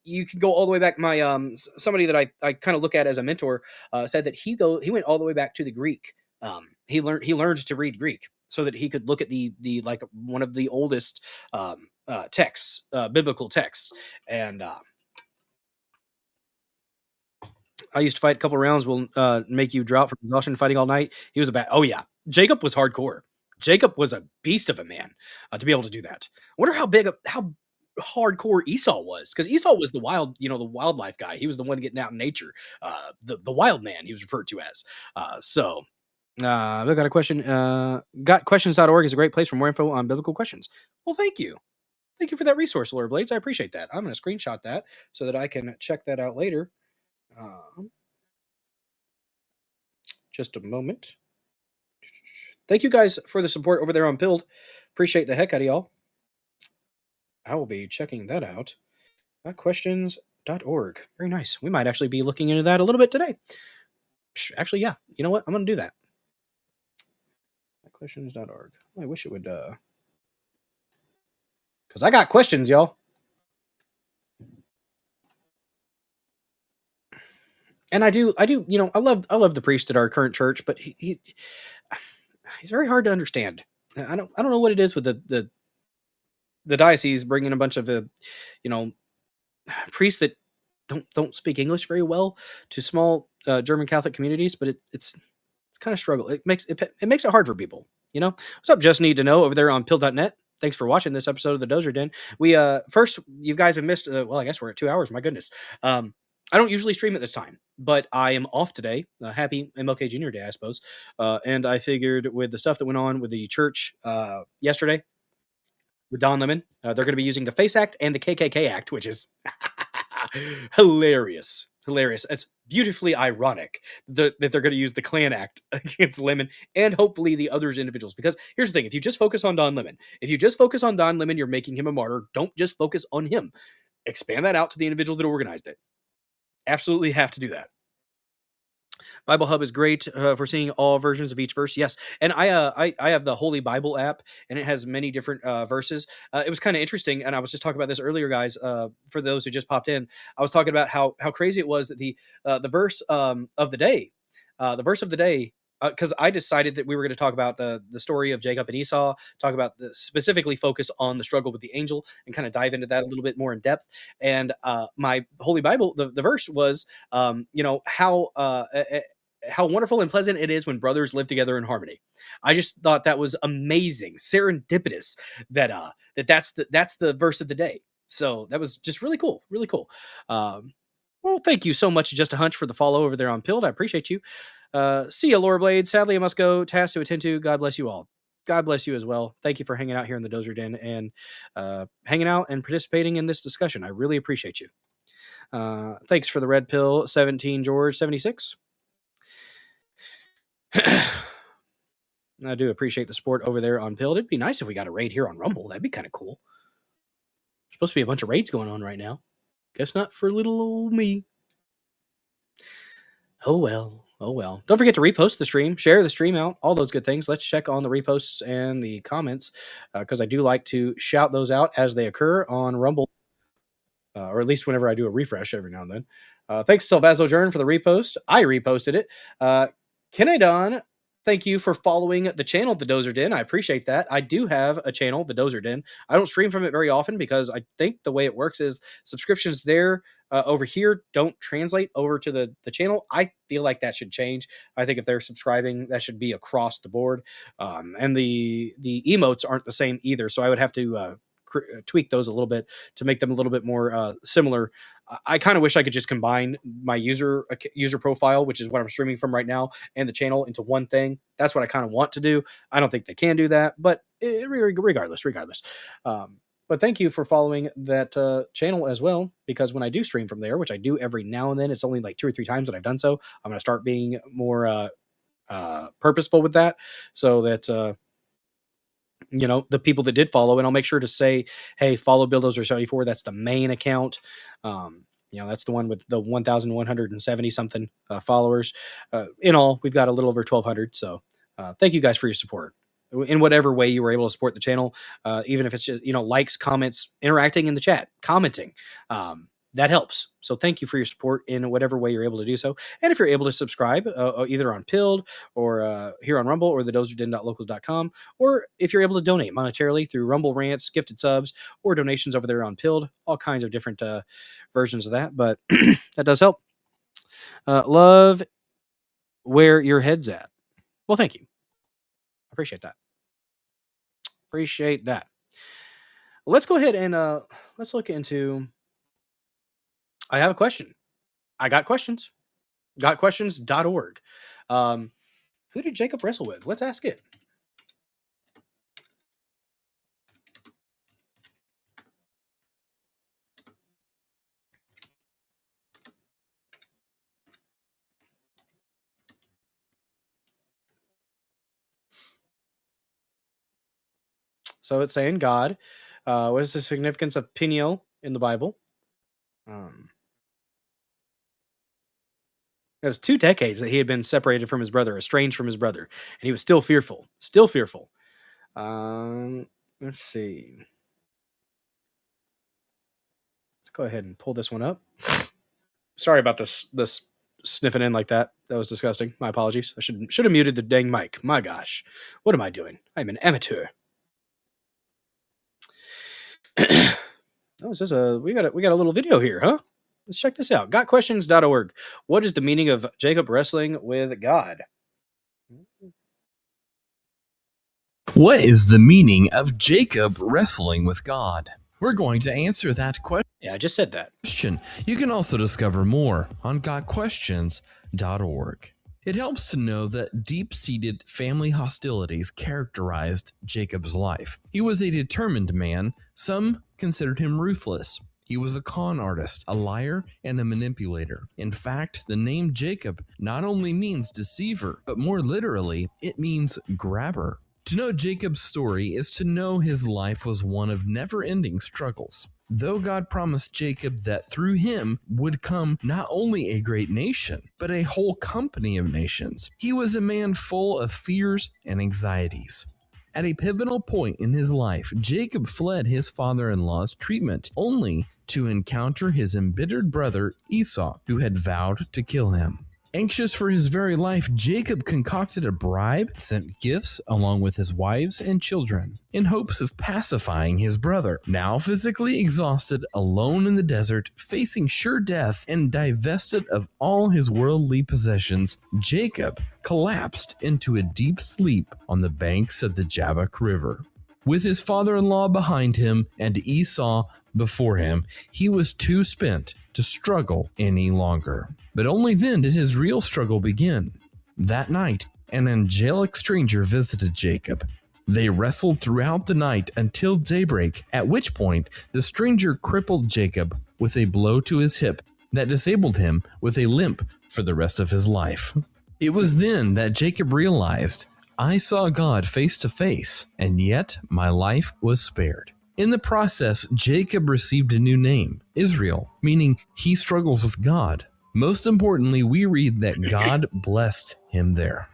You can go all the way back. My somebody that I kind of look at as a mentor said that he went all the way back to the Greek. He learned to read Greek so that he could look at the like one of the oldest texts, biblical texts, and I used to fight a couple rounds. Will make you drop from exhaustion fighting all night. He was a bad. Oh yeah, Jacob was hardcore. Jacob was a beast of a man to be able to do that. I wonder how hardcore Esau was, because Esau was the wild, the wildlife guy. He was the one getting out in nature. The wild man he was referred to as. I've got a question. Gotquestions.org is a great place for more info on biblical questions. Well, thank you. Thank you for that resource, Lord Blades. I appreciate that. I'm going to screenshot that so that I can check that out later. Just a moment. Thank you guys for the support over there on Build. Appreciate the heck out of y'all. I will be checking that out. Questions.org. Very nice. We might actually be looking into that a little bit today. Actually, yeah. You know what? I'm going to do that. Questions.org. I wish it would, because I got questions, y'all. And I do, I love the priest at our current church, but he's very hard to understand. I don't know what it is with the diocese bringing a bunch of priests that don't speak English very well to small German Catholic communities, but it's kind of struggle. It makes it hard for people. What's up? Just need to know over there on Pill.net. Thanks for watching this episode of the Dozer Den. We first, you guys have missed. Well, I guess we're at 2 hours. My goodness. I don't usually stream at this time, but I am off today. Happy MLK Jr. Day, I suppose. And I figured with the stuff that went on with the church yesterday with Don Lemon, they're going to be using the FACE Act and the KKK Act, which is hilarious. Hilarious. It's beautifully ironic that they're going to use the Klan Act against Lemon and hopefully the others individuals. Because here's the thing. If you just focus on Don Lemon, you're making him a martyr. Don't just focus on him. Expand that out to the individual that organized it. Absolutely have to do that. Bible Hub is great for seeing all versions of each verse. Yes, and I have the Holy Bible app, and it has many different verses. It was kind of interesting, and I was just talking about this earlier, guys. For those who just popped in, I was talking about how crazy it was that the verse of the day, because I decided that we were going to talk about the story of Jacob and Esau, talk about specifically focus on the struggle with the angel, and kind of dive into that a little bit more in depth. And my Holy Bible, the verse was, how wonderful and pleasant it is when brothers live together in harmony. I just thought that was amazing, serendipitous that's the verse of the day. So that was just really cool, really cool. Well, thank you so much, Just a Hunch, for the follow over there on Pilled. I appreciate you. See ya, Lore Blade. Sadly, I must go. Tasks to attend to. God bless you all. God bless you as well. Thank you for hanging out here in the Dozer Den and hanging out and participating in this discussion. I really appreciate you. Thanks for the red pill, 17 George 76. I do appreciate the support over there on Pilled. It'd be nice if we got a raid here on Rumble. That'd be kind of cool. There's supposed to be a bunch of raids going on right now. Guess not for little old me. Oh well. Oh well. Don't forget to repost the stream, share the stream out, all those good things. Let's check on the reposts and the comments because I do like to shout those out as they occur on Rumble, or at least whenever I do a refresh every now and then. Thanks, Salvazo Jern, for the repost. I reposted it. Kenedon, thank you for following the channel, The Dozer Den. I appreciate that. I do have a channel, The Dozer Den. I don't stream from it very often because I think the way it works is subscriptions there over here don't translate over to the channel. I feel like that should change. I think if they're subscribing, that should be across the board. And the emotes aren't the same either, so I would have to tweak those a little bit to make them a little bit more similar. I kind of wish I could just combine my user profile, which is what I'm streaming from right now, and the channel into one thing. That's what I kind of want to do. I don't think they can do that, but regardless. But thank you for following that channel as well, because when I do stream from there, which I do every now and then, it's only like 2 or 3 times that I've done so. I'm going to start being more purposeful with that, so that the people that did follow, and I'll make sure to say, hey, follow Bulldozer74. That's the main account. That's the one with the 1,170 something followers. In all, we've got a little over 1,200. So thank you guys for your support in whatever way you were able to support the channel. Even if it's just, likes, comments, interacting in the chat, commenting. That helps. So thank you for your support in whatever way you're able to do so. And if you're able to subscribe either on Pilled or here on Rumble or the dozerden.locals.com, or if you're able to donate monetarily through Rumble Rants, gifted subs, or donations over there on Pilled, all kinds of different versions of that. But that does help. Love where your head's at. Well, thank you. I appreciate that. Appreciate that. Let's go ahead and let's look into... I have a question. I got questions. Gotquestions.org. Who did Jacob wrestle with? Let's ask it. So it's saying God. What is the significance of Peniel in the Bible? It was 2 decades that he had been separated from his brother, estranged from his brother, and he was still fearful. Still fearful. Let's see. Let's go ahead and pull this one up. Sorry about this sniffing in like that. That was disgusting. My apologies. I should have muted the dang mic. My gosh. What am I doing? I'm an amateur. Oh, is this we got a little video here, huh? Let's check this out. Gotquestions.org. What is the meaning of Jacob wrestling with God? What is the meaning of Jacob wrestling with God? We're going to answer that question. Yeah, I just said that. You can also discover more on Gotquestions.org. It helps to know that deep-seated family hostilities characterized Jacob's life. He was a determined man. Some considered him ruthless. He was a con artist, a liar, and a manipulator. In fact, the name Jacob not only means deceiver, but more literally, it means grabber. To know Jacob's story is to know his life was one of never-ending struggles. Though God promised Jacob that through him would come not only a great nation, but a whole company of nations, he was a man full of fears and anxieties. At a pivotal point in his life, Jacob fled his father-in-law's treatment, only to encounter his embittered brother Esau, who had vowed to kill him. Anxious for his very life, Jacob concocted a bribe, sent gifts along with his wives and children, in hopes of pacifying his brother. Now physically exhausted, alone in the desert, facing sure death, and divested of all his worldly possessions, Jacob collapsed into a deep sleep on the banks of the Jabbok River. With his father-in-law behind him and Esau before him, he was too spent to struggle any longer. But only then did his real struggle begin. That night, an angelic stranger visited Jacob. They wrestled throughout the night until daybreak, at which point the stranger crippled Jacob with a blow to his hip that disabled him with a limp for the rest of his life. It was then that Jacob realized, I saw God face to face, and yet my life was spared. In the process, Jacob received a new name, Israel, meaning he struggles with God. Most importantly, we read that God blessed him there.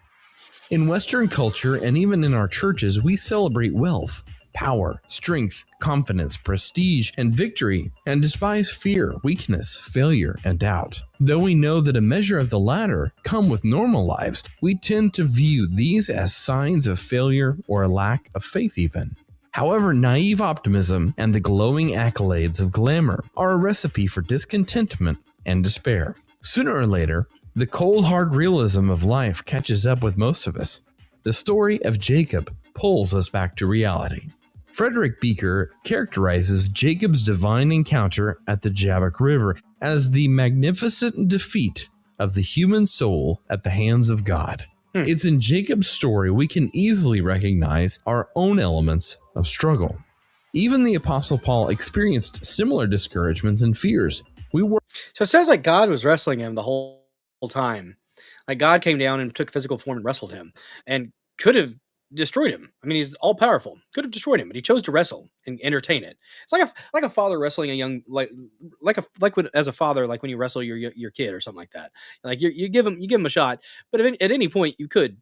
In Western culture, and even in our churches, we celebrate wealth, power, strength, confidence, prestige, and victory, and despise fear, weakness, failure, and doubt. Though we know that a measure of the latter come with normal lives, we tend to view these as signs of failure or a lack of faith even. However, naive optimism and the glowing accolades of glamour are a recipe for discontentment and despair. Sooner or later, the cold hard realism of life catches up with most of us. The story of Jacob pulls us back to reality. Frederick Beaker characterizes Jacob's divine encounter at the Jabbok River as the magnificent defeat of the human soul at the hands of God. It's in Jacob's story we can easily recognize our own elements of struggle. Even the Apostle Paul experienced similar discouragements and fears. So it sounds like God was wrestling him the whole time. Like God came down and took physical form and wrestled him, and could have destroyed him. I mean, he's all powerful. Could have destroyed him, but he chose to wrestle and entertain it. It's like a father wrestling a young as a father, like when you wrestle your kid or something like that. Like you give him a shot, but at any point you could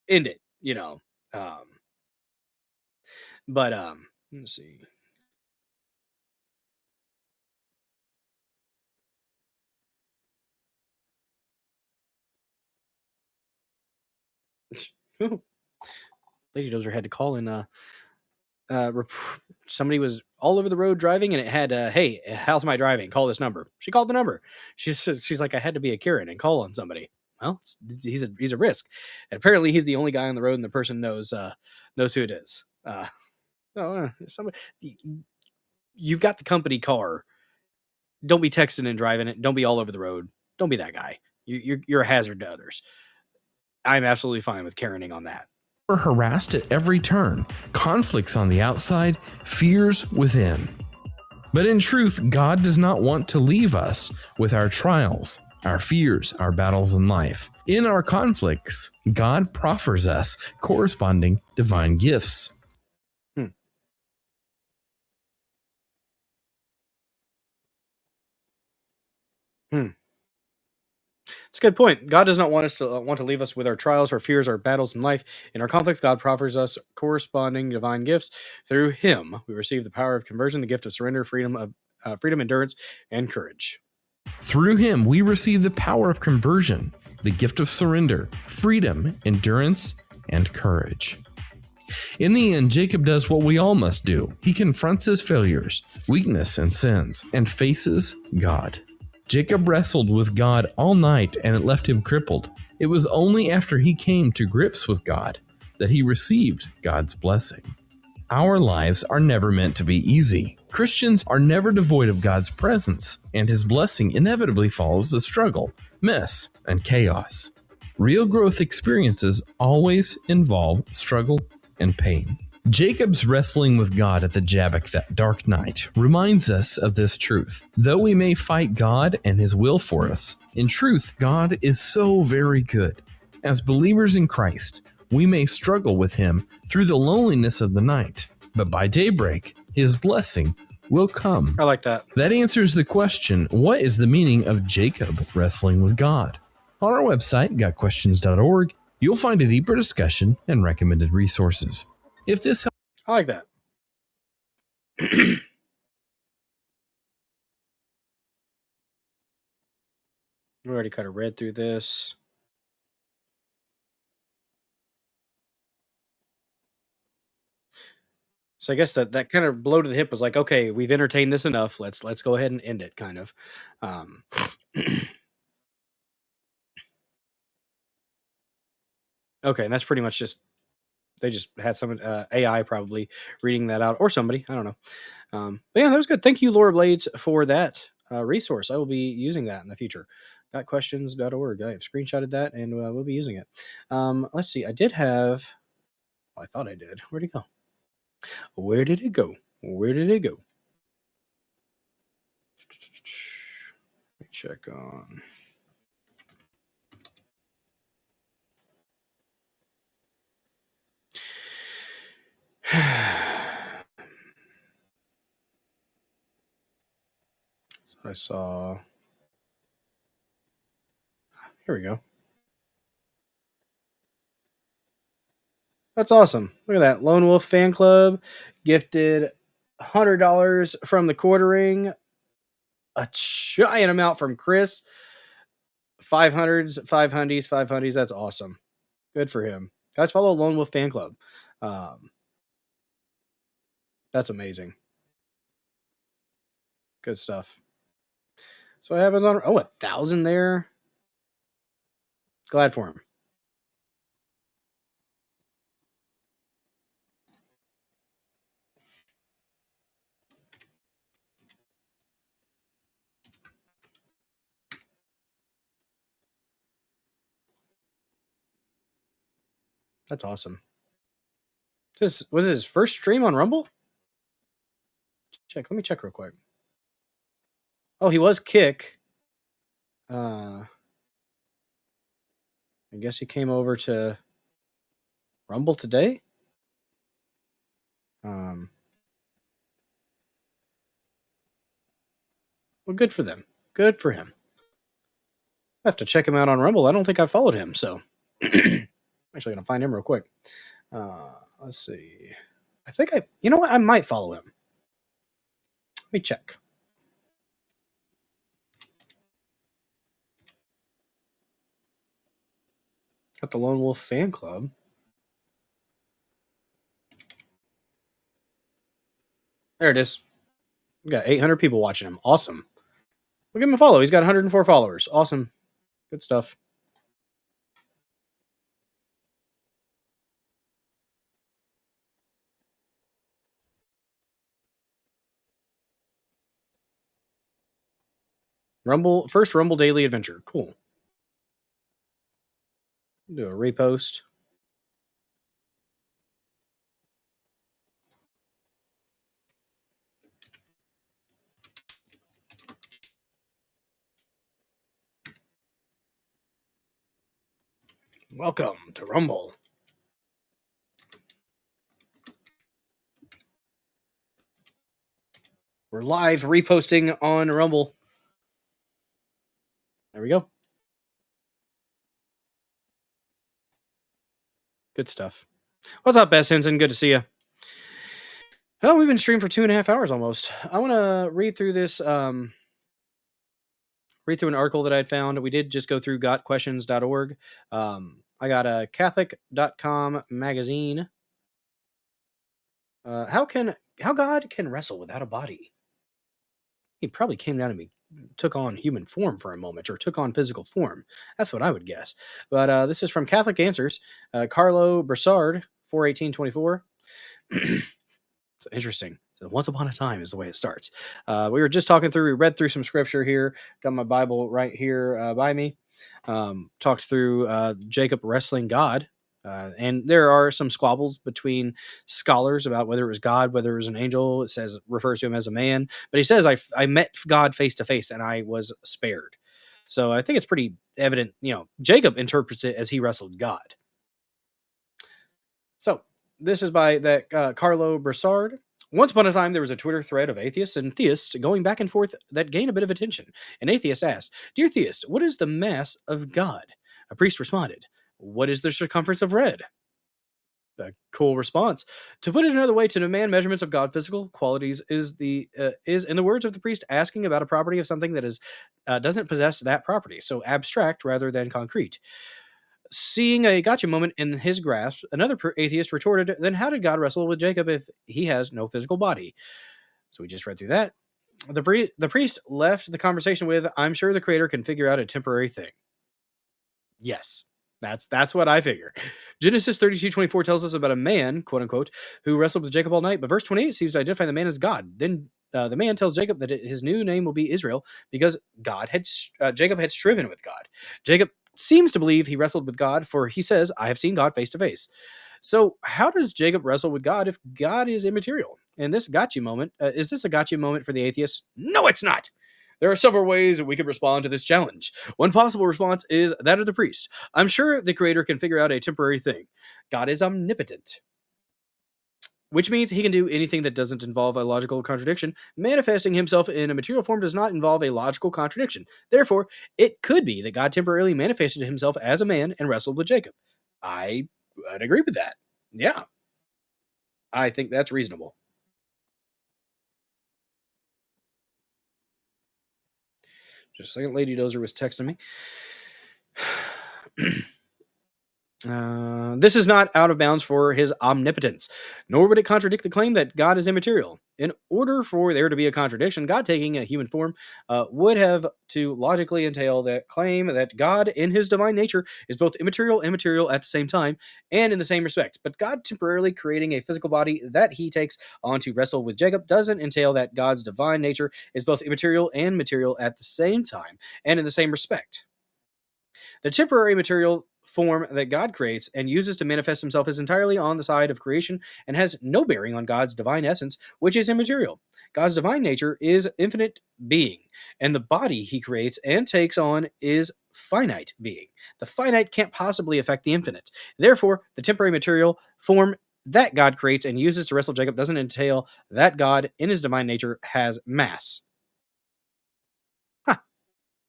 end it. But let's see. Lady Dozer had to call in. Somebody was all over the road driving, and it had, "Hey, how's my driving? Call this number." She called the number. She's like, "I had to be a Karen and call on somebody." Well, he's a risk, and apparently he's the only guy on the road, and the person knows who it is. Somebody, you've got the company car. Don't be texting and driving it. Don't be all over the road. Don't be that guy. You're a hazard to others. I'm absolutely fine with Karening on that. We're harassed at every turn, conflicts on the outside, fears within. But in truth, God does not want to leave us with our trials, our fears, our battles in life. In our conflicts, God proffers us corresponding divine gifts. It's a good point. God does not want us to leave us with our trials, our fears, our battles in life. In our conflicts, God proffers us corresponding divine gifts. Through Him, we receive the power of conversion, the gift of surrender, freedom, endurance, and courage. Through Him, we receive the power of conversion, the gift of surrender, freedom, endurance, and courage. In the end, Jacob does what we all must do. He confronts his failures, weakness, and sins, and faces God. Jacob wrestled with God all night, and it left him crippled. It was only after he came to grips with God that he received God's blessing. Our lives are never meant to be easy. Christians are never devoid of God's presence, and His blessing inevitably follows the struggle, mess, and chaos. Real growth experiences always involve struggle and pain. Jacob's wrestling with God at the Jabbok that dark night reminds us of this truth. Though we may fight God and His will for us, in truth, God is so very good. As believers in Christ, we may struggle with Him through the loneliness of the night, but by daybreak, His blessing will come. I like that. That answers the question, what is the meaning of Jacob wrestling with God? On our website, gotquestions.org, you'll find a deeper discussion and recommended resources. If this helps, I like that. We already kind of read through this. So I guess that kind of blow to the hip was like, okay, we've entertained this enough. Let's go ahead and end it, kind of. Okay, and that's pretty much just they just had some AI probably reading that out, or somebody, I don't know. But yeah, that was good. Thank you, Laura Blades, for that resource. I will be using that in the future. Gotquestions.org. I have screenshotted that, and we'll be using it. Let's see. I did have... I thought I did. Where'd it go? Where did it go? Where did it go? Let me check on... I saw... Here we go. That's awesome. Look at that. Lone Wolf Fan Club gifted $100 from the quartering. A giant amount from Chris. 500s, 500s. That's awesome. Good for him. Guys, follow Lone Wolf Fan Club. That's amazing. Good stuff. So what happens on... 1,000 there. Glad for him. That's awesome. Was it his first stream on Rumble? Let me check real quick. Oh, he was Kick. I guess he came over to Rumble today. Well, good for them. Good for him. I have to check him out on Rumble. I don't think I followed him, so I'm actually gonna find him real quick. Let's see. I think you know what? I might follow him. Let me check. Got the Lone Wolf Fan Club. There it is. We got 800 people watching him. Awesome. We'll give him a follow. He's got 104 followers. Awesome. Good stuff. First Rumble Daily Adventure. Cool. Do a repost. Welcome to Rumble. We're live reposting on Rumble. There we go. Good stuff. What's up, Bess Henson? Good to see you. Oh, we've been streaming for 2.5 hours almost. I want to read through this, read through an article that I'd found. We did just go through gotquestions.org. I got a Catholic.com magazine. How God can wrestle without a body? He probably came down to me, took on human form for a moment, or took on physical form. That's what I would guess. But this is from Catholic Answers. Carlo Broussard, 4/18/24. It's interesting. So once upon a time is the way it starts. We were just talking through, we read through some scripture here. Got my Bible right here by me. Talked through Jacob wrestling God. And there are some squabbles between scholars about whether it was God, whether it was an angel. It refers to him as a man, but he says, I met God face to face and I was spared. So I think it's pretty evident, Jacob interprets it as he wrestled God. So this is by that Carlo Broussard. Once upon a time, there was a Twitter thread of atheists and theists going back and forth that gained a bit of attention. An atheist asked, "Dear theist, what is the mass of God?" A priest responded, "What is the circumference of red?" A cool response. To put it another way, to demand measurements of God's physical qualities is, in the words of the priest, asking about a property of something that doesn't possess that property, so abstract rather than concrete. Seeing a gotcha moment in his grasp, another atheist retorted, "Then how did God wrestle with Jacob if he has no physical body?" So we just read through that. The priest left the conversation with, "I'm sure the creator can figure out a temporary thing." Yes, that's what I figure. Genesis 32:24 tells us about a man, quote unquote, who wrestled with Jacob all night, but verse 28 seems to identify the man as God. Then the man tells Jacob that his new name will be Israel because Jacob had striven with God. Jacob seems to believe he wrestled with God, for he says, I have seen God face to face. So how does Jacob wrestle with God if God is immaterial? And this gotcha moment, is this a gotcha moment for the atheist? No, it's not. There are several ways that we could respond to this challenge. One possible response is that of the priest. I'm sure the creator can figure out a temporary thing. God is omnipotent, which means he can do anything that doesn't involve a logical contradiction. Manifesting himself in a material form does not involve a logical contradiction. Therefore, it could be that God temporarily manifested himself as a man and wrestled with Jacob. I'd agree with that. Yeah. I think that's reasonable. Just a second, Lady Dozer was texting me. This is not out of bounds for his omnipotence, nor would it contradict the claim that God is immaterial. In order for there to be a contradiction, God taking a human form would have to logically entail that claim that God in his divine nature is both immaterial and material at the same time and in the same respect. But God temporarily creating a physical body that he takes on to wrestle with Jacob doesn't entail that God's divine nature is both immaterial and material at the same time and in the same respect. The temporary material form that God creates and uses to manifest himself is entirely on the side of creation and has no bearing on God's divine essence, which is immaterial. God's divine nature is infinite being, and the body he creates and takes on is finite being. The finite can't possibly affect the infinite. Therefore, the temporary material form that God creates and uses to wrestle Jacob doesn't entail that God in his divine nature has mass.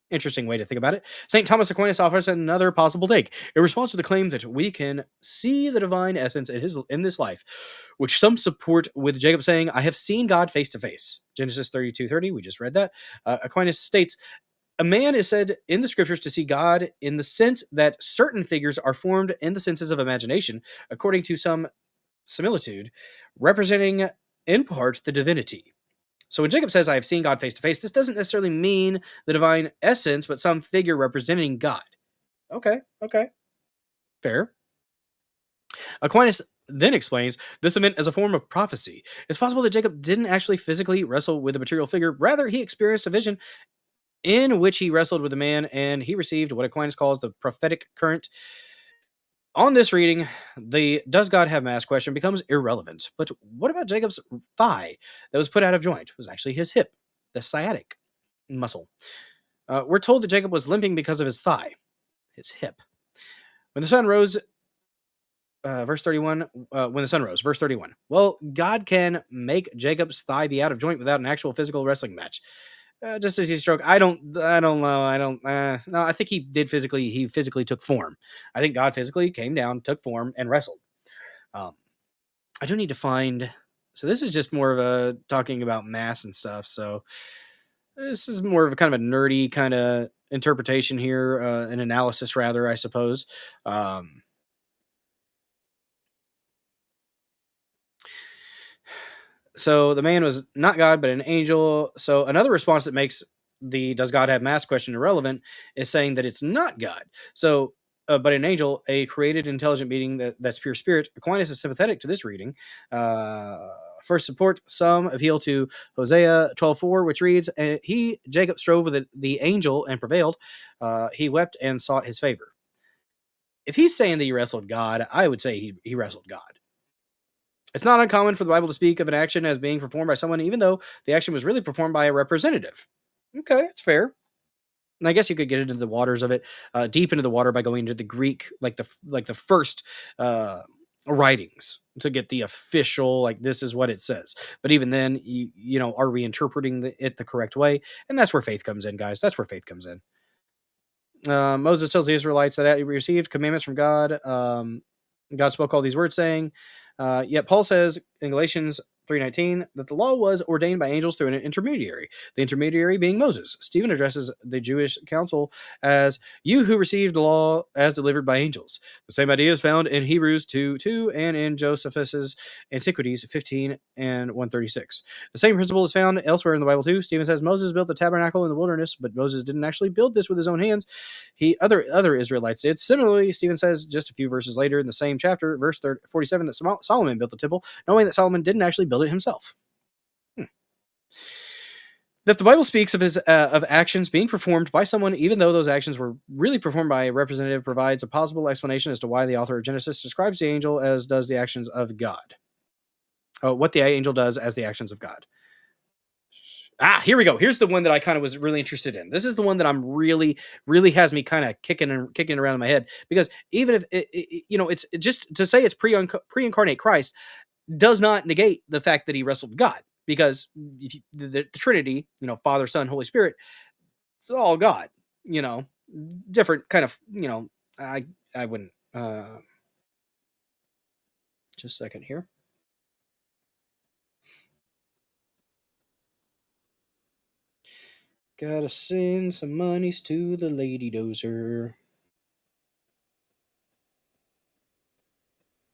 Interesting way to think about it. St. Thomas Aquinas offers another possible take. In response to the claim that we can see the divine essence in this life, which some support with Jacob saying, I have seen God face to face. Genesis 32:30, we just read that. Aquinas states, a man is said in the scriptures to see God in the sense that certain figures are formed in the senses of imagination, according to some similitude, representing in part the divinity. So when Jacob says, I have seen God face to face, this doesn't necessarily mean the divine essence, but some figure representing God. Okay. Fair. Aquinas then explains this event as a form of prophecy. It's possible that Jacob didn't actually physically wrestle with a material figure. Rather, he experienced a vision in which he wrestled with a man, and he received what Aquinas calls the prophetic current. On this reading, the does God have mass question becomes irrelevant. But what about Jacob's thigh that was put out of joint? It was actually his hip, the sciatic muscle. We're told that Jacob was limping because of his thigh, his hip. When the sun rose, verse 31, when the sun rose, verse 31. Well, God can make Jacob's thigh be out of joint without an actual physical wrestling match. Just as he stroked, I don't know. No, I think he physically took form. I think God physically came down, took form, and wrestled. I do need to find, so this is just more of a talking about mass and stuff. So this is more of a kind of a nerdy kind of interpretation here, an analysis rather, I suppose. So the man was not God, but an angel. So another response that makes the does God have mass question irrelevant is saying that it's not God. So, but an angel, a created intelligent being that's pure spirit. Aquinas is sympathetic to this reading. For support, some appeal to Hosea 12:4, which reads, he, Jacob, strove with the angel and prevailed. He wept and sought his favor. If he's saying that he wrestled God, I would say he wrestled God. It's not uncommon for the Bible to speak of an action as being performed by someone, even though the action was really performed by a representative. Okay, it's fair. And I guess you could get into the waters of it, deep into the water by going into the Greek, like the first writings to get the official, like this is what it says. But even then, you know, are we interpreting it the correct way? And that's where faith comes in, guys. That's where faith comes in. Moses tells the Israelites that he received commandments from God. God spoke all these words, saying, yet Paul says in Galatians 3:19 that the law was ordained by angels through an intermediary, the intermediary being Moses. Stephen addresses the Jewish council as you who received the law as delivered by angels. The same idea is found in Hebrews 2:2 and in Josephus's Antiquities 15 and 136. The same principle is found elsewhere in the Bible too. Stephen says Moses built the tabernacle in the wilderness, but Moses didn't actually build this with his own hands. Other Israelites did. Similarly, Stephen says just a few verses later in the same chapter, verse 47, that Solomon built the temple, knowing that Solomon didn't actually build it himself. that the Bible speaks of his of actions being performed by someone, even though those actions were really performed by a representative, provides a possible explanation as to why the author of Genesis describes the angel as does the actions of God. What the angel does as the actions of God. Here we go. Here's the one that I kind of was really interested in. This is the one that I'm really has me kind of kicking around in my head, because even if it's just to say it's pre-incarnate Christ does not negate the fact that he wrestled with God, because the Trinity, Father, Son, Holy Spirit, it's all God. Different kind of, I wouldn't. Just a second here. Gotta send some monies to the lady dozer.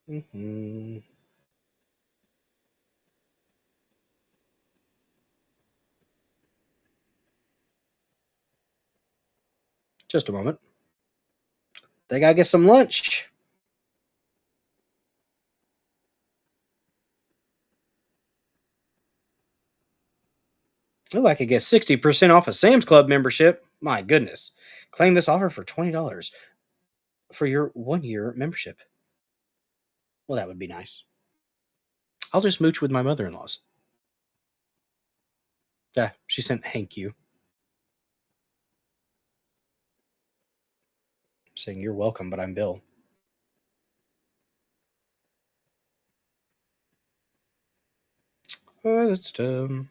Mm-hmm. Just a moment. They gotta get some lunch. Oh, I could get 60% off a Sam's Club membership. My goodness. Claim this offer for $20 for your 1-year membership. Well, that would be nice. I'll just mooch with my mother-in-laws. Yeah, she sent Hank you. Saying you're welcome, but I'm Bill. That's dumb.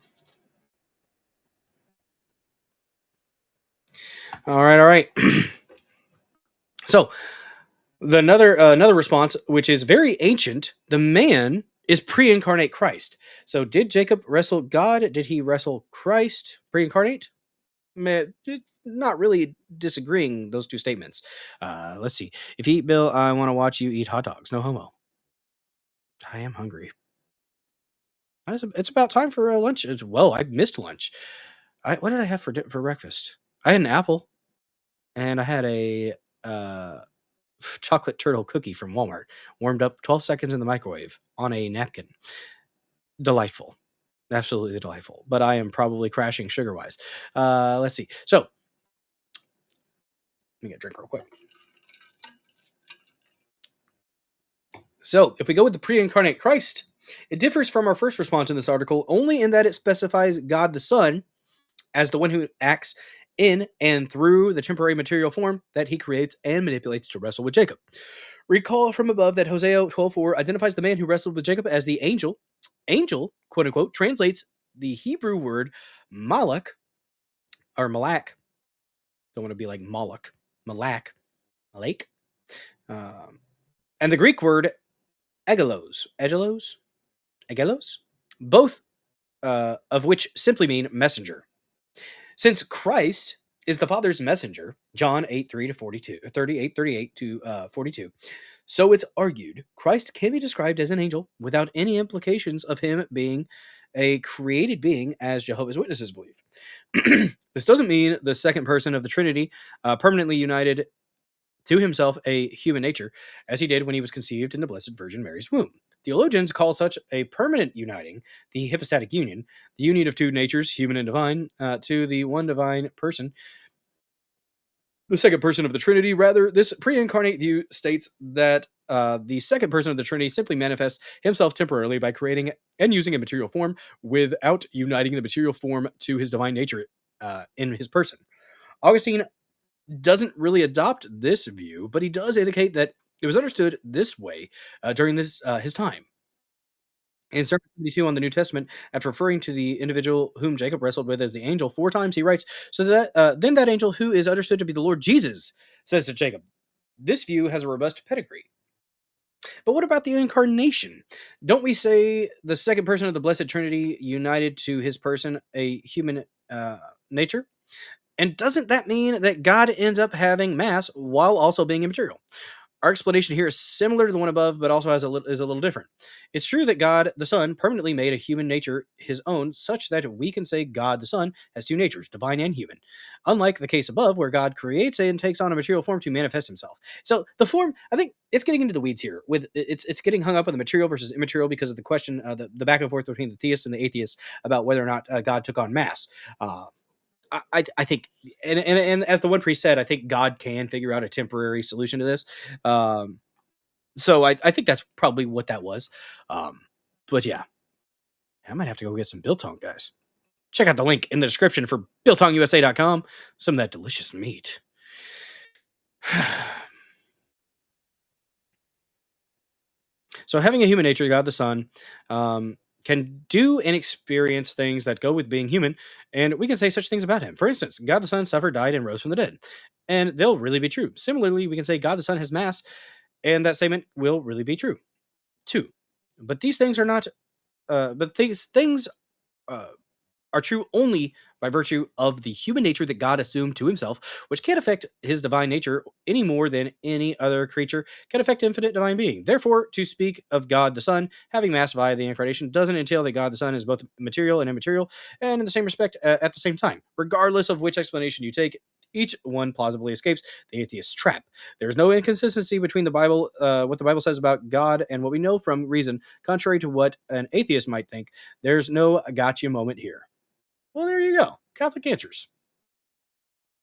All right. So, another response, which is very ancient. The man is pre-incarnate Christ. So, did Jacob wrestle God? Did he wrestle Christ pre-incarnate? Not really disagreeing those two statements. Let's see. If you eat Bill, I want to watch you eat hot dogs. No homo. I am hungry. It's about time for lunch. Whoa, I missed lunch. What did I have for breakfast? I had an apple, and I had a chocolate turtle cookie from Walmart, warmed up 12 seconds in the microwave on a napkin. Delightful. Absolutely delightful. But I am probably crashing sugar-wise. Let's see. So, let me get a drink real quick. So, if we go with the pre-incarnate Christ, it differs from our first response in this article only in that it specifies God the Son as the one who acts in and through the temporary material form that he creates and manipulates to wrestle with Jacob. Recall from above that Hosea 12:4 identifies the man who wrestled with Jacob as the angel. Angel, quote unquote, translates the Hebrew word malak, or malak. Don't want to be like Moloch. Malak. And the Greek word egelos, both of which simply mean messenger. Since Christ is the Father's messenger, John 8:3 to 42, 38 to 42, so it's argued Christ can be described as an angel without any implications of him being a created being, as Jehovah's Witnesses believe. This doesn't mean the second person of the Trinity permanently united to himself a human nature, as he did when he was conceived in the Blessed Virgin Mary's womb. Theologians call such a permanent uniting the hypostatic union, the union of two natures, human and divine, to the one divine person, the second person of the Trinity. Rather, this pre-incarnate view states that the second person of the Trinity simply manifests himself temporarily by creating and using a material form without uniting the material form to his divine nature in his person. Augustine doesn't really adopt this view, but he does indicate that it was understood this way during his time. In Psalm 72 on the New Testament, after referring to the individual whom Jacob wrestled with as the angel 4 times, he writes, "So that then that angel who is understood to be the Lord Jesus says to Jacob." This view has a robust pedigree. But what about the incarnation? Don't we say the second person of the Blessed Trinity united to his person a human nature? And doesn't that mean that God ends up having mass while also being immaterial? Our explanation here is similar to the one above, but also is a little different. It's true that God the Son permanently made a human nature his own, such that we can say God the Son has two natures, divine and human. Unlike the case above, where God creates and takes on a material form to manifest himself. So the form, I think it's getting into the weeds here. With it's getting hung up on the material versus immaterial because of the question, the back and forth between the theists and the atheists about whether or not God took on mass. I think, and as the one priest said, I think God can figure out a temporary solution to this. So I think that's probably what that was. But yeah, I might have to go get some biltong, guys. Check out the link in the description for biltongusa.com. Some of that delicious meat. So having a human nature, God the Son, can do and experience things that go with being human, and we can say such things about him. For instance, God the Son suffered, died, and rose from the dead. And they'll really be true. Similarly, we can say God the Son has mass, and that statement will really be true too. But these things are not. But these things uh, are true only by virtue of the human nature that God assumed to himself, which can't affect his divine nature any more than any other creature can affect infinite divine being. Therefore, to speak of God the Son having mass via the incarnation doesn't entail that God the Son is both material and immaterial, and in the same respect at the same time. Regardless of which explanation you take, each one plausibly escapes the atheist's trap. There's no inconsistency between the Bible, what the Bible says about God, and what we know from reason, contrary to what an atheist might think. There's no gotcha moment here. Well, there you go. Catholic Answers.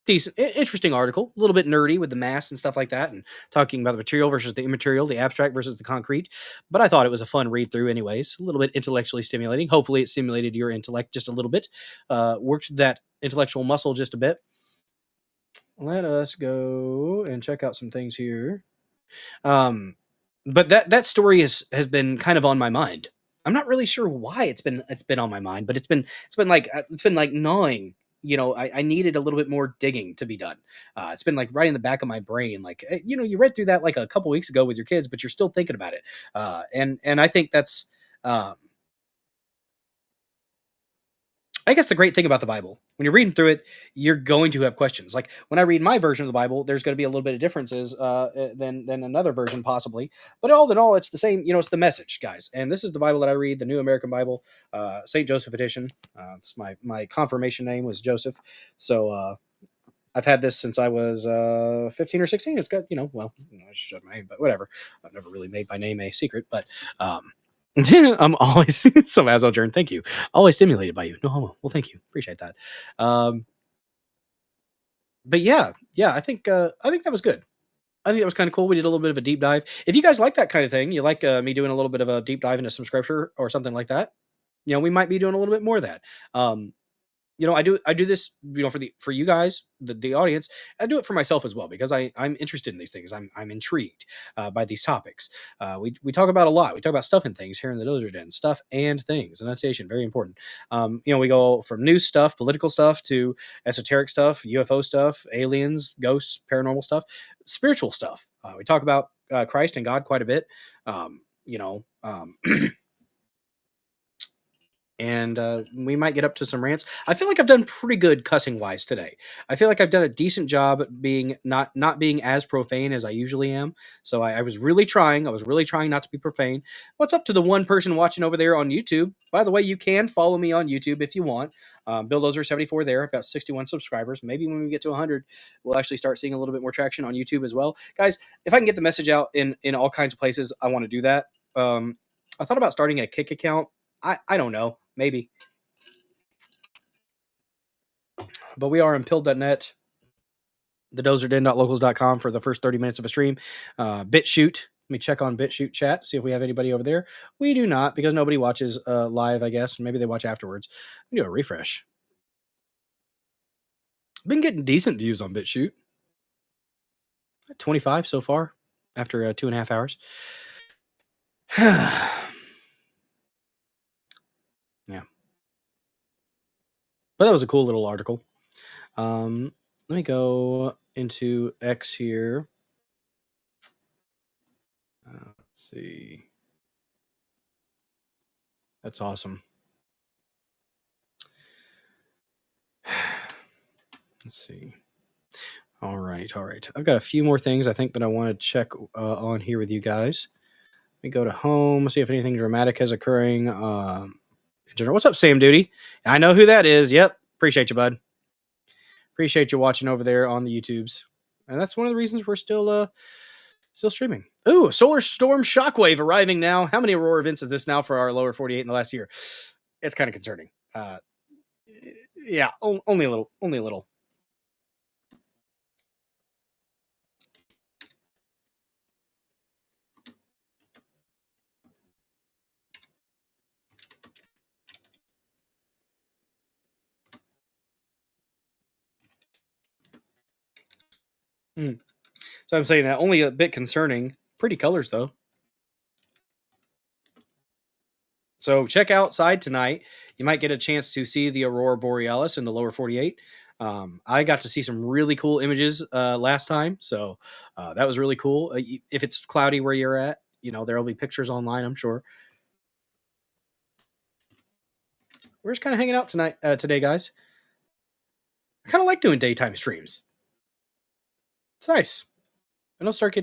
Decent, interesting article. A little bit nerdy with the mass and stuff like that, and talking about the material versus the immaterial, the abstract versus the concrete. But I thought it was a fun read through, anyways. A little bit intellectually stimulating. Hopefully, it stimulated your intellect just a little bit. Worked that intellectual muscle just a bit. Let us go and check out some things here. But that story has been kind of on my mind. I'm not really sure why it's been on my mind, but it's been like gnawing. I needed a little bit more digging to be done. It's been like right in the back of my brain. Like you read through that like a couple weeks ago with your kids, but you're still thinking about it. And I think that's I guess the great thing about the Bible, when you're reading through it, you're going to have questions. Like when I read my version of the Bible, there's going to be a little bit of differences than another version possibly. But all in all, it's the same. It's the message, guys. And this is the Bible that I read, the New American Bible, St. Joseph edition. It's my confirmation name was Joseph. So I've had this since I was 15 or 16. It's got I showed my name, but whatever. I've never really made my name a secret, but. I'm always so Azaljourn, thank you. Always stimulated by you. No homo. Well, thank you. Appreciate that. But yeah, I think that was good. I think that was kind of cool. We did a little bit of a deep dive. If you guys like that kind of thing, you like me doing a little bit of a deep dive into some scripture or something like that, we might be doing a little bit more of that. I do this, for you guys, the audience. I do it for myself as well because I'm interested in these things. I'm intrigued by these topics. We talk about a lot. We talk about stuff and things here in the Dozer Den. Stuff and things. Enunciation, very important. We go from news stuff, political stuff, to esoteric stuff, UFO stuff, aliens, ghosts, paranormal stuff, spiritual stuff. We talk about Christ and God quite a bit. And we might get up to some rants. I feel like I've done pretty good cussing wise today. I feel like I've done a decent job being not being as profane as I usually am. So I was really trying. I was really trying not to be profane. What's up to the one person watching over there on YouTube? By the way, you can follow me on YouTube if you want. Bill Dozer 74 there. I've got 61 subscribers. Maybe when we get to 100, we'll actually start seeing a little bit more traction on YouTube as well, guys. If I can get the message out in all kinds of places, I want to do that. I thought about starting a Kick account. I don't know. Maybe. But we are on pill.net, thedozerden.locals.com for the first 30 minutes of a stream. BitChute. Let me check on BitChute chat, see if we have anybody over there. We do not, because nobody watches live, I guess. Maybe they watch afterwards. We do a refresh. Been getting decent views on BitChute. 25 so far after 2.5 hours. Yeah. But that was a cool little article. Let me go into X here. Let's see. That's awesome. Let's see. All right. I've got a few more things I think that I want to check on here with you guys. Let me go to home, see if anything dramatic is occurring. In general, what's up, Sam Duty? I know who that is. Yep, appreciate you, bud. Appreciate you watching over there on the YouTubes, and that's one of the reasons we're still streaming. Ooh, solar storm shockwave arriving now. How many Aurora events is this now for our lower 48 in the last year? It's kind of concerning. Yeah, only a little. So I'm saying that only a bit concerning. Pretty colors though. So check outside tonight. You might get a chance to see the Aurora Borealis in the lower 48. I got to see some really cool images last time, so that was really cool. If it's cloudy where you're at, there will be pictures online, I'm sure. We're just kind of hanging out today, guys. I kind of like doing daytime streams. It's nice. I don't start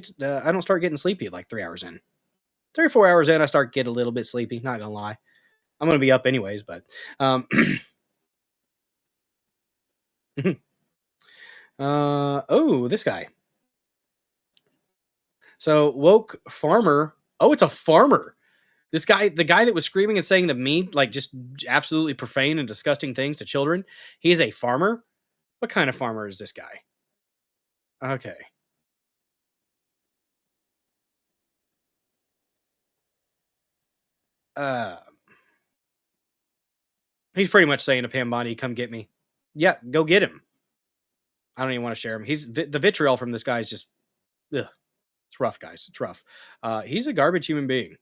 getting sleepy at like 3 hours in. 3 or 4 hours in, I start getting a little bit sleepy. Not gonna lie, I'm gonna be up anyways. But oh, this guy. So woke farmer. Oh, it's a farmer. This guy, the guy that was screaming and saying the mean, like just absolutely profane and disgusting things to children. He is a farmer. What kind of farmer is this guy? Okay. He's pretty much saying to Pam Bondi, "Come get me." Yeah, go get him. I don't even want to share him. The vitriol from this guy is just, ugh. It's rough, guys. It's rough. He's a garbage human being.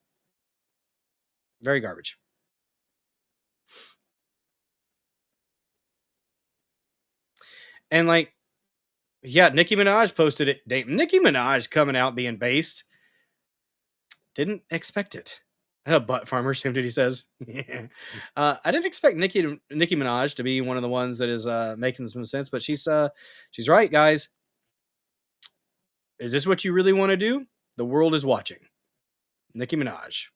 Very garbage. And like, yeah, Nicki Minaj posted it. Nicki Minaj coming out being based. Didn't expect it. Butt farmer, Sam Duty says. I didn't expect Nicki Minaj to be one of the ones that is making some sense, but she's right, guys. Is this what you really want to do? The world is watching. Nicki Minaj.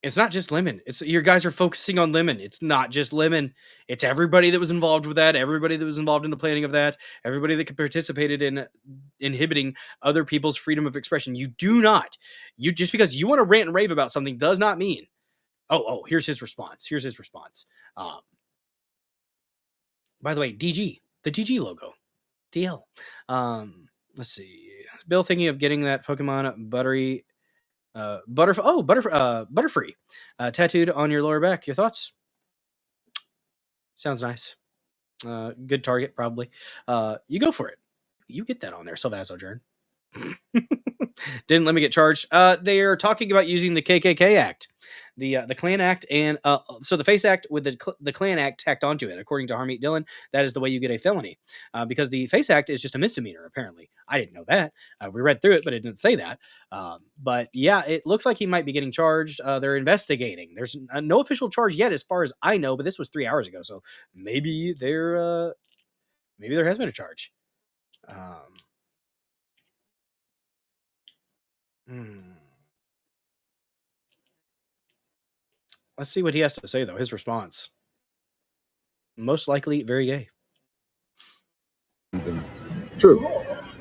It's not just Lemon. It's your guys are focusing on Lemon. It's not just Lemon. It's everybody that was involved with that. Everybody that was involved in the planning of that. Everybody that participated in inhibiting other people's freedom of expression. You do not. You just because you want to rant and rave about something does not mean. Oh, here's his response. By the way, DG, the DG logo, DL. Let's see. Bill thinking of getting that Pokemon Butterfree tattooed on your lower back. Your thoughts? Sounds nice. Good target, probably. You go for it. You get that on there, Salvazzo. Didn't let me get charged. They're talking about using the KKK Act, the Klan Act, and so the FACE Act with the Klan Act tacked onto it. According to Harmeet Dillon, that is the way you get a felony, because the FACE Act is just a misdemeanor. Apparently, I didn't know that. We read through it, but it didn't say that. But yeah, it looks like he might be getting charged. They're investigating. There's no official charge yet, as far as I know. But this was 3 hours ago, so maybe there has been a charge. Let's see what he has to say, though. His response. Most likely very gay. True.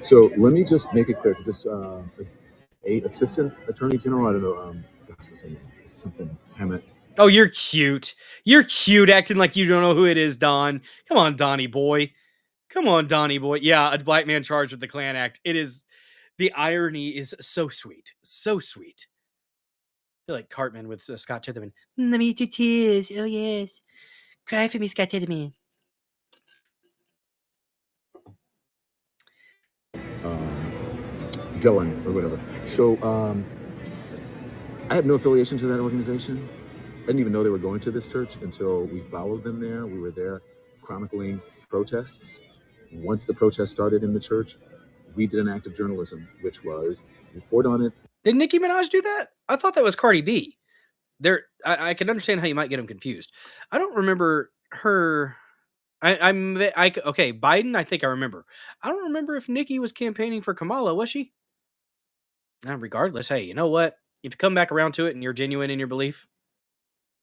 So let me just make it clear. This assistant attorney general, I don't know, gosh, what's her name? Something Hammett. Oh, you're cute. You're cute, acting like you don't know who it is, Don. Come on, Donnie boy. Yeah, a black man charged with the Klan Act. It is, the irony is so sweet. So sweet. I feel like Cartman with Scott Tetherman. Let me eat your tears. Oh, yes. Cry for me, Scott Tetherman. Dylan or whatever. So I had no affiliation to that organization. I didn't even know they were going to this church until we followed them there. We were there chronicling protests. Once the protest started in the church, we did an act of journalism, which was report on it. Did Nicki Minaj do that? I thought that was Cardi B. I can understand how you might get them confused. I don't remember her. Okay, Biden, I think I remember. I don't remember if Nikki was campaigning for Kamala, was she? Regardless, hey, you know what? If you come back around to it and you're genuine in your belief,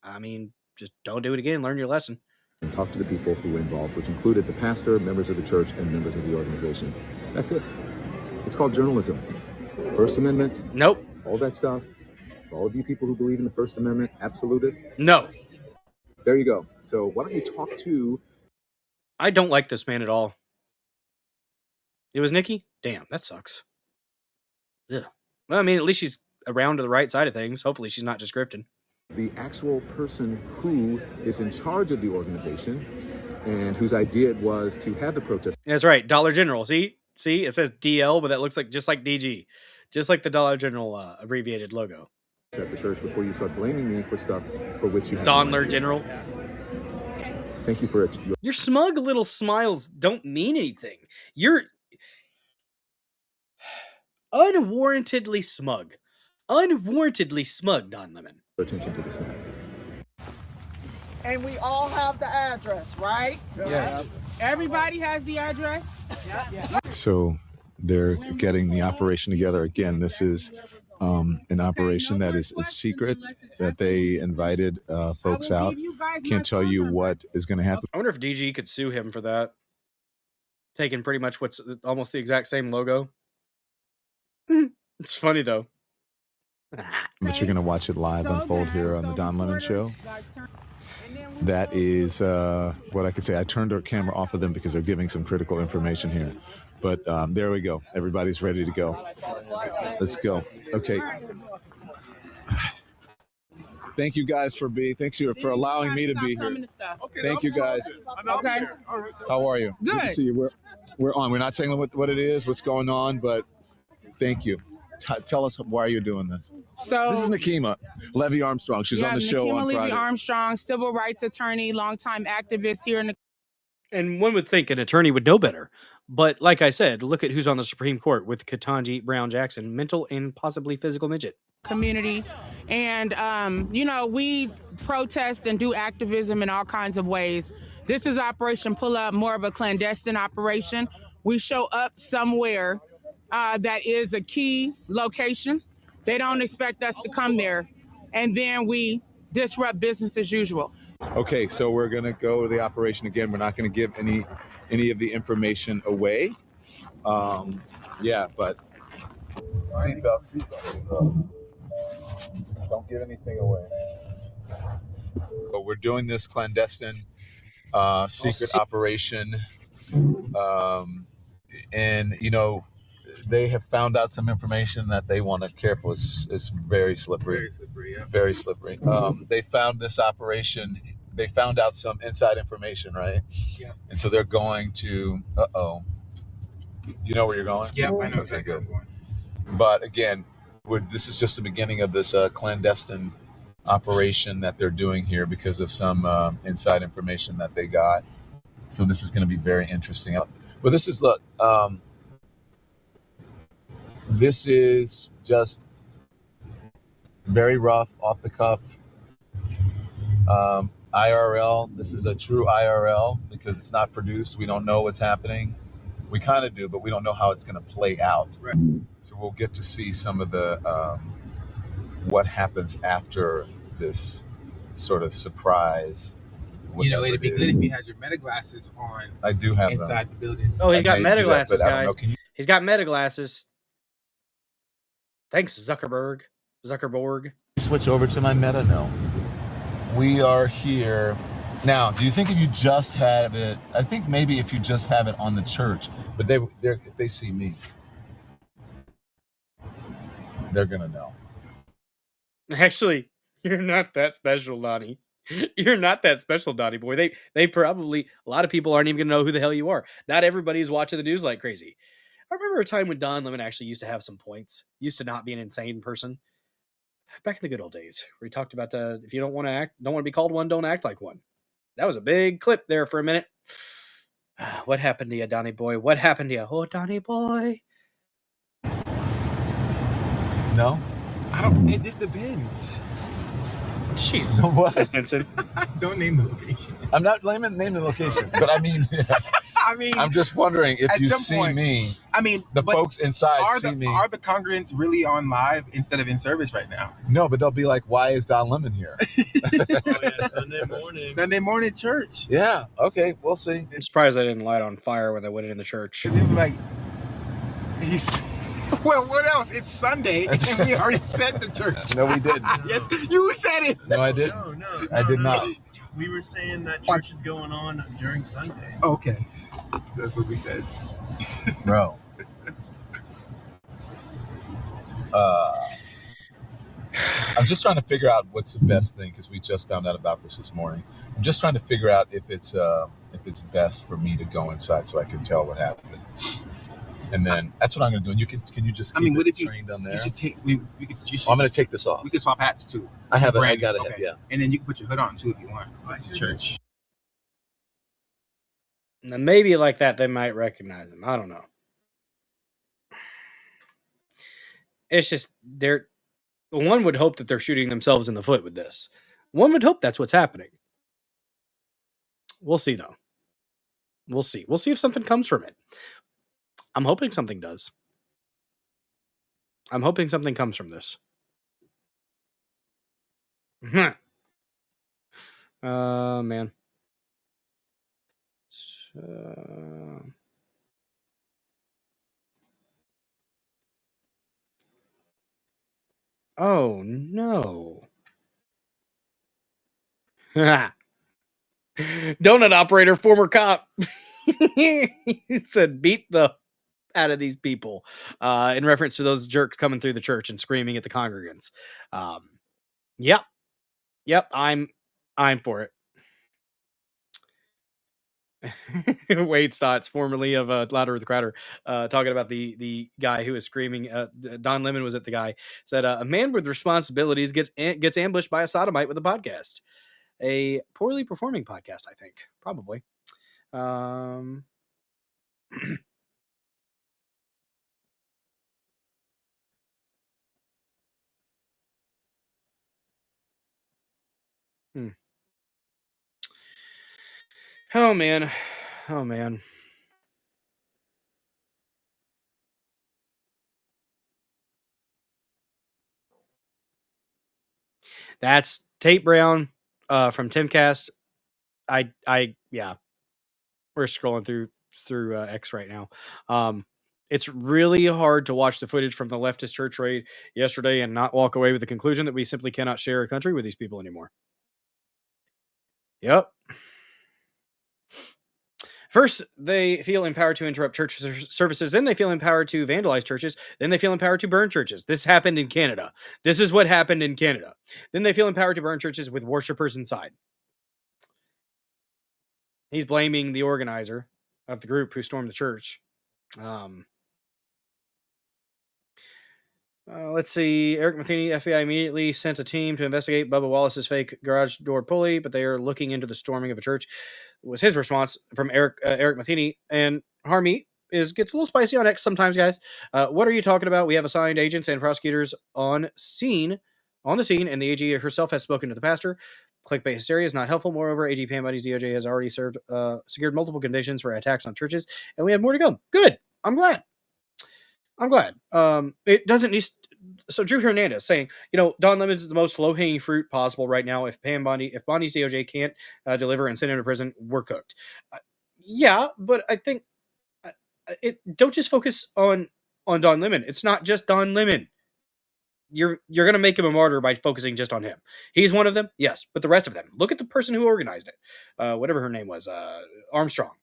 I mean, just don't do it again. Learn your lesson. And talk to the people who were involved, which included the pastor, members of the church, and members of the organization. That's it. It's called journalism. First Amendment. Nope. All that stuff. For all of you people who believe in the First Amendment, absolutist. No. There you go. So why don't you talk to... I don't like this man at all. It was Nikki? Damn, that sucks. Yeah. Well, I mean, at least she's around to the right side of things. Hopefully she's not just grifting. The actual person who is in charge of the organization and whose idea it was to have the protest. That's right. Dollar General. See, it says DL, but that looks like just like DG. Just like the Dollar General abbreviated logo. At the church before you start blaming me for stuff for which you have Dollar General. Thank you for it. Your smug little smiles don't mean anything. You're unwarrantedly smug. Unwarrantedly smug, Don Lemon. Attention to this man. And we all have the address, right? Yes. Everybody has the address? Yeah. So they're getting the operation together. Again, this is an operation that is secret, that they invited folks out. Can't tell you what is going to happen. I wonder if DG could sue him for that. Taking pretty much what's almost the exact same logo. It's funny, though. But you're going to watch it live unfold here on the Don Lemon Show. That is what I could say. I turned our camera off of them because they're giving some critical information here. But there we go. Everybody's ready to go. Let's go. Okay. Thank you guys for allowing me to be here. Thank you guys. Okay. How are you? Good. To see you. We're on. We're not saying what it is, what's going on, but thank you. Tell us why you're doing this. So this is Nakima Levy Armstrong. She's on the show on Friday. Levy Armstrong, civil rights attorney, longtime activist here in the. And one would think an attorney would know better. But like I said, look at who's on the Supreme Court with Ketanji Brown Jackson, mental and possibly physical midget. Community. And, we protest and do activism in all kinds of ways. This is Operation Pull Up, more of a clandestine operation. We show up somewhere that is a key location. They don't expect us to come there. And then we disrupt business as usual. Okay, so we're going to go to the operation again. We're not going to give any of the information away. Yeah, but seatbelt. Don't give anything away. But we're doing this clandestine secret operation. And, they have found out some information that they want to careful. It's very slippery. Very slippery. They found this operation. They found out some inside information, right? Yeah. And so they're going to. You know where you're going? Yeah, I know. Okay, good. But again, this is just the beginning of this clandestine operation that they're doing here because of some inside information that they got. So this is going to be very interesting. But this is this is just very rough, off the cuff. IRL. This is a true IRL because it's not produced. We don't know what's happening. We kind of do, but we don't know how it's going to play out. Right. So we'll get to see some of the what happens after this sort of surprise. It'd be good if you had your meta glasses on. I do have inside them. the building. Oh, he's got meta glasses, guys. He's got meta glasses. Thanks, Zuckerberg. Switch over to my meta now. We are here. Now, do you think if you just have it, I think maybe if you just have it on the church, but if they see me, they're going to know. Actually, you're not that special, Donnie. You're not that special, Donnie boy. They probably, a lot of people aren't even going to know who the hell you are. Not everybody's watching the news like crazy. I remember a time when Don Lemon actually used to have some points. Used to not be an insane person. Back in the good old days, where he talked about if you don't want to be called one, don't act like one. That was a big clip there for a minute. What happened to you, Donnie boy? What happened to you? Oh, Donnie boy. No? It just depends. Jeez. What? Vincent. Don't name the location. I'm not naming the location, but I mean, I'm just wondering if you see me. I mean, the folks inside see me. Are the congregants really on live instead of in service right now? No, but they'll be like, "Why is Don Lemon here?" Sunday morning. Sunday morning church. Yeah. Okay, we'll see. I'm surprised I didn't light on fire when they went in the church. Like, well, what else? It's Sunday, and we already said the church. No, we didn't. Yes, you said it. No, I didn't. No, I did not. We were saying that church is going on during Sunday. Okay, that's what we said, bro. I'm just trying to figure out what's the best thing because we just found out about this morning. I'm just trying to figure out if it's best for me to go inside so I can tell what happened. And then that's what I'm going to do. And you can you just keep what if trained on there? You should take. I'm going to take this off. We can swap hats too. I have it. I got it. Yeah. And then you can put your hood on too if you want. Like the church. Now maybe like that they might recognize him. I don't know. It's just one would hope that they're shooting themselves in the foot with this. One would hope that's what's happening. We'll see though. We'll see. We'll see if something comes from it. I'm hoping something does. I'm hoping something comes from this. Man. Oh, no. Donut operator, former cop. He said, beat the out of these people in reference to those jerks coming through the church and screaming at the congregants. Yep, I'm for it. Wade Stotts, formerly of Louder with the Crowder, talking about the guy who was screaming. Don Lemon was at the guy said a man with responsibilities gets ambushed by a sodomite with a podcast, a poorly performing podcast. I think probably. Oh man. That's Tate Brown from Timcast. Yeah. We're scrolling through X right now. It's really hard to watch the footage from the leftist church raid yesterday and not walk away with the conclusion that we simply cannot share a country with these people anymore. Yep. First, they feel empowered to interrupt church services. Then they feel empowered to vandalize churches. Then they feel empowered to burn churches. This happened in Canada. This is what happened in Canada. Then they feel empowered to burn churches with worshipers inside. He's blaming the organizer of the group who stormed the church. Let's see. Eric Matheny, FBI immediately sent a team to investigate Bubba Wallace's fake garage door pulley, but they are looking into the storming of a church. Was his response from Eric Matheny. And Harmy gets a little spicy on X sometimes, guys. What are you talking about? We have assigned agents and prosecutors on the scene, and the AG herself has spoken to the pastor. Clickbait hysteria is not helpful. Moreover, AG Pam Buddy's DOJ has already secured multiple convictions for attacks on churches, and we have more to come. Good. I'm glad. It doesn't need. So Drew Hernandez saying, Don Lemon is the most low-hanging fruit possible right now. If Bonnie's DOJ can't deliver and send him to prison, we're cooked. Yeah, but I think don't just focus on Don Lemon. It's not just Don Lemon. You're going to make him a martyr by focusing just on him. He's one of them, yes, but the rest of them. Look at the person who organized it. Whatever her name was, Armstrong.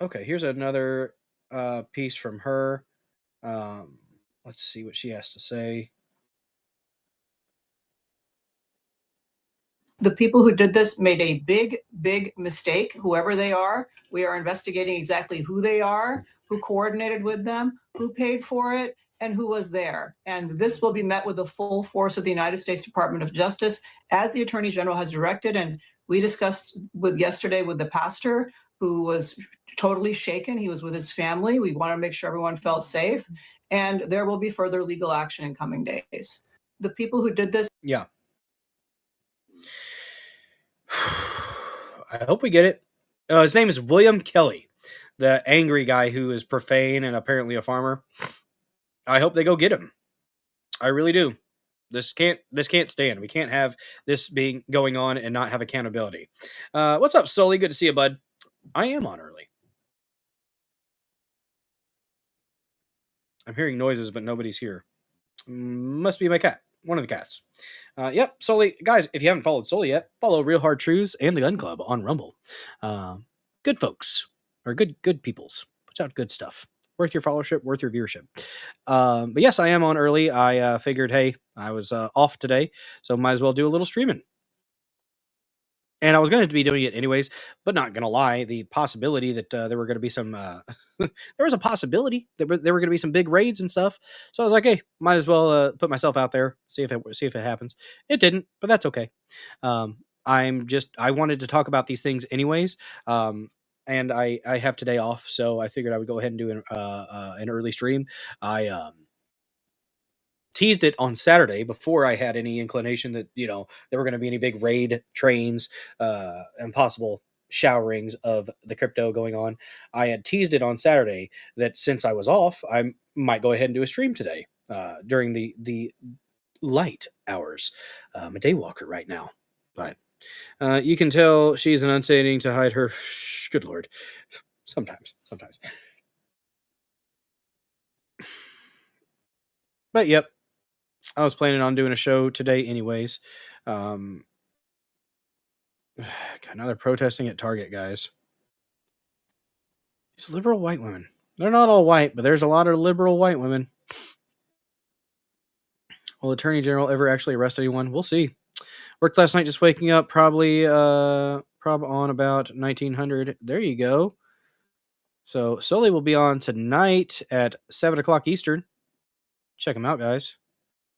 Okay, here's another piece from her. Let's see what she has to say. The people who did this made a big, big mistake, whoever they are. We are investigating exactly who they are, who coordinated with them, who paid for it, and who was there. And this will be met with the full force of the United States Department of Justice, as the Attorney General has directed. And we discussed yesterday with the pastor who was totally shaken. He was with his family. We want to make sure everyone felt safe, and there will be further legal action in coming days. The people who did this. Yeah. I hope we get it. His name is William Kelly, the angry guy who is profane and apparently a farmer. I hope they go get him. I really do. This can't stand. We can't have this being going on and not have accountability. What's up, Sully? Good to see you, bud. I am on early. I'm hearing noises, but nobody's here. Must be my cat. One of the cats. Yep, Sully. Guys, if you haven't followed Sully yet, follow Real Hard Truths and the Gun Club on Rumble. Good folks. Or good peoples. Puts out good stuff. Worth your followership, worth your viewership. But yes, I am on early. I figured, hey, I was off today, so might as well do a little streaming. And I was going to be doing it anyways, but not going to lie, the possibility that there were going to be some, there was a possibility that there were going to be some big raids and stuff. So I was like, hey, might as well put myself out there, see if it happens. It didn't, but that's okay. I wanted to talk about these things anyways. And I have today off, so I figured I would go ahead and do an early stream. I teased it on Saturday before I had any inclination that, there were going to be any big raid trains and possible showerings of the crypto going on. I had teased it on Saturday that since I was off, I might go ahead and do a stream today during the light hours. I'm a day walker right now, but you can tell she's an unsating to hide her. Good Lord. Sometimes. But yep, I was planning on doing a show today anyways. God, now they're protesting at Target, guys. These liberal white women. They're not all white, but there's a lot of liberal white women. Will Attorney General ever actually arrest anyone? We'll see. Worked last night just waking up, probably on about 1900. There you go. So Sully will be on tonight at 7 o'clock Eastern. Check him out, guys.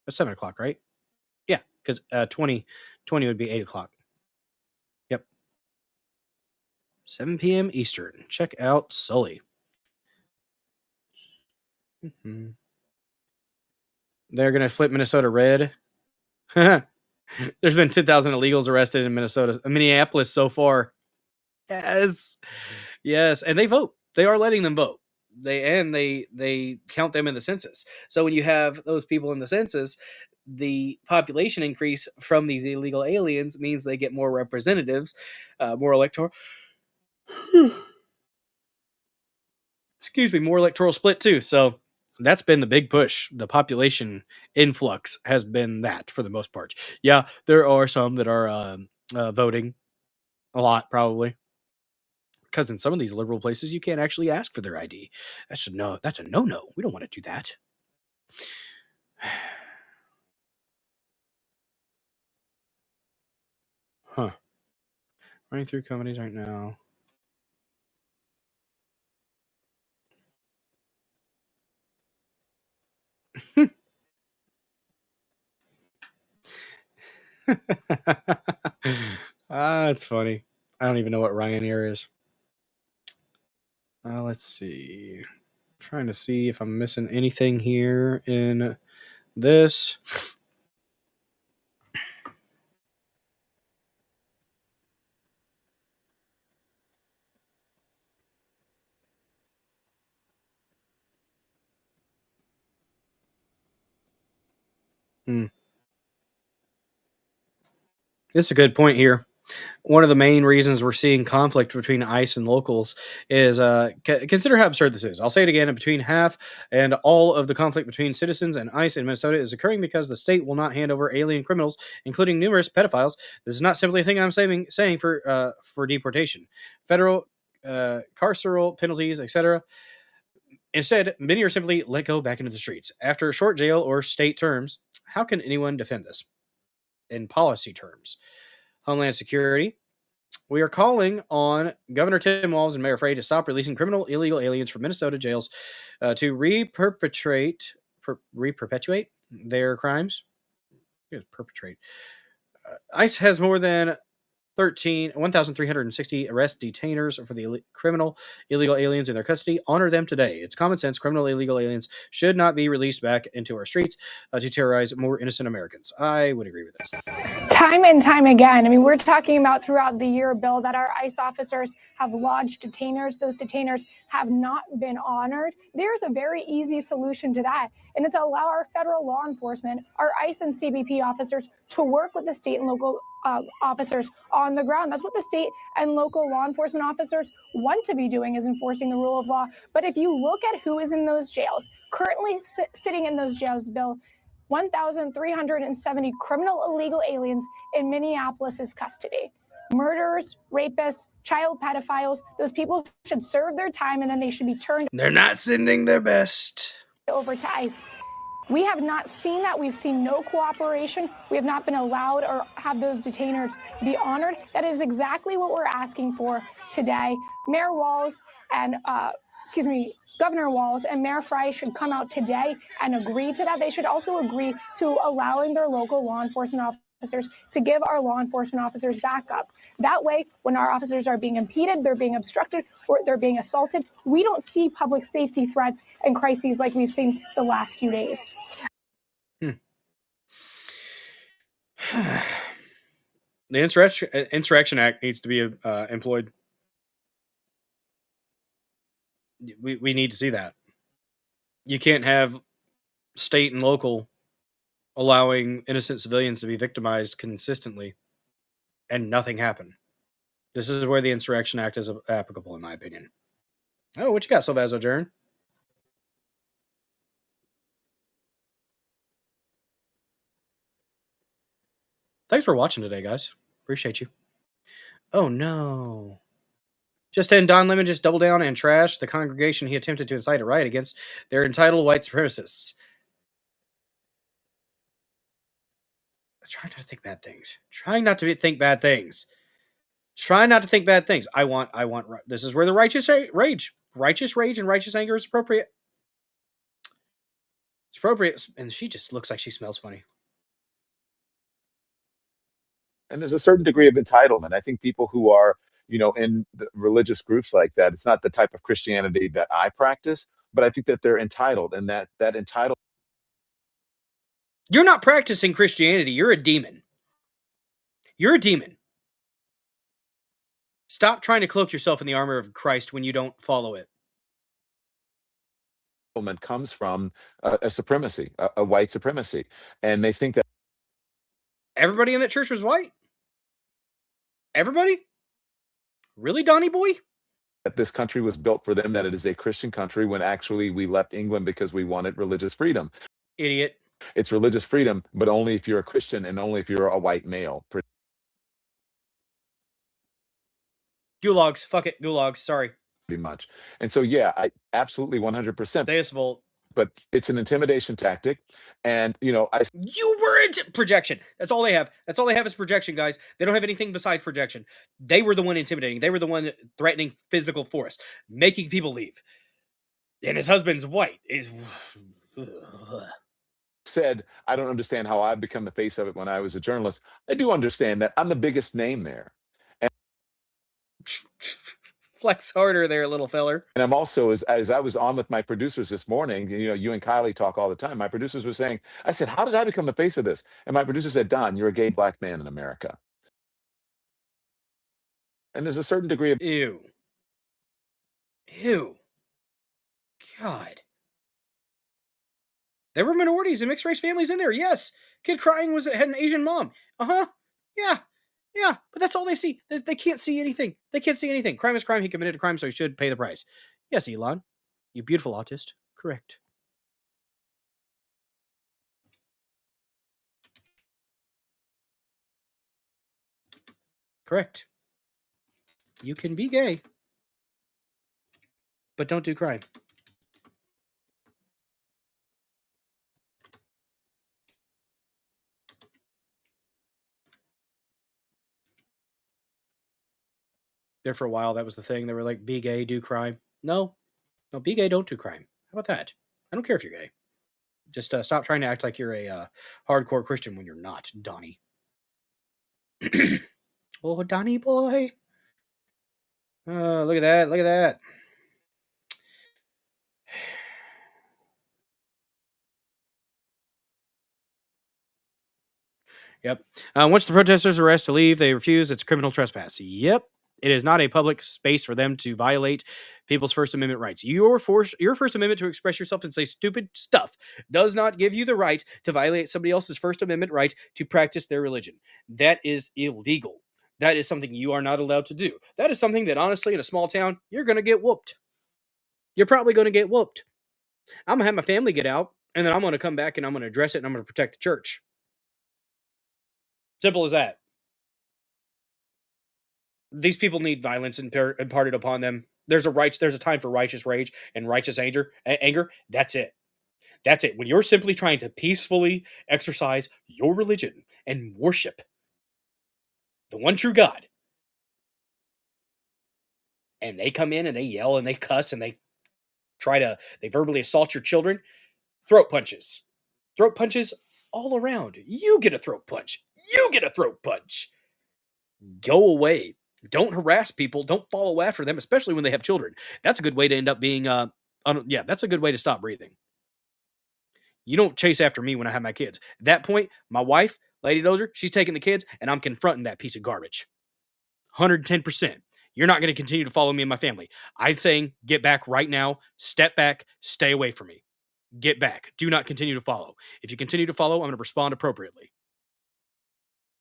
That's 7 o'clock, right? Yeah, because 20 would be 8 o'clock. Yep. 7 p.m. Eastern. Check out Sully. Mm-hmm. They're going to flip Minnesota red. There's been 10,000 illegals arrested in Minneapolis so far. Yes. And they vote. They are letting them vote. They count them in the census. So when you have those people in the census, the population increase from these illegal aliens means they get more representatives, more electoral. More electoral split too. So that's been the big push. The population influx has been that for the most part. Yeah, there are some that are voting a lot, probably. Because in some of these liberal places, you can't actually ask for their ID. That's a no-no. We don't want to do that. Huh. Running through companies right now. That's funny. I don't even know what Ryanair is. Let's see. Trying to see if I'm missing anything here in this. This is a good point here. One of the main reasons we're seeing conflict between ICE and locals is consider how absurd this is. I'll say it again. Between half and all of the conflict between citizens and ICE in Minnesota is occurring because the state will not hand over alien criminals, including numerous pedophiles. This is not simply a thing I'm saying for deportation, federal carceral penalties, etc. Instead, many are simply let go back into the streets after a short jail or state terms. How can anyone defend this in policy terms? Homeland Security. We are calling on Governor Tim Walz and Mayor Frey to stop releasing criminal illegal aliens from Minnesota jails to re-perpetuate their crimes. Perpetrate. ICE has more than 1,360 arrest detainers for the criminal illegal aliens in their custody. Honor them today. It's common sense. Criminal illegal aliens should not be released back into our streets to terrorize more innocent Americans. I would agree with this. Time and time again, I mean, we're talking about throughout the year, Bill, that our ICE officers have lodged detainers. Those detainers have not been honored. There's a very easy solution to that, and it's allow our federal law enforcement, our ICE and CBP officers, to work with the state and local officers on the ground. That's what the state and local law enforcement officers want to be doing, is enforcing the rule of law. But if you look at who is in those jails, currently sitting in those jails, Bill, 1,370 criminal illegal aliens in Minneapolis's custody. Murderers, rapists, child pedophiles, those people should serve their time and then they should be turned. They're not sending their best over to ICE. We have not seen that. We've seen no cooperation. We have not been allowed or have those detainers be honored. That is exactly what we're asking for today. Mayor Walz and, Governor Walz and Mayor Frey should come out today and agree to that. They should also agree to allowing their local law enforcement officers to give our law enforcement officers backup. That way, when our officers are being impeded, they're being obstructed, or they're being assaulted, we don't see public safety threats and crises like we've seen the last few days. The Insurrection Act needs to be employed. We need to see that. You can't have state and local allowing innocent civilians to be victimized consistently and nothing happen. This is where the Insurrection Act is applicable, in my opinion. Oh, what you got, Salvazo Jern? Thanks for watching today, guys. Appreciate you. Oh, no. Just then, Don Lemon just doubled down and trashed the congregation he attempted to incite a riot against. They're entitled white supremacists. Try not to think bad things. Try not to think bad things. Try not to think bad things. I want. This is where the righteous rage and righteous anger is appropriate. It's appropriate. And she just looks like she smells funny. And there's a certain degree of entitlement. I think people who are, in the religious groups like that, it's not the type of Christianity that I practice, but I think that they're entitled, and that entitled. You're not practicing Christianity. You're a demon. You're a demon. Stop trying to cloak yourself in the armor of Christ when you don't follow it. Comes from a supremacy, a white supremacy, and they think that everybody in that church was white. Everybody? Really, Donnie boy? That this country was built for them, that it is a Christian country, when actually we left England because we wanted religious freedom. Idiot. It's religious freedom, but only if you're a Christian and only if you're a white male. Gulags. Fuck it. Gulags. Sorry. Pretty much. And so, yeah, I absolutely 100%. Deus Vult. But it's an intimidation tactic. And, you were projection. That's all they have. That's all they have is projection, guys. They don't have anything besides projection. They were the one intimidating. They were the one threatening physical force, making people leave. And his husband's white. Said, I don't understand how I've become the face of it when I was a journalist. I do understand that I'm the biggest name there. And flex harder there, little feller. And I'm also, as I was on with my producers this morning, you and Kylie talk all the time. My producers were saying, I said, how did I become the face of this? And my producer said, Don, you're a gay black man in America. And there's a certain degree of Ew. God. There were minorities and mixed race families in there. Yes. Kid crying had an Asian mom. Yeah. Yeah, but that's all they see. They can't see anything. They can't see anything. Crime is crime. He committed a crime, so he should pay the price. Yes, Elon. You beautiful autist. Correct. Correct. You can be gay, but don't do crime. There for a while, that was the thing. They were like, be gay, do crime. No, be gay, don't do crime. How about that? I don't care if you're gay. Just stop trying to act like you're a hardcore Christian when you're not, Donnie. Oh, Donnie boy. Look at that. Look at that. Yep. Once the protesters are asked to leave, they refuse. It's criminal trespass. Yep. It is not a public space for them to violate people's First Amendment rights. Your First Amendment to express yourself and say stupid stuff does not give you the right to violate somebody else's First Amendment right to practice their religion. That is illegal. That is something you are not allowed to do. That is something that, honestly, in a small town, you're going to get whooped. You're probably going to get whooped. I'm going to have my family get out, and then I'm going to come back and I'm going to address it and I'm going to protect the church. Simple as that. These people need violence imparted upon them. There's a time for righteous rage and righteous anger. That's it. That's it. When you're simply trying to peacefully exercise your religion and worship the one true God, and they come in and they yell and they cuss and they verbally assault your children, throat punches. Throat punches all around. You get a throat punch. You get a throat punch. Go away. Don't harass people. Don't follow after them, especially when they have children. That's a good way to end up being, that's a good way to stop breathing. You don't chase after me when I have my kids. At that point, my wife, Lady Dozer, she's taking the kids, and I'm confronting that piece of garbage. 110%. You're not going to continue to follow me and my family. I'm saying get back right now. Step back. Stay away from me. Get back. Do not continue to follow. If you continue to follow, I'm going to respond appropriately.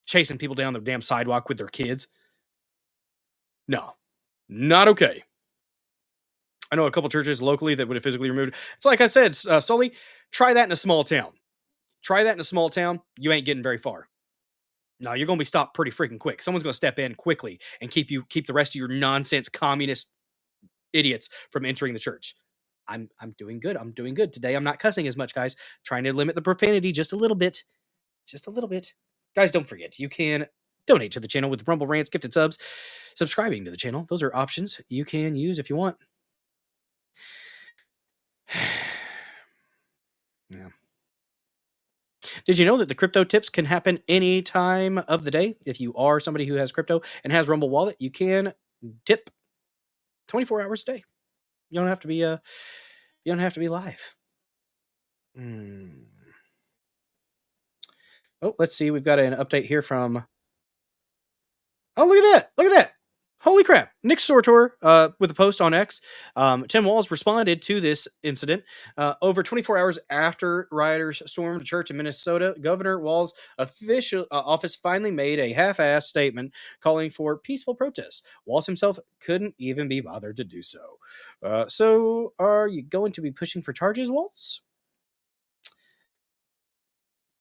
Chasing people down the damn sidewalk with their kids. No. Not okay. I know a couple churches locally that would have physically removed. It's like I said, Sully, try that in a small town. Try that in a small town. You ain't getting very far. No, you're going to be stopped pretty freaking quick. Someone's going to step in quickly and keep the rest of your nonsense communist idiots from entering the church. I'm doing good. I'm doing good today. I'm not cussing as much, guys. Trying to limit the profanity just a little bit. Just a little bit. Guys, don't forget, you can donate to the channel with Rumble Rants, gifted subs, subscribing to the channel. Those are options you can use if you want. Yeah. Did you know that the crypto tips can happen any time of the day? If you are somebody who has crypto and has Rumble Wallet, you can tip 24 hours a day. You don't have to be live. Oh, let's see. We've got an update here from. Oh, look at that! Look at that! Holy crap! Nick Sortor with a post on X. Tim Walz responded to this incident over 24 hours after rioters stormed a church in Minnesota. Governor Walz's official office finally made a half-assed statement calling for peaceful protests. Walz himself couldn't even be bothered to do so. So, are you going to be pushing for charges, Walz?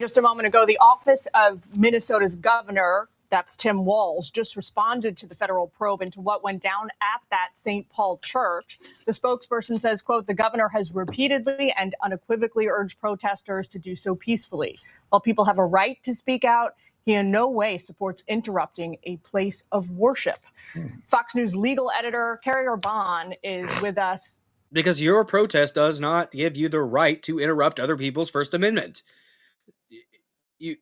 Just a moment ago, the office of Minnesota's governor, that's Tim Walz, just responded to the federal probe into what went down at that St. Paul church. The spokesperson says, quote, the governor has repeatedly and unequivocally urged protesters to do so peacefully. While people have a right to speak out, he in no way supports interrupting a place of worship. Fox News legal editor Carrie Orban is with us. Because your protest does not give you the right to interrupt other people's First Amendment. You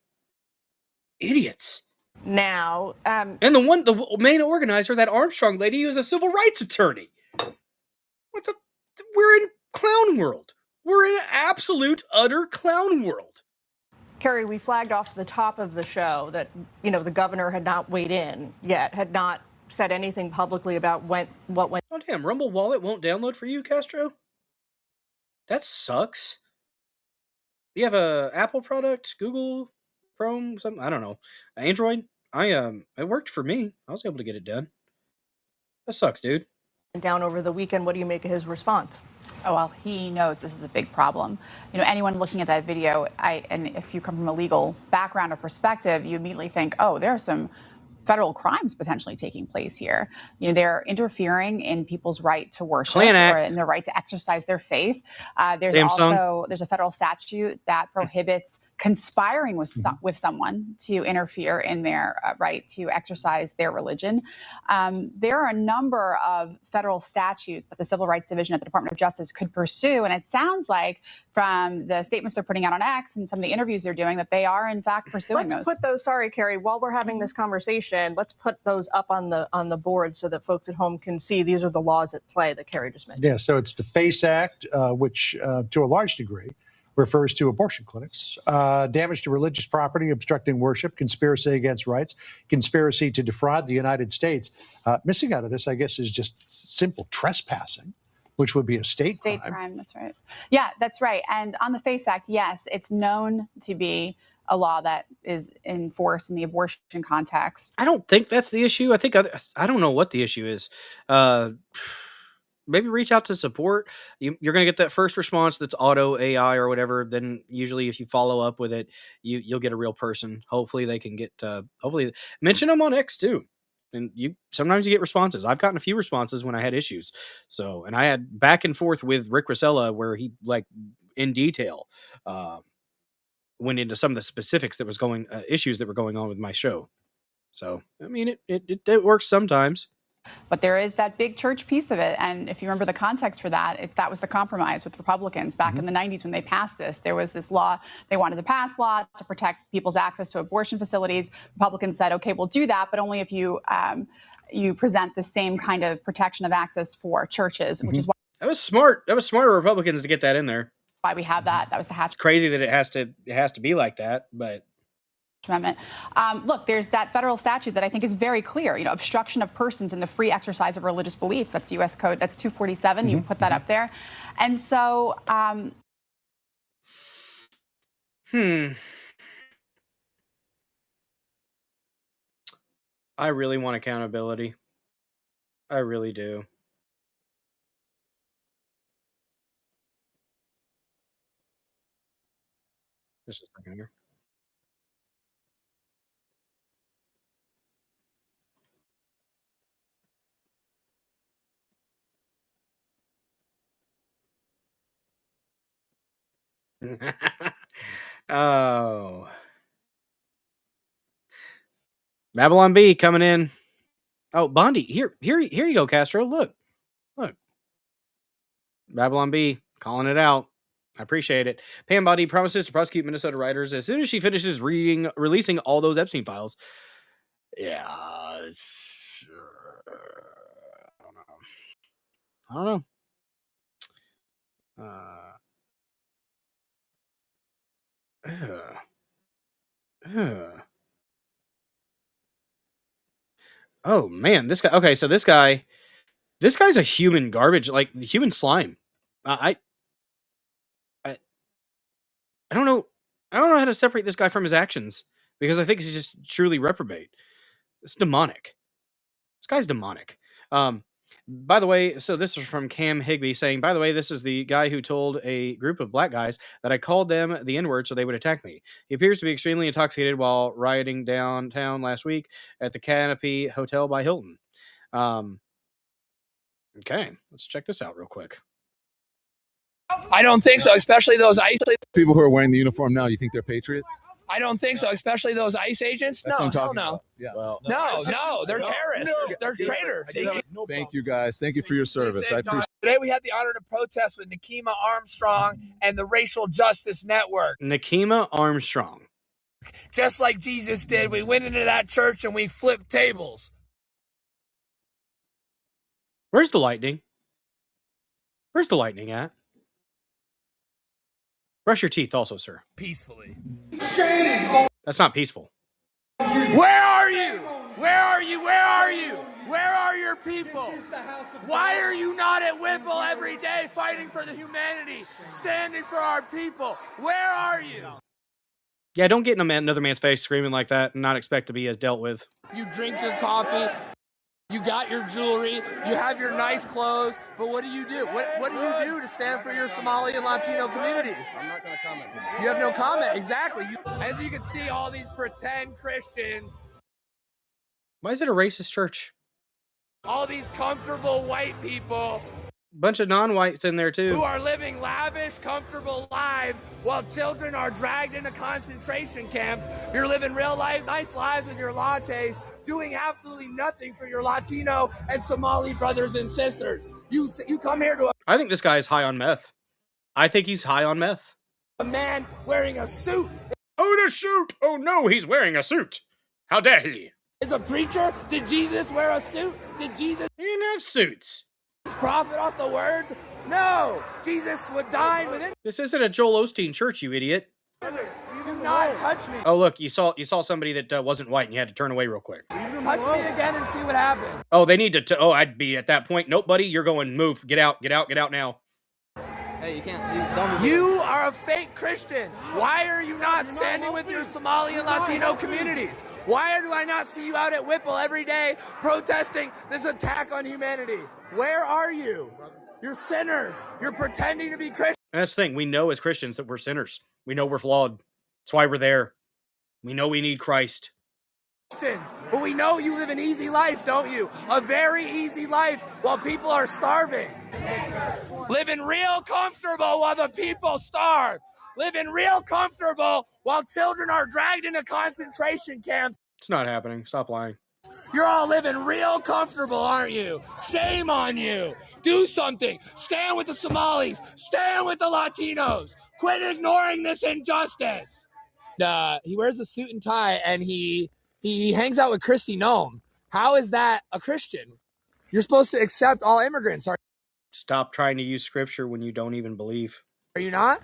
idiots. Now, and the main organizer, that Armstrong lady, who is a civil rights attorney. What the? We're in clown world. We're in absolute, utter clown world. Carrie, we flagged off the top of the show that, the governor had not weighed in yet, had not said anything publicly about what went. Oh, damn. Rumble Wallet won't download for you, Castro? That sucks. Do you have a Apple product? Google? Chrome? Something? I don't know. Android? It worked for me. I was able to get it done. That sucks, dude. Down over the weekend. What do you make of his response? Oh, well, he knows this is a big problem. Anyone looking at that video, and if you come from a legal background or perspective, you immediately think, oh, there are some federal crimes potentially taking place here. They're interfering in people's right to worship or in their right to exercise their faith. There's a federal statute that prohibits conspiring with someone to interfere in their right to exercise their religion. There are a number of federal statutes that the Civil Rights Division at the Department of Justice could pursue, and it sounds like from the statements they're putting out on X and some of the interviews they're doing that they are in fact pursuing Let's put those. Sorry, Carrie. While we're having this conversation, let's put those up on the board so that folks at home can see these are the laws at play that Carrie just mentioned. Yeah. So it's the FACE Act, which to a large degree refers to abortion clinics, damage to religious property, obstructing worship, conspiracy against rights, conspiracy to defraud the United States. Missing out of this, I guess, is just simple trespassing, which would be a state crime. That's right. Yeah, that's right. And on the FACE Act, yes, it's known to be a law that is enforced in the abortion context. I don't think that's the issue. I think I don't know what the issue is. Maybe reach out to support. You're going to get that first response that's auto AI or whatever. Then usually if you follow up with it, you'll get a real person. Hopefully they can get, hopefully mention them on X too. And sometimes you get responses. I've gotten a few responses when I had issues. So, and I had back and forth with Rick Rosella where he like in detail, went into some of the specifics that was issues that were going on with my show. So, I mean, it works sometimes. But there is that big church piece of it. And if you remember the context for that, that was the compromise with Republicans back in the 90s when they passed this. There was this law. They wanted to pass law to protect people's access to abortion facilities. Republicans said, OK, we'll do that, but only if you present the same kind of protection of access for churches, which is why. That was smart. That was smart of Republicans to get that in there. Why we have that. That was the Hatch. It's crazy that it has to be like that, but. Amendment. Look, there's that federal statute that I think is very clear, obstruction of persons in the free exercise of religious beliefs. That's U.S. Code. That's 247. You put that up there. And so. I really want accountability. I really do. Just a second here. Oh. Babylon B coming in. Oh, Bondi. Here you go, Castro. Look. Babylon B calling it out. I appreciate it. Pam Bondi promises to prosecute Minnesota writers as soon as she finishes releasing all those Epstein files. Yeah. I don't know. Oh man, this guy. Okay, so this guy's a human garbage, like human slime. I don't know. I don't know how to separate this guy from his actions because I think he's just truly reprobate. It's demonic. This guy's demonic. By the way, so this is from Cam Higbee saying, by the way, this is the guy who told a group of black guys that I called them the N-word so they would attack me. He appears to be extremely intoxicated while rioting downtown last week at the Canopy Hotel by Hilton. Okay, let's check this out real quick. I don't think so, especially those ICE people who are wearing the uniform now. You think they're patriots? I don't think so, especially those ICE agents. That's what I'm No, talking hell no. about. Yeah. Well, No, they're terrorists. They're traitors. Thank you guys. Thank you for your service. I appreciate. Today we had the honor to protest with Nikema Armstrong and the Racial Justice Network. Nikema Armstrong. Just like Jesus did, we went into that church and we flipped tables. Where's the lightning? Where's the lightning at? Brush your teeth also, sir. Peacefully. That's not peaceful. Where are you? Where are you? Where are you? Where are your people? Why are you not at Whipple every day fighting for the humanity, standing for our people? Where are you? Yeah, don't get in another man's face screaming like that and not expect to be dealt with. You drink your coffee. You got your jewelry, you have your nice clothes, but what do you do? What do you do to stand for your Somali and Latino communities? I'm not going to comment. You have no comment, exactly. As you can see, all these pretend Christians. Why is it a racist church? All these comfortable white people Bunch of non-whites in there too. Who are living lavish, comfortable lives while children are dragged into concentration camps. You're living real life, nice lives with your lattes, doing absolutely nothing for your Latino and Somali brothers and sisters. You come here to I think this guy is high on meth. I think he's high on meth. a man wearing a suit. Oh, the suit! Oh no, he's wearing a suit. How dare he? Is a preacher? Did Jesus wear a suit? Did Jesus have suits? Profit off the words? No! Jesus would dine within. This isn't a Joel Osteen church, you idiot. Do not touch me. Oh look, you saw somebody that wasn't white and you had to turn away real quick. Touch me again and see what happens. Oh, they need to. Oh, I'd be at that point. Nope, buddy, you're going. Move. Get out. Get out. Get out now. Hey, you can't. You are a fake Christian. Why are you not standing with your Somali and Latino communities? Why do I not see you out at Whipple every day protesting this attack on humanity? Where are you? You're sinners. You're pretending to be Christians. And that's the thing. We know as Christians that we're sinners. We know we're flawed. That's why we're there. We know we need Christ. But we know you live an easy life, don't you? A very easy life while people are starving. Living real comfortable while the people starve. Living real comfortable while children are dragged into concentration camps. It's not happening. Stop lying. You're all living real comfortable, aren't you? Shame on you. Do something. Stand with the Somalis. Stand with the Latinos. Quit ignoring this injustice. He wears a suit and tie and he hangs out with Kristi Noem. How is that a Christian? You're supposed to accept all immigrants. Stop trying to use scripture when you don't even believe. Are you not?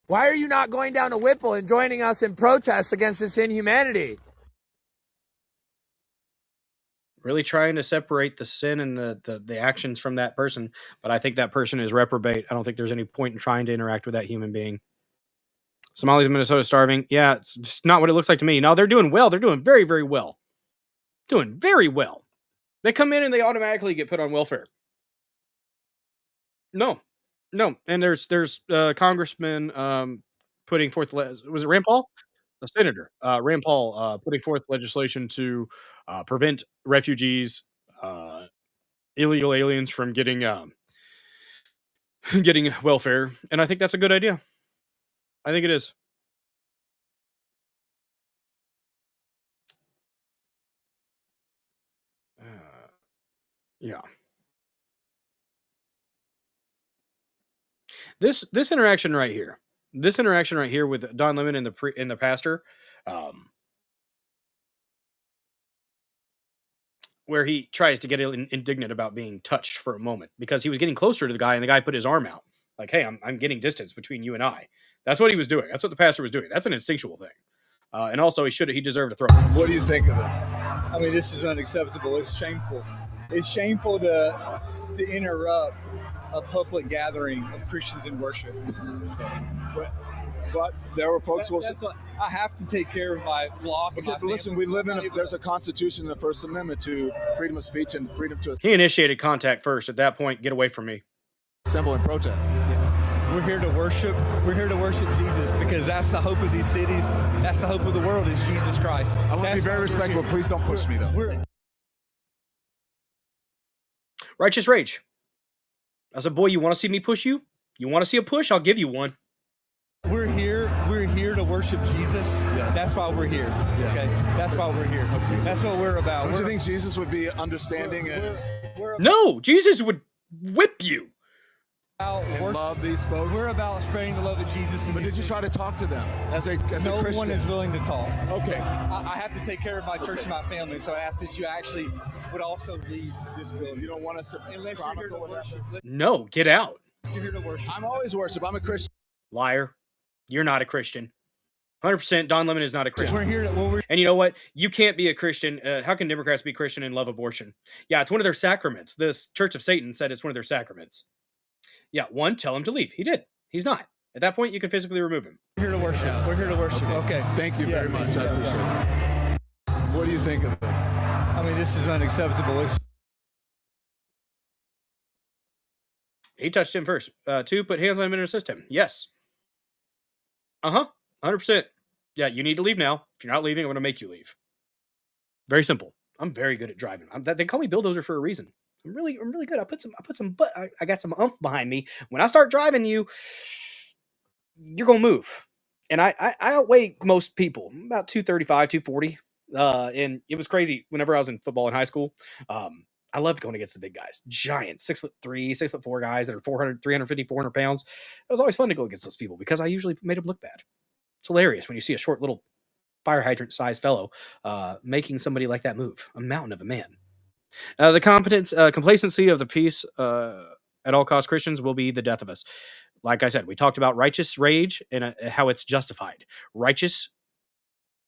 Why are you not going down to Whipple and joining us in protest against this inhumanity? Really trying to separate the sin and the actions from that person. But I think that person is reprobate. I don't think there's any point in trying to interact with that human being. Somalis in Minnesota starving. Yeah, it's just not what it looks like to me. No, they're doing well. They're doing very, very well. Doing very well. They come in and they automatically get put on welfare. No. And there's congressman putting forth, was it Rand Paul? A senator, Rand Paul, putting forth legislation to prevent refugees, illegal aliens from getting welfare. And I think that's a good idea. I think it is. Yeah. This interaction right here. This interaction right here with Don Lemon and the pastor, where he tries to get indignant about being touched for a moment because he was getting closer to the guy and the guy put his arm out like, "Hey, I'm getting distance between you and I." That's what he was doing. That's what the pastor was doing. That's an instinctual thing. And also, he deserved a throw. What do you think of this? I mean, this is unacceptable. It's shameful. It's shameful to interrupt a public gathering of Christians in worship. So, but there were folks who will. I have to take care of my flock. Okay, but listen, we live in there's a constitution in the First Amendment to freedom of speech and freedom to. He initiated contact first. At that point, get away from me. Assemble and protest. We're here to worship. We're here to worship Jesus because that's the hope of these cities. That's the hope of the world is Jesus Christ. I want to be very respectful. Please don't push me though. Righteous rage. I said, boy, you want to see me push you? You want to see a push? I'll give you one. We're here to worship Jesus. Yes. That's why we're here. Yeah. Okay. That's why we're here. Okay. That's what we're about. Don't you think Jesus would be understanding No, Jesus would whip you. And love these folks. We're about spreading the love of Jesus. But did you try to talk to them as a no Christian? one is willing to talk. Okay. I have to take care of my church and my family, so I asked that you actually would also leave this building. You don't want us to unless you're here to worship. No, get out. You're here to worship. I'm always worship. I'm a Christian. Liar. You're not a Christian. 100% Don Lemon is not a Christian. We're here to, and you know what? You can't be a Christian. How can Democrats be Christian and love abortion? Yeah, it's one of their sacraments. This Church of Satan said it's one of their sacraments. Yeah, one, tell him to leave. He did. He's not. At that point, you can physically remove him. We're here to worship. We're here to worship. Okay. Thank you very much. I appreciate it. What do you think of this? I mean, this is unacceptable. He touched him first. Two, put hands on him and assist him. Yes. 100%. Yeah, you need to leave now. If you're not leaving, I'm going to make you leave. Very simple. I'm very good at driving. They call me Bulldozer for a reason. I'm really good. I got some oomph behind me. When I start driving you, you're gonna move. And I outweigh most people, about 235, 240. And it was crazy whenever I was in football in high school. I loved going against the big guys, giants, 6'3", 6'4" guys that are 400, 350, 400 pounds. It was always fun to go against those people because I usually made them look bad. It's hilarious when you see a short little fire hydrant sized fellow making somebody like that move, a mountain of a man. The complacency of the peace at all cost Christians will be the death of us. Like I said, we talked about righteous rage and how it's justified. Righteous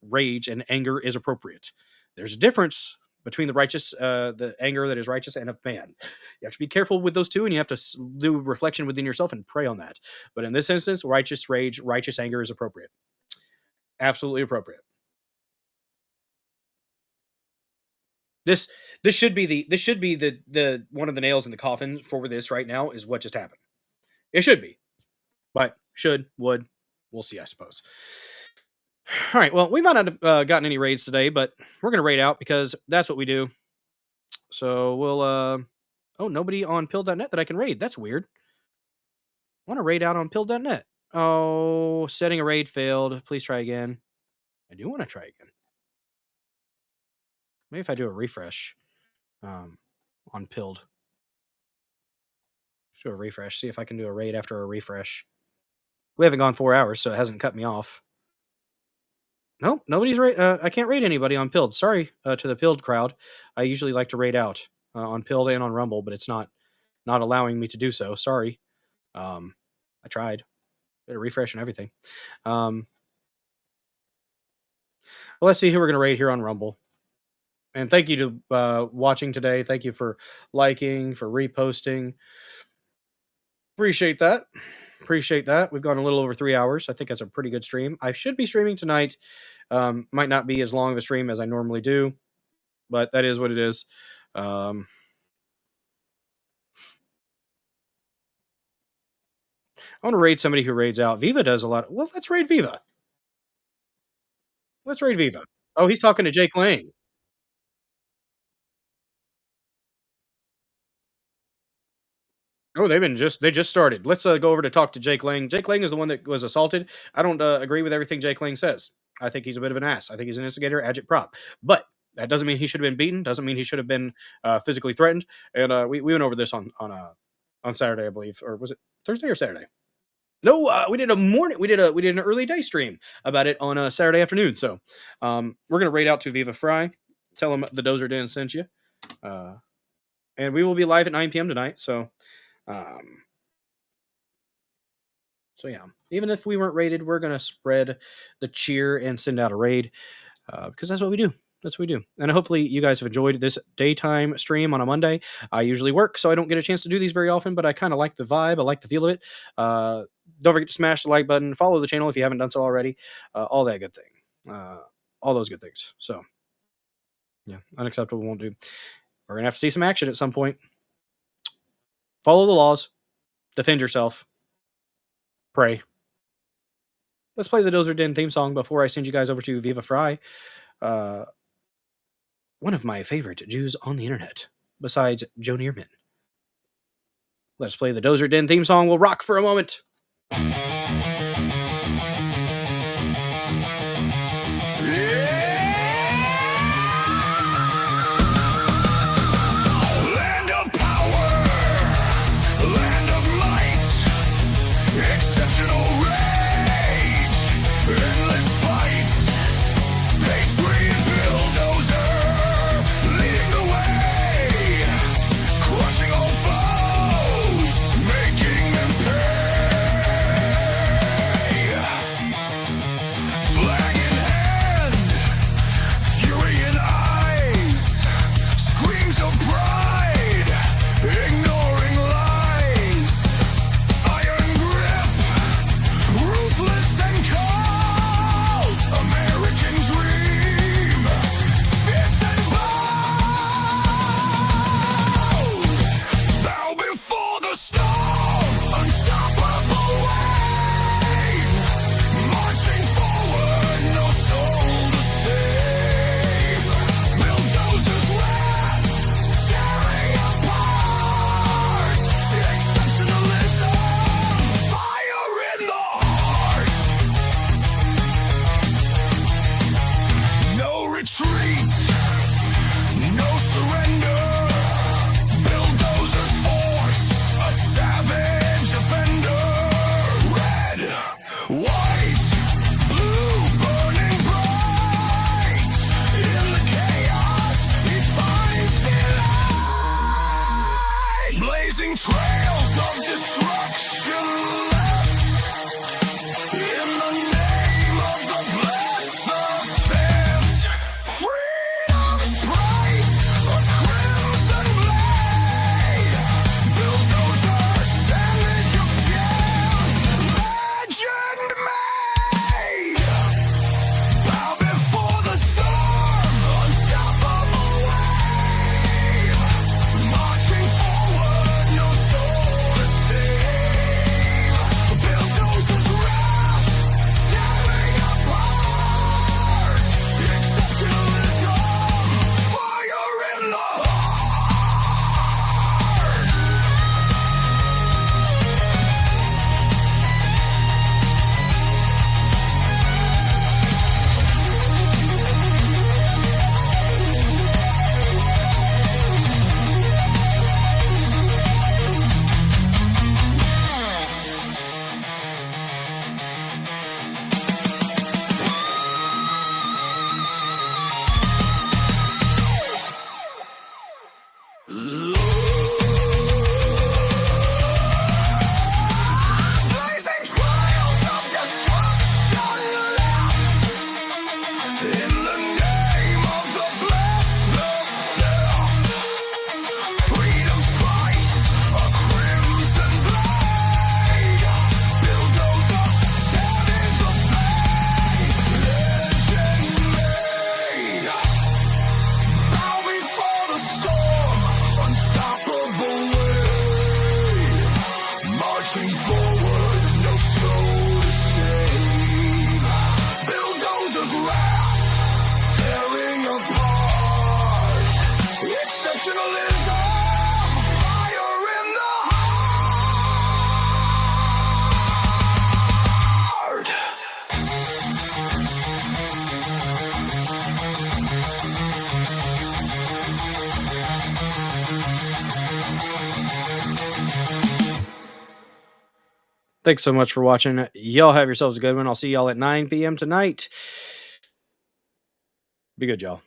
rage and anger is appropriate. There's a difference between the anger that is righteous and of man. You have to be careful with those two, and you have to do reflection within yourself and pray on that. But in this instance, righteous rage, righteous anger is appropriate. Absolutely appropriate. This should be the one of the nails in the coffin for this right now is what just happened. It should be, but would, we'll see, I suppose. All right, well, we might not have gotten any raids today, but we're going to raid out because that's what we do. So we'll, oh, nobody on pill.net that I can raid. That's weird. I want to raid out on pill.net. Oh, setting a raid failed. Please try again. I do want to try again. Maybe if I do a refresh on pilled. Just do a refresh. See if I can do a raid after a refresh. We haven't gone 4 hours, so it hasn't cut me off. Nope, nobody's I can't raid anybody on Pilled. Sorry to the Pilled crowd. I usually like to raid out on Pilled and on Rumble, but it's not allowing me to do so. Sorry. I tried. Did a refresh and everything. Well, let's see who we're going to raid here on Rumble. And thank you to watching today. Thank you for liking, for reposting. Appreciate that. We've gone a little over 3 hours. I think that's a pretty good stream. I should be streaming tonight. Might not be as long of a stream as I normally do, but that is what it is. I want to raid somebody who raids out. Viva does a lot. Well, let's raid Viva. Oh, he's talking to Jake Lang. Oh, they just started. Let's go over to talk to Jake Lang. Jake Lang is the one that was assaulted. I don't agree with everything Jake Lang says. I think he's a bit of an ass. I think he's an instigator, agitprop. But that doesn't mean he should have been beaten. Doesn't mean he should have been physically threatened. And we went over this on Saturday, I believe, or was it Thursday or Saturday? No, we did a morning. We did an early day stream about it on a Saturday afternoon. So we're gonna raid out to Viva Fry. Tell him the Dozer Den sent you. And we will be live at 9 p.m. tonight. So yeah, even if we weren't raided, we're going to spread the cheer and send out a raid because that's what we do. And hopefully you guys have enjoyed this daytime stream on a Monday. I usually work, so I don't get a chance to do these very often, but I kind of like the vibe. I like the feel of it. Don't forget to smash the like button. Follow the channel if you haven't done so already. All that good thing. All those good things. So, yeah, unacceptable won't do. We're going to have to see some action at some point. Follow the laws. Defend yourself. Pray. Let's play the Dozer Den theme song before I send you guys over to Viva Fry. One of my favorite Jews on the internet, besides Joe Neerman. Let's play the Dozer Den theme song. We'll rock for a moment. Crushing all foes, making them pay. Thanks so much for watching. Y'all have yourselves a good one. I'll see y'all at 9 p.m. tonight. Be good, y'all.